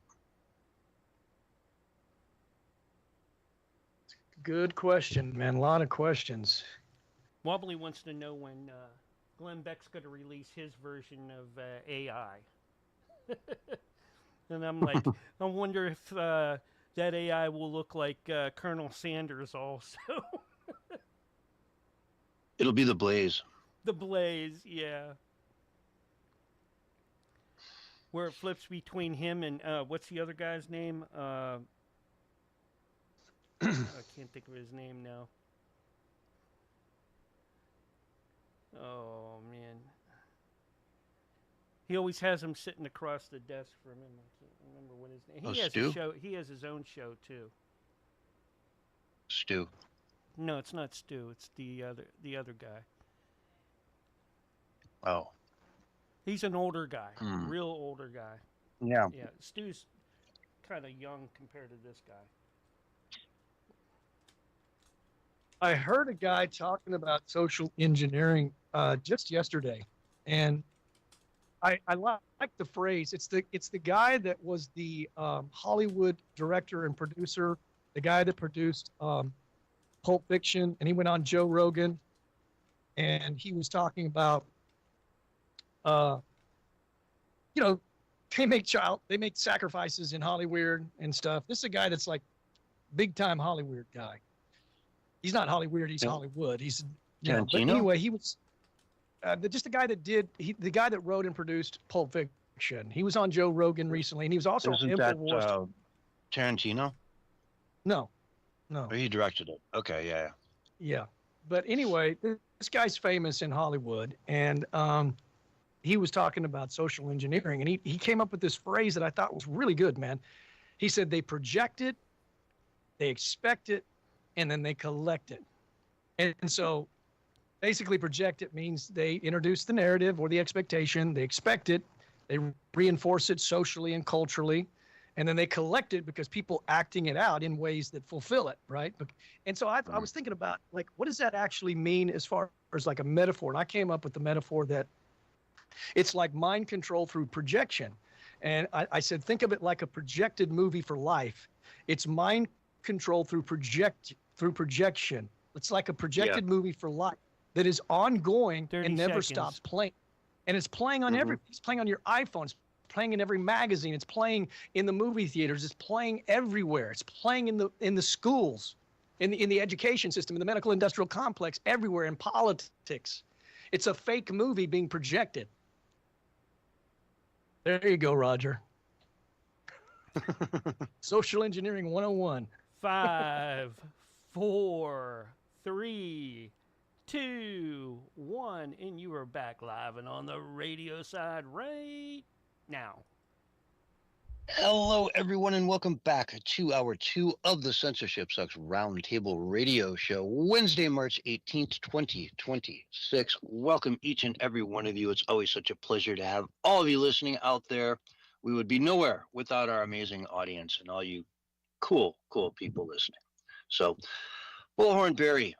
Good question, man. A lot of questions. Wobbly wants to know when Glenn Beck's going to release his version of AI. And I'm like, I wonder if that AI will look like Colonel Sanders also. It'll be the Blaze. The Blaze, yeah. Where it flips between him and, what's the other guy's name? I can't think of his name now. Oh, man. He always has him sitting across the desk from him. I can't remember what his name. He has Stu? a show. He has his own show too. Stu. No, it's not Stu. It's the other guy. Oh. He's an older guy, real older guy. Yeah. Yeah, Stu's kind of young compared to this guy. I heard a guy talking about social engineering just yesterday, and I like the phrase. It's the guy that was the Hollywood director and producer, the guy that produced Pulp Fiction, and he went on Joe Rogan, and he was talking about, they make sacrifices in Hollywood and stuff. This is a guy that's like big time Hollywood guy. He's not Hollywood. He's Hollywood. He's but anyway, he was just the guy the guy that wrote and produced Pulp Fiction. He was on Joe Rogan recently, and he was also on InfoWars. That Tarantino? No. Oh, he directed it. Okay, yeah. Yeah, but anyway, this guy's famous in Hollywood, and he was talking about social engineering, and he came up with this phrase that I thought was really good, man. He said they project it, they expect it, and then they collect it. And so basically project it means they introduce the narrative or the expectation, they expect it, they reinforce it socially and culturally, and then they collect it because people acting it out in ways that fulfill it, right? And so I was thinking about, like, what does that actually mean as far as like a metaphor? And I came up with the metaphor that it's like mind control through projection. And I said, think of it like a projected movie for life. It's mind control through projection. It's like a projected movie for life that is ongoing and never stops playing. And it's playing on it's playing on your iPhone. It's playing in every magazine. It's playing in the movie theaters. It's playing everywhere. It's playing in the schools, in the education system, in the medical industrial complex, everywhere, in politics. It's a fake movie being projected. There you go, Roger. Social engineering 101. 5, 4, 3, 2, 1, and you are back live and on the radio side right now. Hello, everyone, and welcome back to hour 2 of the Censorship Sucks Roundtable Radio Show, Wednesday, March 18th, 2026. Welcome, each and every one of you. It's always such a pleasure to have all of you listening out there. We would be nowhere without our amazing audience and all you cool people listening. So, Bullhorn Barry,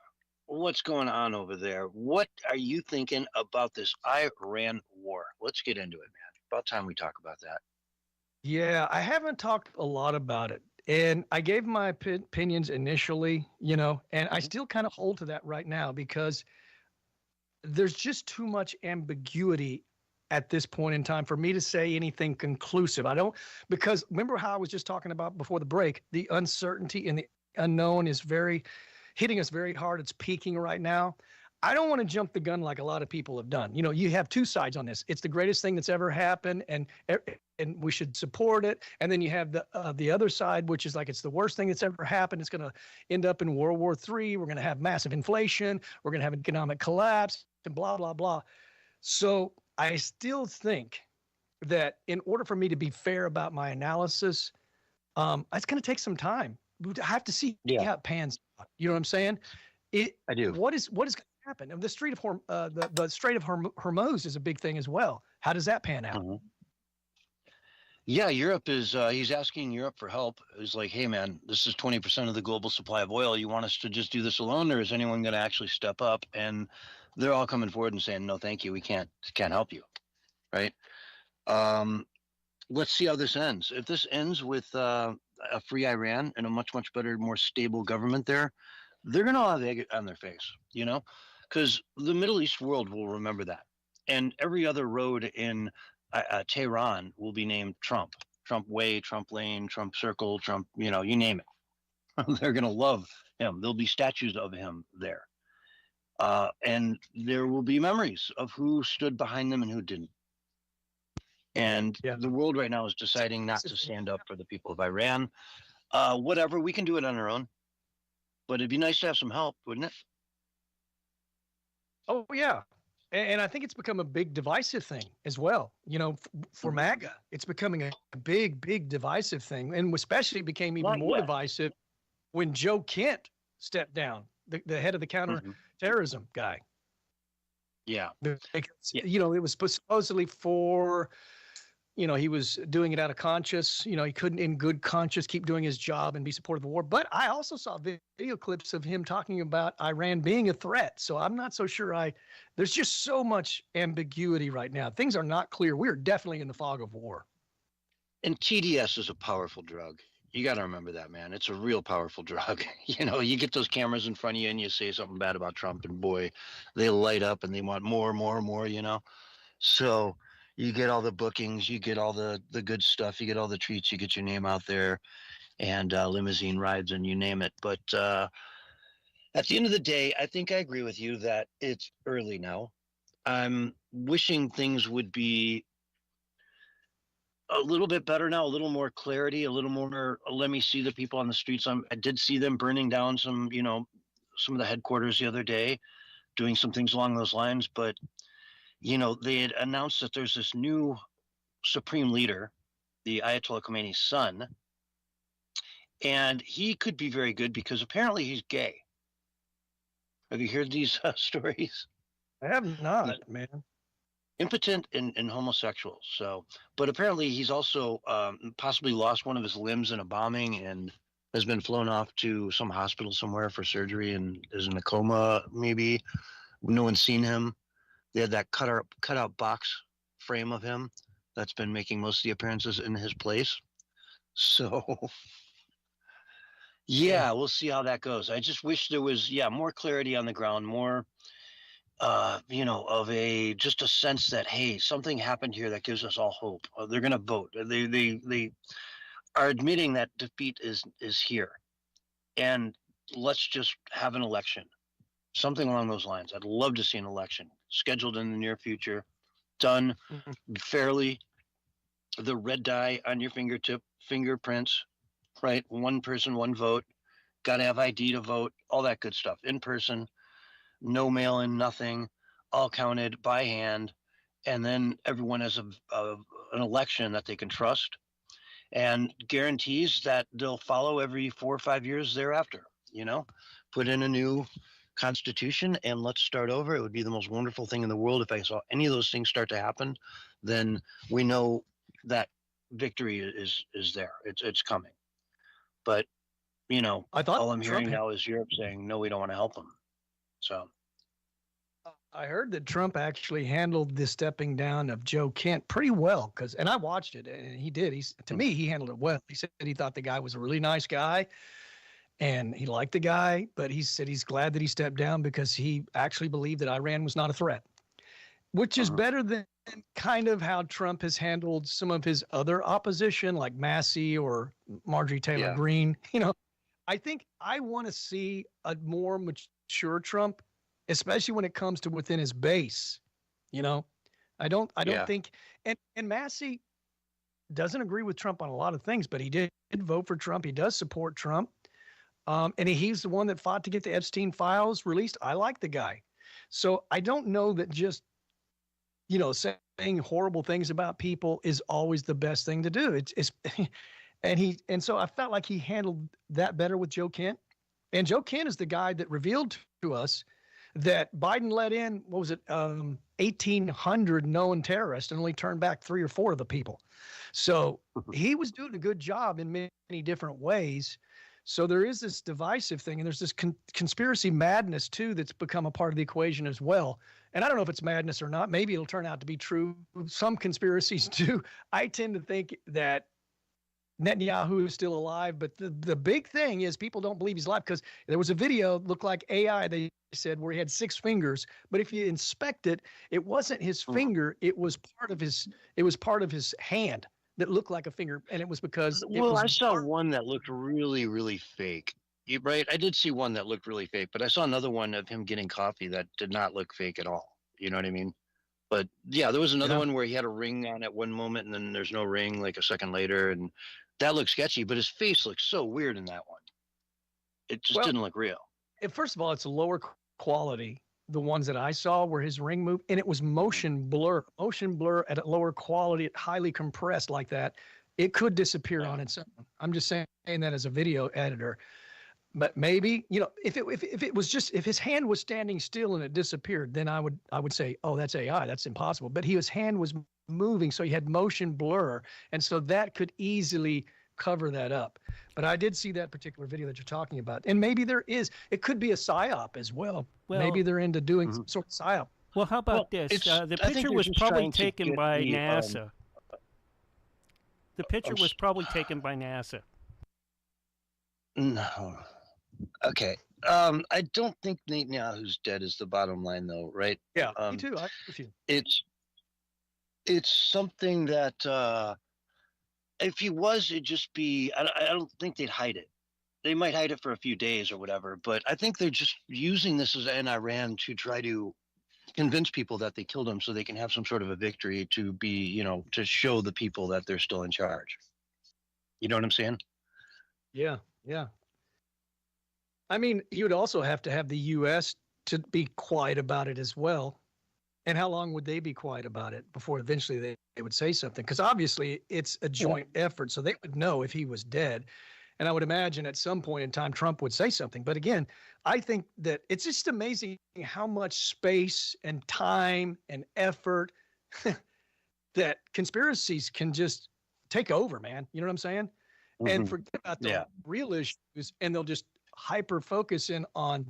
what's going on over there? What are you thinking about this Iran war? Let's get into it, man. About time we talk about that. Yeah, I haven't talked a lot about it. And I gave my opinions initially, and I still kind of hold to that right now because there's just too much ambiguity at this point in time for me to say anything conclusive. Because remember how I was just talking about before the break, the uncertainty and the unknown is hitting us very hard. It's peaking right now. I don't want to jump the gun like a lot of people have done. You have two sides on this. It's the greatest thing that's ever happened, and we should support it. And then you have the other side, which is like it's the worst thing that's ever happened. It's going to end up in World War III. We're going to have massive inflation. We're going to have an economic collapse, and blah blah blah. So I still think that in order for me to be fair about my analysis, it's going to take some time. I have to see how it pans out. You know what I'm saying? I do. What is going to happen? The Strait of the Strait of Hormuz is a big thing as well. How does that pan out? Mm-hmm. Yeah, Europe is. He's asking Europe for help. He's like, "Hey, man, this is 20% of the global supply of oil. You want us to just do this alone, or is anyone going to actually step up?" And they're all coming forward and saying, "No, thank you. We can't help you." Right? Let's see how this ends. If this ends with a free Iran and a much better, more stable government there, they're going to have egg on their face. Because the Middle East world will remember that, and every other road in Tehran will be named Trump Way, Trump Lane, Trump Circle, Trump, you name it. They're going to love him. There'll be statues of him there. And there will be memories of who stood behind them and who didn't. And the world right now is deciding not to stand up for the people of Iran. Whatever, we can do it on our own. But it'd be nice to have some help, wouldn't it? Oh, yeah. And I think it's become a big divisive thing as well. For MAGA, it's becoming a big divisive thing. And especially it became even more divisive when Joe Kent stepped down, the head of the counterterrorism guy. Yeah. Because, it was supposedly for, he was doing it out of conscience. He couldn't in good conscience keep doing his job and be supportive of the war. But I also saw video clips of him talking about Iran being a threat. So I'm not so sure there's just so much ambiguity right now. Things are not clear. We are definitely in the fog of war. And TDS is a powerful drug. You got to remember that, man. It's a real powerful drug. You get those cameras in front of you and you say something bad about Trump and boy, they light up and they want more, So you get all the bookings, you get all the good stuff, you get all the treats, you get your name out there and limousine rides and you name it. But at the end of the day, I think I agree with you that it's early now. I'm wishing things would be a little bit better now, a little more clarity, a little more, let me see the people on the streets. I did see them burning down some of the headquarters the other day, doing some things along those lines. But, they had announced that there's this new supreme leader, the Ayatollah Khomeini's son, and he could be very good because apparently he's gay. Have you heard these stories? I have not, man. Impotent and homosexual. So, but apparently he's also possibly lost one of his limbs in a bombing and has been flown off to some hospital somewhere for surgery and is in a coma. Maybe no one's seen him. They had that cut out box frame of him that's been making most of the appearances in his place. So, yeah, we'll see how that goes. I just wish there was more clarity on the ground, more. Of just a sense that, hey, something happened here that gives us all hope. They're going to vote. They are admitting that defeat is here, and let's just have an election, something along those lines. I'd love to see an election scheduled in the near future, done fairly. The red dye on your fingerprints, right? One person, one vote. Got to have ID to vote. All that good stuff. In person. No mail-in, nothing, all counted by hand, and then everyone has an election that they can trust, and guarantees that they'll follow every 4 or 5 years thereafter. Put in a new constitution and let's start over. It would be the most wonderful thing in the world if I saw any of those things start to happen. Then we know that victory is there. It's coming. But I thought all I'm Trump hearing now is Europe saying no, we don't want to help them. So I heard that Trump actually handled the stepping down of Joe Kent pretty well, and I watched it, and he did. To me, he handled it well. He said he thought the guy was a really nice guy, and he liked the guy, but he said he's glad that he stepped down because he actually believed that Iran was not a threat, which is better than kind of how Trump has handled some of his other opposition, like Massey or Marjorie Taylor Greene. I think I want to see a more mature Trump, especially when it comes to within his base. I don't think, and Massey doesn't agree with Trump on a lot of things, but he did vote for Trump. He does support Trump. And he's the one that fought to get the Epstein files released. I like the guy. So I don't know that just, saying horrible things about people is always the best thing to do. And so I felt like he handled that better with Joe Kent. And Joe Kent is the guy that revealed to us that Biden let in, 1,800 known terrorists and only turned back 3 or 4 of the people. So he was doing a good job in many different ways. So there is this divisive thing, and there's this conspiracy madness, too, that's become a part of the equation as well. And I don't know if it's madness or not. Maybe it'll turn out to be true. Some conspiracies do. I tend to think that Netanyahu is still alive, but the big thing is people don't believe he's alive because there was a video, looked like AI, they said, where he had 6 fingers. But if you inspect it, it wasn't his finger. It was part of his hand that looked like a finger, and it was because I saw one that looked really, really fake. Right? I did see one that looked really fake, but I saw another one of him getting coffee that did not look fake at all. You know what I mean? But yeah, there was another one where he had a ring on at one moment, and then there's no ring like a second later, and that looked sketchy. But his face looked so weird in that one. It just didn't look real. First of all, it's a lower quality. The ones that I saw where his ring moved, and it was motion blur at a lower quality, highly compressed like that. It could disappear on its own. I'm just saying that as a video editor. But maybe, if it was just, if his hand was standing still and it disappeared, then I would say, oh, that's AI. That's impossible. But his hand was moving, so he had motion blur, and so that could easily cover that up. But I did see that particular video that you're talking about, and maybe it could be a psyop as well. Maybe they're into doing some sort of psyop. Well, how about this? The picture was probably taken by NASA. The picture was probably taken by NASA. No. Okay. I don't think Netanyahu's dead is the bottom line, though, right? Yeah, me too. I agree with you. It's something that if he was, it'd just be. I don't think they'd hide it. They might hide it for a few days or whatever, but I think they're just using this as in Iran to try to convince people that they killed him, so they can have some sort of a victory to be, to show the people that they're still in charge. You know what I'm saying? Yeah. I mean, he would also have to have the U.S. to be quiet about it as well. And how long would they be quiet about it before eventually they would say something? Because obviously it's a joint effort, so they would know if he was dead. And I would imagine at some point in time, Trump would say something. But again, I think that it's just amazing how much space and time and effort that conspiracies can just take over, man. You know what I'm saying? And forget about the real issues, and they'll just hyper focus in on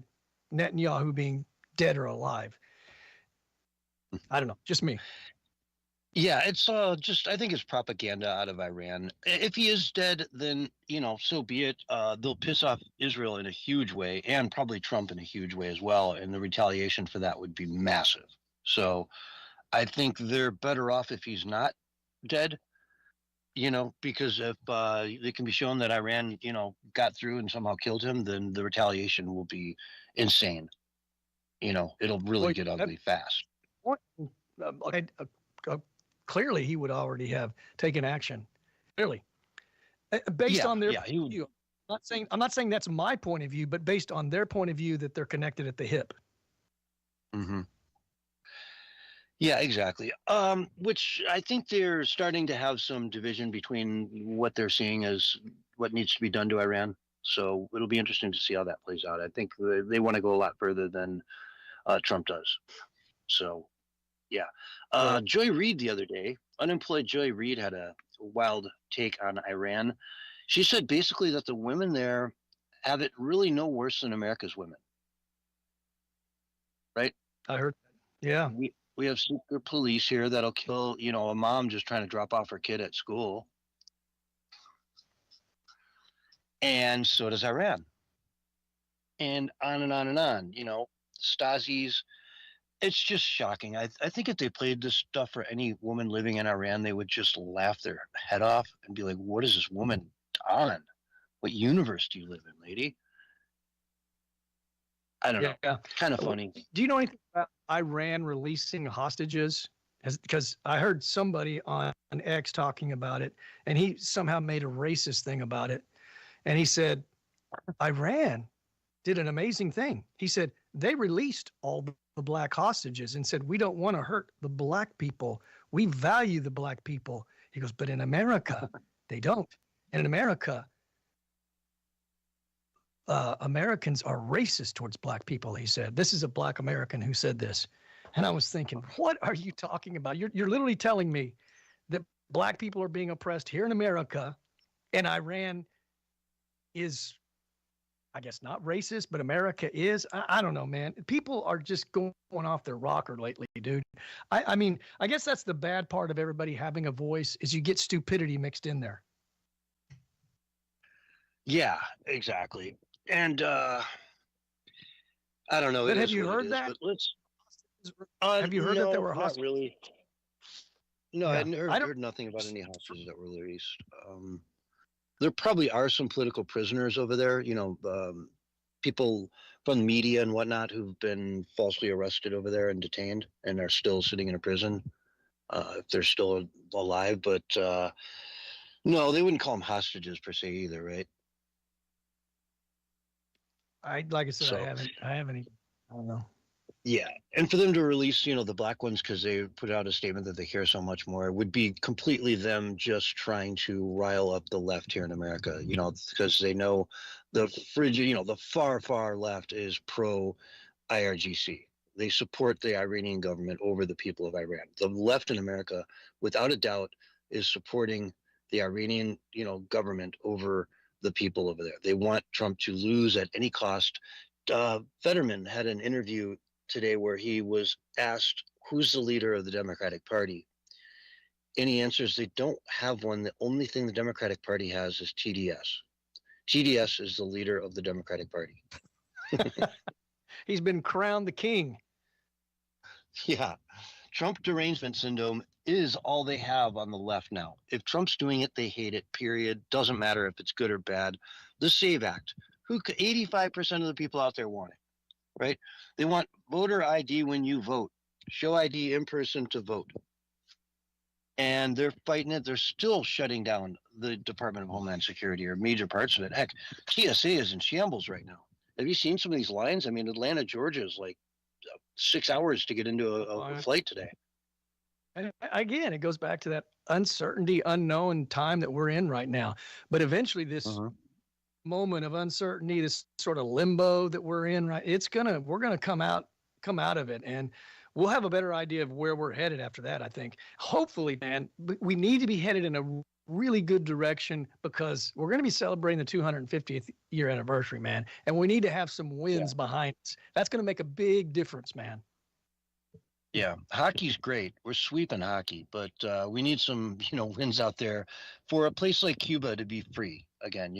Netanyahu being dead or alive. I don't know, just me. Yeah, it's just, I think it's propaganda out of Iran. If he is dead, then, so be it. They'll piss off Israel in a huge way, and probably Trump in a huge way as well. And the retaliation for that would be massive. So I think they're better off if he's not dead, because if it can be shown that Iran, got through and somehow killed him, then the retaliation will be insane. It'll really get ugly fast. Clearly, he would already have taken action. Clearly, based on their point of view. I'm not saying that's my point of view, but based on their point of view, that they're connected at the hip. Yeah, exactly. Which I think they're starting to have some division between what they're seeing as what needs to be done to Iran. So it'll be interesting to see how that plays out. I think they want to go a lot further than Trump does. So, yeah. Yeah. Joy Reid the other day, unemployed Joy Reid had a wild take on Iran. She said basically that the women there have it really no worse than America's women, right? I heard. Yeah. We have secret police here that'll kill, a mom just trying to drop off her kid at school. And so does Iran. And on and on and on. Stasi's. It's just shocking. I think if they played this stuff for any woman living in Iran, they would just laugh their head off and be like, what is this woman on? What universe do you live in, lady? I don't know. Yeah. Kind of funny. Do you know anything about Iran releasing hostages? Because I heard somebody on X talking about it, and he somehow made a racist thing about it. And he said, Iran did an amazing thing. He said, they released all the black hostages and said, we don't want to hurt the black people. We value the black people. He goes, but in America, they don't. And in America, Americans are racist towards black people, he said. This is a black American who said this. And I was thinking, what are you talking about? You're literally telling me that black people are being oppressed here in America, and Iran is, I guess, not racist, but America is. I don't know, man. People are just going off their rocker lately, dude. I mean, I guess that's the bad part of everybody having a voice is you get stupidity mixed in there. Yeah, exactly. And I don't know. But have you heard that? Have you heard that there were hostages? Not really. No, Yeah. I heard nothing about any hostages that were released. There probably are some political prisoners over there, people from the media and whatnot who've been falsely arrested over there and detained and are still sitting in a prison, if they're still alive. But no, they wouldn't call them hostages per se either, right? Like I said, I haven't, I don't know. Yeah, and for them to release, the black ones because they put out a statement that they care so much more would be completely them just trying to rile up the left here in America, because they know the frigid, the far, far left is pro IRGC. They support the Iranian government over the people of Iran. The left in America, without a doubt, is supporting the Iranian, government over the people over there. They want Trump to lose at any cost. Fetterman had an interview today where he was asked who's the leader of the Democratic Party, and he answers they don't have one. The only thing the Democratic Party has is TDS. TDS is the leader of the Democratic Party. He's been crowned the king. Yeah, Trump derangement syndrome is all they have on the left now. If Trump's doing it, they hate it, period. Doesn't matter if it's good or bad. The SAVE Act, 85% of the people out there want it, right? They want voter ID when you vote, show ID in person to vote. And they're fighting it. They're still shutting down the Department of Homeland Security or major parts of it. Heck, TSA is in shambles right now. Have you seen some of these lines? I mean, Atlanta, Georgia is like 6 hours to get into a flight today. And again, it goes back to that uncertainty, unknown time that we're in right now. But eventually this moment of uncertainty, this sort of limbo that we're in, right? We're gonna come out of it, and we'll have a better idea of where we're headed after that, I think. Hopefully, man, we need to be headed in a really good direction because we're going to be celebrating the 250th year anniversary, man. And we need to have some wins behind us. That's going to make a big difference, man. Yeah, hockey's great. We're sweeping hockey, but we need some, wins out there for a place like Cuba to be free again,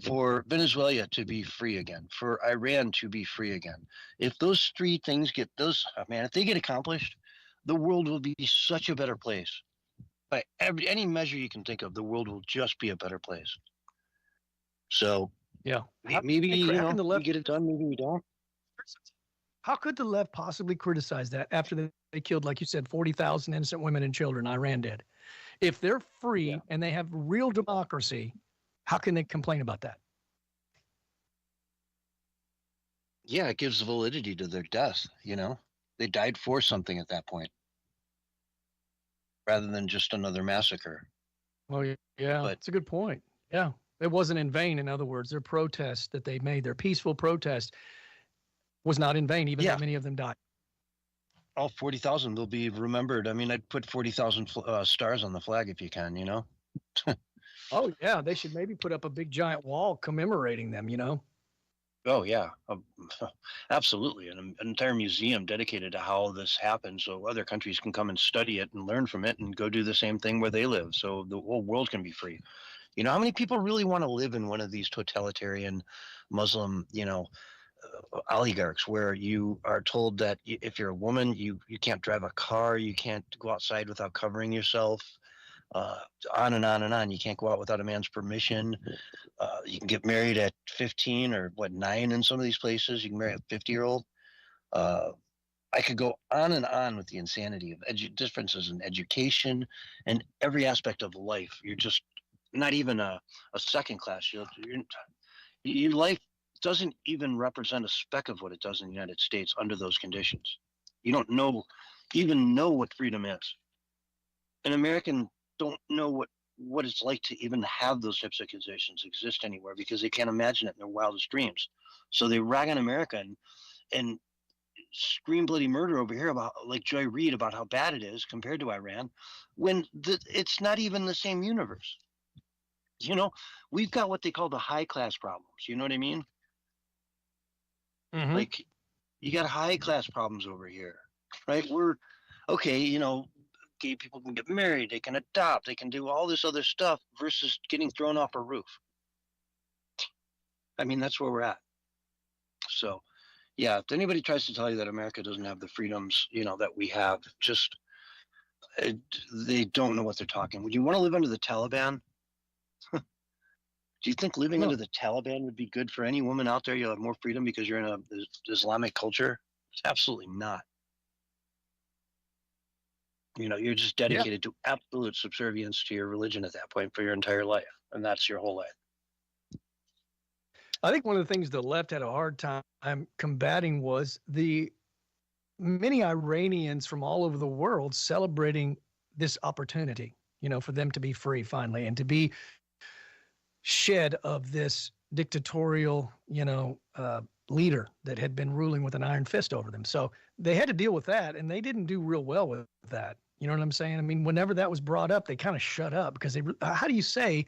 for Venezuela to be free again, for Iran to be free again. If those three things if they get accomplished, the world will be such a better place. By any measure you can think of, the world will just be a better place. So, yeah, maybe, we get it done, maybe we don't. How could the left possibly criticize that after they killed, like you said, 40,000 innocent women and children? Iran did. If they're free and they have real democracy, how can they complain about that? Yeah, it gives validity to their death. They died for something at that point. rather than just another massacre. Oh, yeah, But that's a good point. Yeah. It wasn't in vain. In other words, their protest that they made, their peaceful protest was not in vain, even though yeah, many of them died. all 40,000 will be remembered. I mean, I'd put 40,000 stars on the flag if you can, you know? Oh, yeah. They should maybe put up a big giant wall commemorating them, you know? Oh, yeah, absolutely. An entire museum dedicated to how this happened so other countries can come and study it and learn from it and go do the same thing where they live so the whole world can be free. You know, how many people really want to live in one of these totalitarian Muslim, oligarchs where you are told that if you're a woman, you can't drive a car, you can't go outside without covering yourself, uh, on and on and on. You can't go out without a man's permission. You can get married at 15 or 9 in some of these places. You can marry a 50-year-old. Uh, I could go on and on with the insanity of differences in education and every aspect of life. You're just not even a second class. Your life doesn't even represent a speck of what it does in the United States under those conditions. You don't even know what freedom is. An American don't know what it's like to even have those types of conditions exist anywhere because they can't imagine it in their wildest dreams. So they rag on America and scream bloody murder over here about, like Joy Reid, about how bad it is compared to Iran, when it's not even the same universe. You know, we've got what they call the high class problems. You know what I mean? Mm-hmm. Like, you got high class problems over here, right? We're okay, you know, gay people can get married, they can adopt, they can do all this other stuff versus getting thrown off a roof. I mean, that's where we're at. So, yeah, if anybody tries to tell you that America doesn't have the freedoms, that we have, just they don't know what they're talking. Would you want to live under the Taliban? Do you think living under the Taliban would be good for any woman out there? You'll have more freedom because you're in a Islamic culture? Absolutely not. You're just dedicated to absolute subservience to your religion at that point for your entire life. And that's your whole life. I think one of the things the left had a hard time combating was the many Iranians from all over the world celebrating this opportunity, for them to be free finally and to be shed of this dictatorial, leader that had been ruling with an iron fist over them. So they had to deal with that, and they didn't do real well with that. You know what I'm saying? I mean, whenever that was brought up, they kind of shut up because how do you say,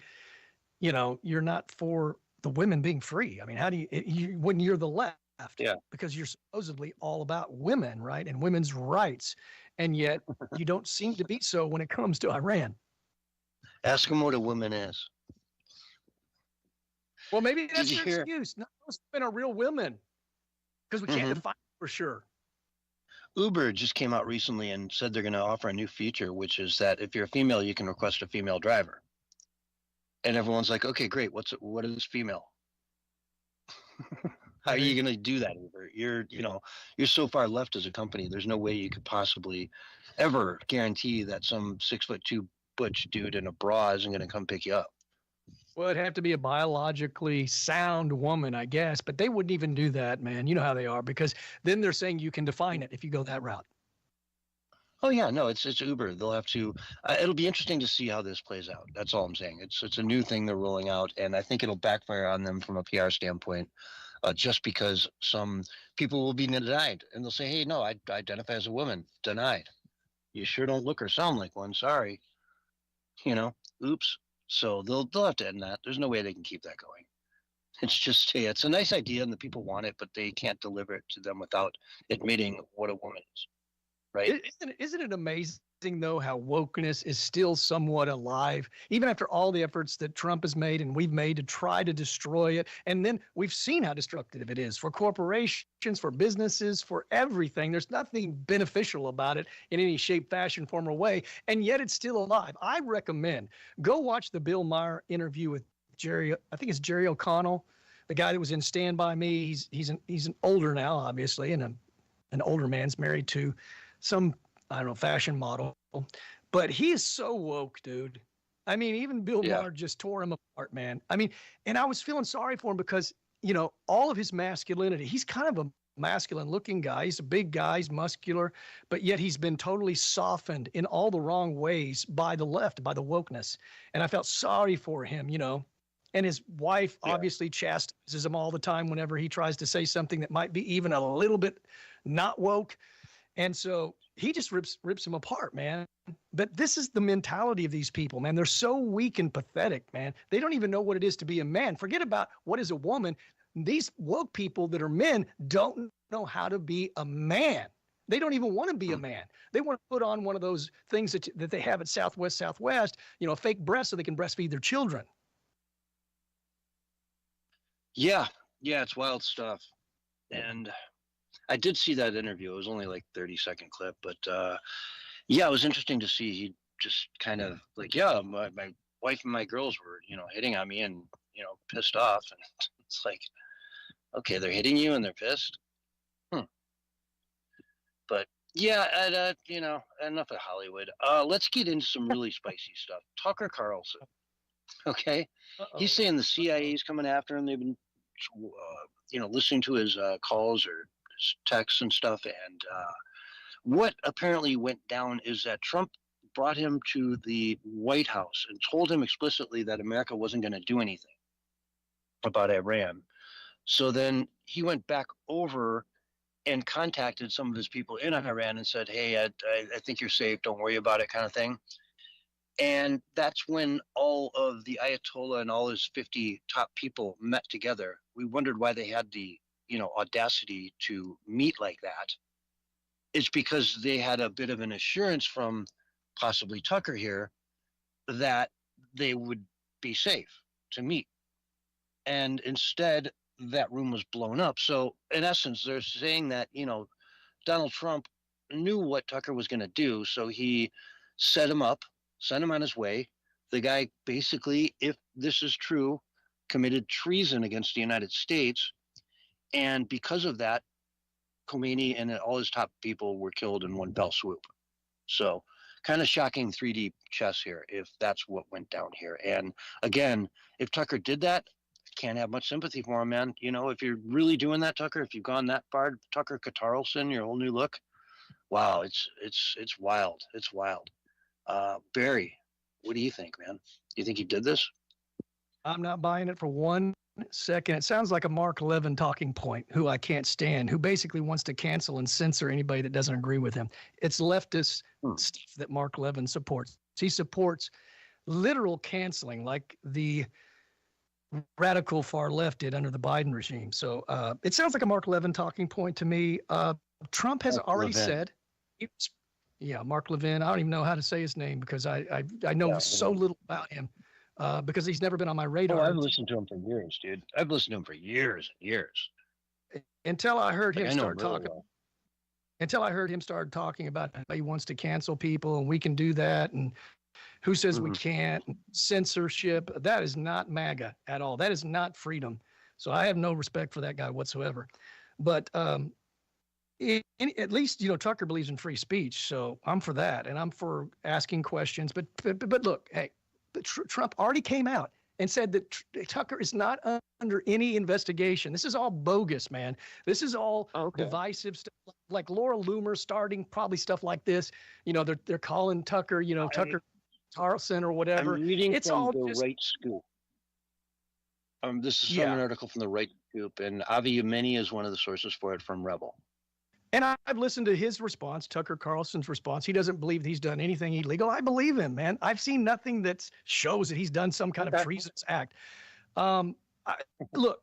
you're not for the women being free? I mean, how do you when you're the left? Yeah. Because you're supposedly all about women, right? And women's rights. And yet you don't seem to be so when it comes to Iran. Ask them what a woman is. Well, maybe that's your excuse. No, those women are real women because we can't define for sure. Uber just came out recently and said they're going to offer a new feature, which is that if you're a female, you can request a female driver. And everyone's like, okay, great. What is female? How are you going to do that, Uber? You're so far left as a company. There's no way you could possibly ever guarantee that some 6'2" butch dude in a bra isn't going to come pick you up. Well, it'd have to be a biologically sound woman, I guess, but they wouldn't even do that, man. You know how they are, because then they're saying you can define it if you go that route. Oh yeah, no, it's Uber. They'll have to. It'll be interesting to see how this plays out. That's all I'm saying. It's a new thing they're rolling out, and I think it'll backfire on them from a PR standpoint, just because some people will be denied, and they'll say, "Hey, no, I identify as a woman." Denied. You sure don't look or sound like one. Sorry. Oops. So they'll have to end that. There's no way they can keep that going. It's just, hey, it's a nice idea and the people want it, but they can't deliver it to them without admitting what a woman is, right? Isn't it amazing, though, how wokeness is still somewhat alive, even after all the efforts that Trump has made and we've made to try to destroy it? And then we've seen how destructive it is for corporations, for businesses, for everything. There's nothing beneficial about it in any shape, fashion, form, or way, and yet it's still alive. I recommend go watch the Bill Maher interview with Jerry. I think it's Jerry O'Connell, the guy that was in Stand By Me. He's an older now, obviously, and an older man's married to some, I don't know, fashion model, but he is so woke, dude. I mean, even Bill Maher just tore him apart, man. I mean, and I was feeling sorry for him because, all of his masculinity, he's kind of a masculine looking guy. He's a big guy, he's muscular, but yet he's been totally softened in all the wrong ways by the left, by the wokeness. And I felt sorry for him, you know. And his wife obviously chastises him all the time whenever he tries to say something that might be even a little bit not woke. And so he just rips him apart, man. But this is the mentality of these people, man. They're so weak and pathetic, man. They don't even know what it is to be a man. Forget about what is a woman. These woke people that are men don't know how to be a man. They don't even want to be a man. They want to put on one of those things that they have at Southwest, you know, fake breasts so they can breastfeed their children. Yeah, it's wild stuff. And I did see that interview. It was only like 30-second clip, but yeah, it was interesting to see. He just kind of like, my wife and my girls were, you know, hitting on me and, you know, pissed off. And it's like, okay, they're hitting you and they're pissed. But yeah, you know, enough of Hollywood. Let's get into some really spicy stuff. Tucker Carlson. Okay. He's saying the CIA is coming after him. They've been, you know, listening to his calls or his texts and stuff. And what apparently went down is that Trump brought him to the White House and told him explicitly that America wasn't going to do anything about Iran. So then he went back over and contacted some of his people in Iran and said, hey, I think you're safe. Don't worry about it, kind of thing. And that's when all of the Ayatollah and all his 50 top people met together. We wondered why they had the, you know, audacity to meet like that. It's because they had a bit of an assurance from possibly Tucker here that they would be safe to meet. And instead, that room was blown up. So in essence, they're saying that, you know, Donald Trump knew what Tucker was going to do. So he set him up, sent him on his way. The guy basically, if this is true, committed treason against the United States. And because of that, Khomeini and all his top people were killed in one fell swoop. So kind of shocking 3D chess here, if that's what went down here. And again, if Tucker did that, can't have much sympathy for him, man. You know, if you're really doing that, Tucker, if you've gone that far, Tucker Carlson, your whole new look, wow, it's wild. It's wild. Barry, what do you think, man? You think he did this? I'm not buying it for 1 second. It sounds like a Mark Levin talking point, who I can't stand, who basically wants to cancel and censor anybody that doesn't agree with him. It's leftist stuff that Mark Levin supports. He supports literal canceling, like the radical far left did under the Biden regime. So it sounds like a Mark Levin talking point to me. Trump has already said, Mark Levin. I don't even know how to say his name because I know so little about him because he's never been on my radar. Oh, I've listened to him for years, dude. I've listened to him for years and years. Until I heard him start talking. Until I heard him start talking about how he wants to cancel people and we can do that and who says we can't, censorship. That is not MAGA at all. That is not freedom. So I have no respect for that guy whatsoever. But at least, you know, Tucker believes in free speech. So I'm for that. And I'm for asking questions. But look, hey, Trump already came out and said that Tucker is not under any investigation. This is all bogus, man. This is all divisive stuff, like Laura Loomer starting probably stuff like this. You know, they're calling Tucker, you know, Tucker Carlson or whatever. I'm reading from the Right Scoop. This is from an article from the Right Scoop, and Avi Yemeni is one of the sources for it from Rebel. And I've listened to his response, Tucker Carlson's response. He doesn't believe he's done anything illegal. I believe him, man. I've seen nothing that shows that he's done some kind of treasonous act. Look,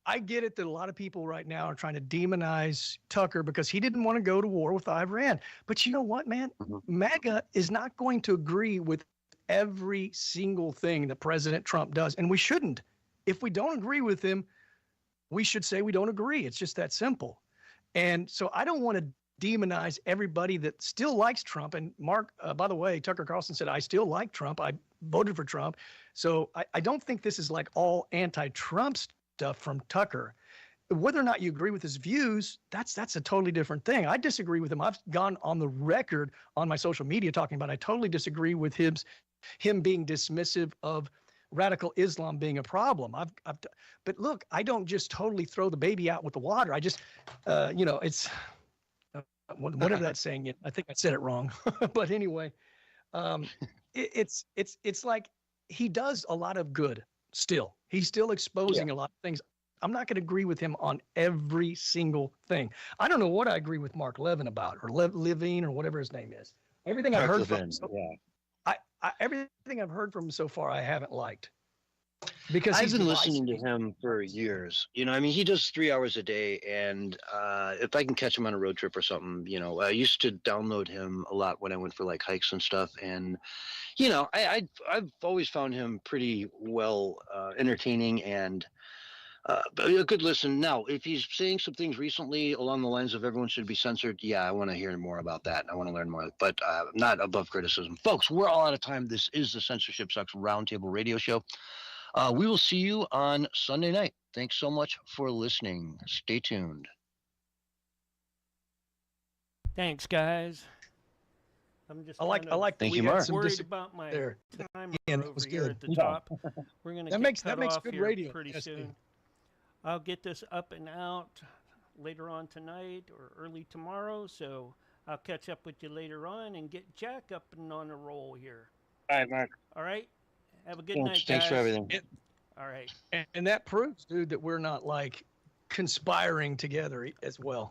I get it that a lot of people right now are trying to demonize Tucker because he didn't want to go to war with Iran. But you know what, man? MAGA is not going to agree with every single thing that President Trump does. And we shouldn't. If we don't agree with him, we should say we don't agree. It's just that simple. And so I don't want to demonize everybody that still likes Trump. And Mark, by the way, Tucker Carlson said, I still like Trump. I voted for Trump. So I don't think this is like all anti-Trump stuff from Tucker. Whether or not you agree with his views, that's a totally different thing. I disagree with him. I've gone on the record on my social media talking about I totally disagree with him being dismissive of radical Islam being a problem. But look, I don't just totally throw the baby out with the water. I just, it's whatever that saying is. I think I said it wrong, but anyway, it's like he does a lot of good still. He's still exposing a lot of things. I'm not going to agree with him on every single thing. I don't know what I agree with Mark Levin about, or Levine, or whatever his name is. Everything I've heard from him, everything I've heard from him so far, I haven't liked. Because I've been listening to him for years. I mean, he does 3 hours a day, and if I can catch him on a road trip or something, I used to download him a lot when I went for like hikes and stuff. And I've always found him pretty well entertaining and a good listen. Now, if he's saying some things recently along the lines of everyone should be censored, yeah, I want to hear more about that. I want to learn more, but not above criticism. Folks, we're all out of time. This is the Censorship Sucks Roundtable Radio Show. We will see you on Sunday night. Thanks so much for listening. Stay tuned. Thanks, guys. I'm just I like Thank we you, had Mark. some worried about my there. timer And it over was here good. at the top. We're gonna That get makes cut off good here radio. pretty Yes, soon. dude. I'll get this up and out later on tonight or early tomorrow, so I'll catch up with you later on and get Jack up and on a roll here. All right, Mark. All right? Have a good night, guys. Thanks for everything. All right. And that proves, dude, that we're not like conspiring together as well.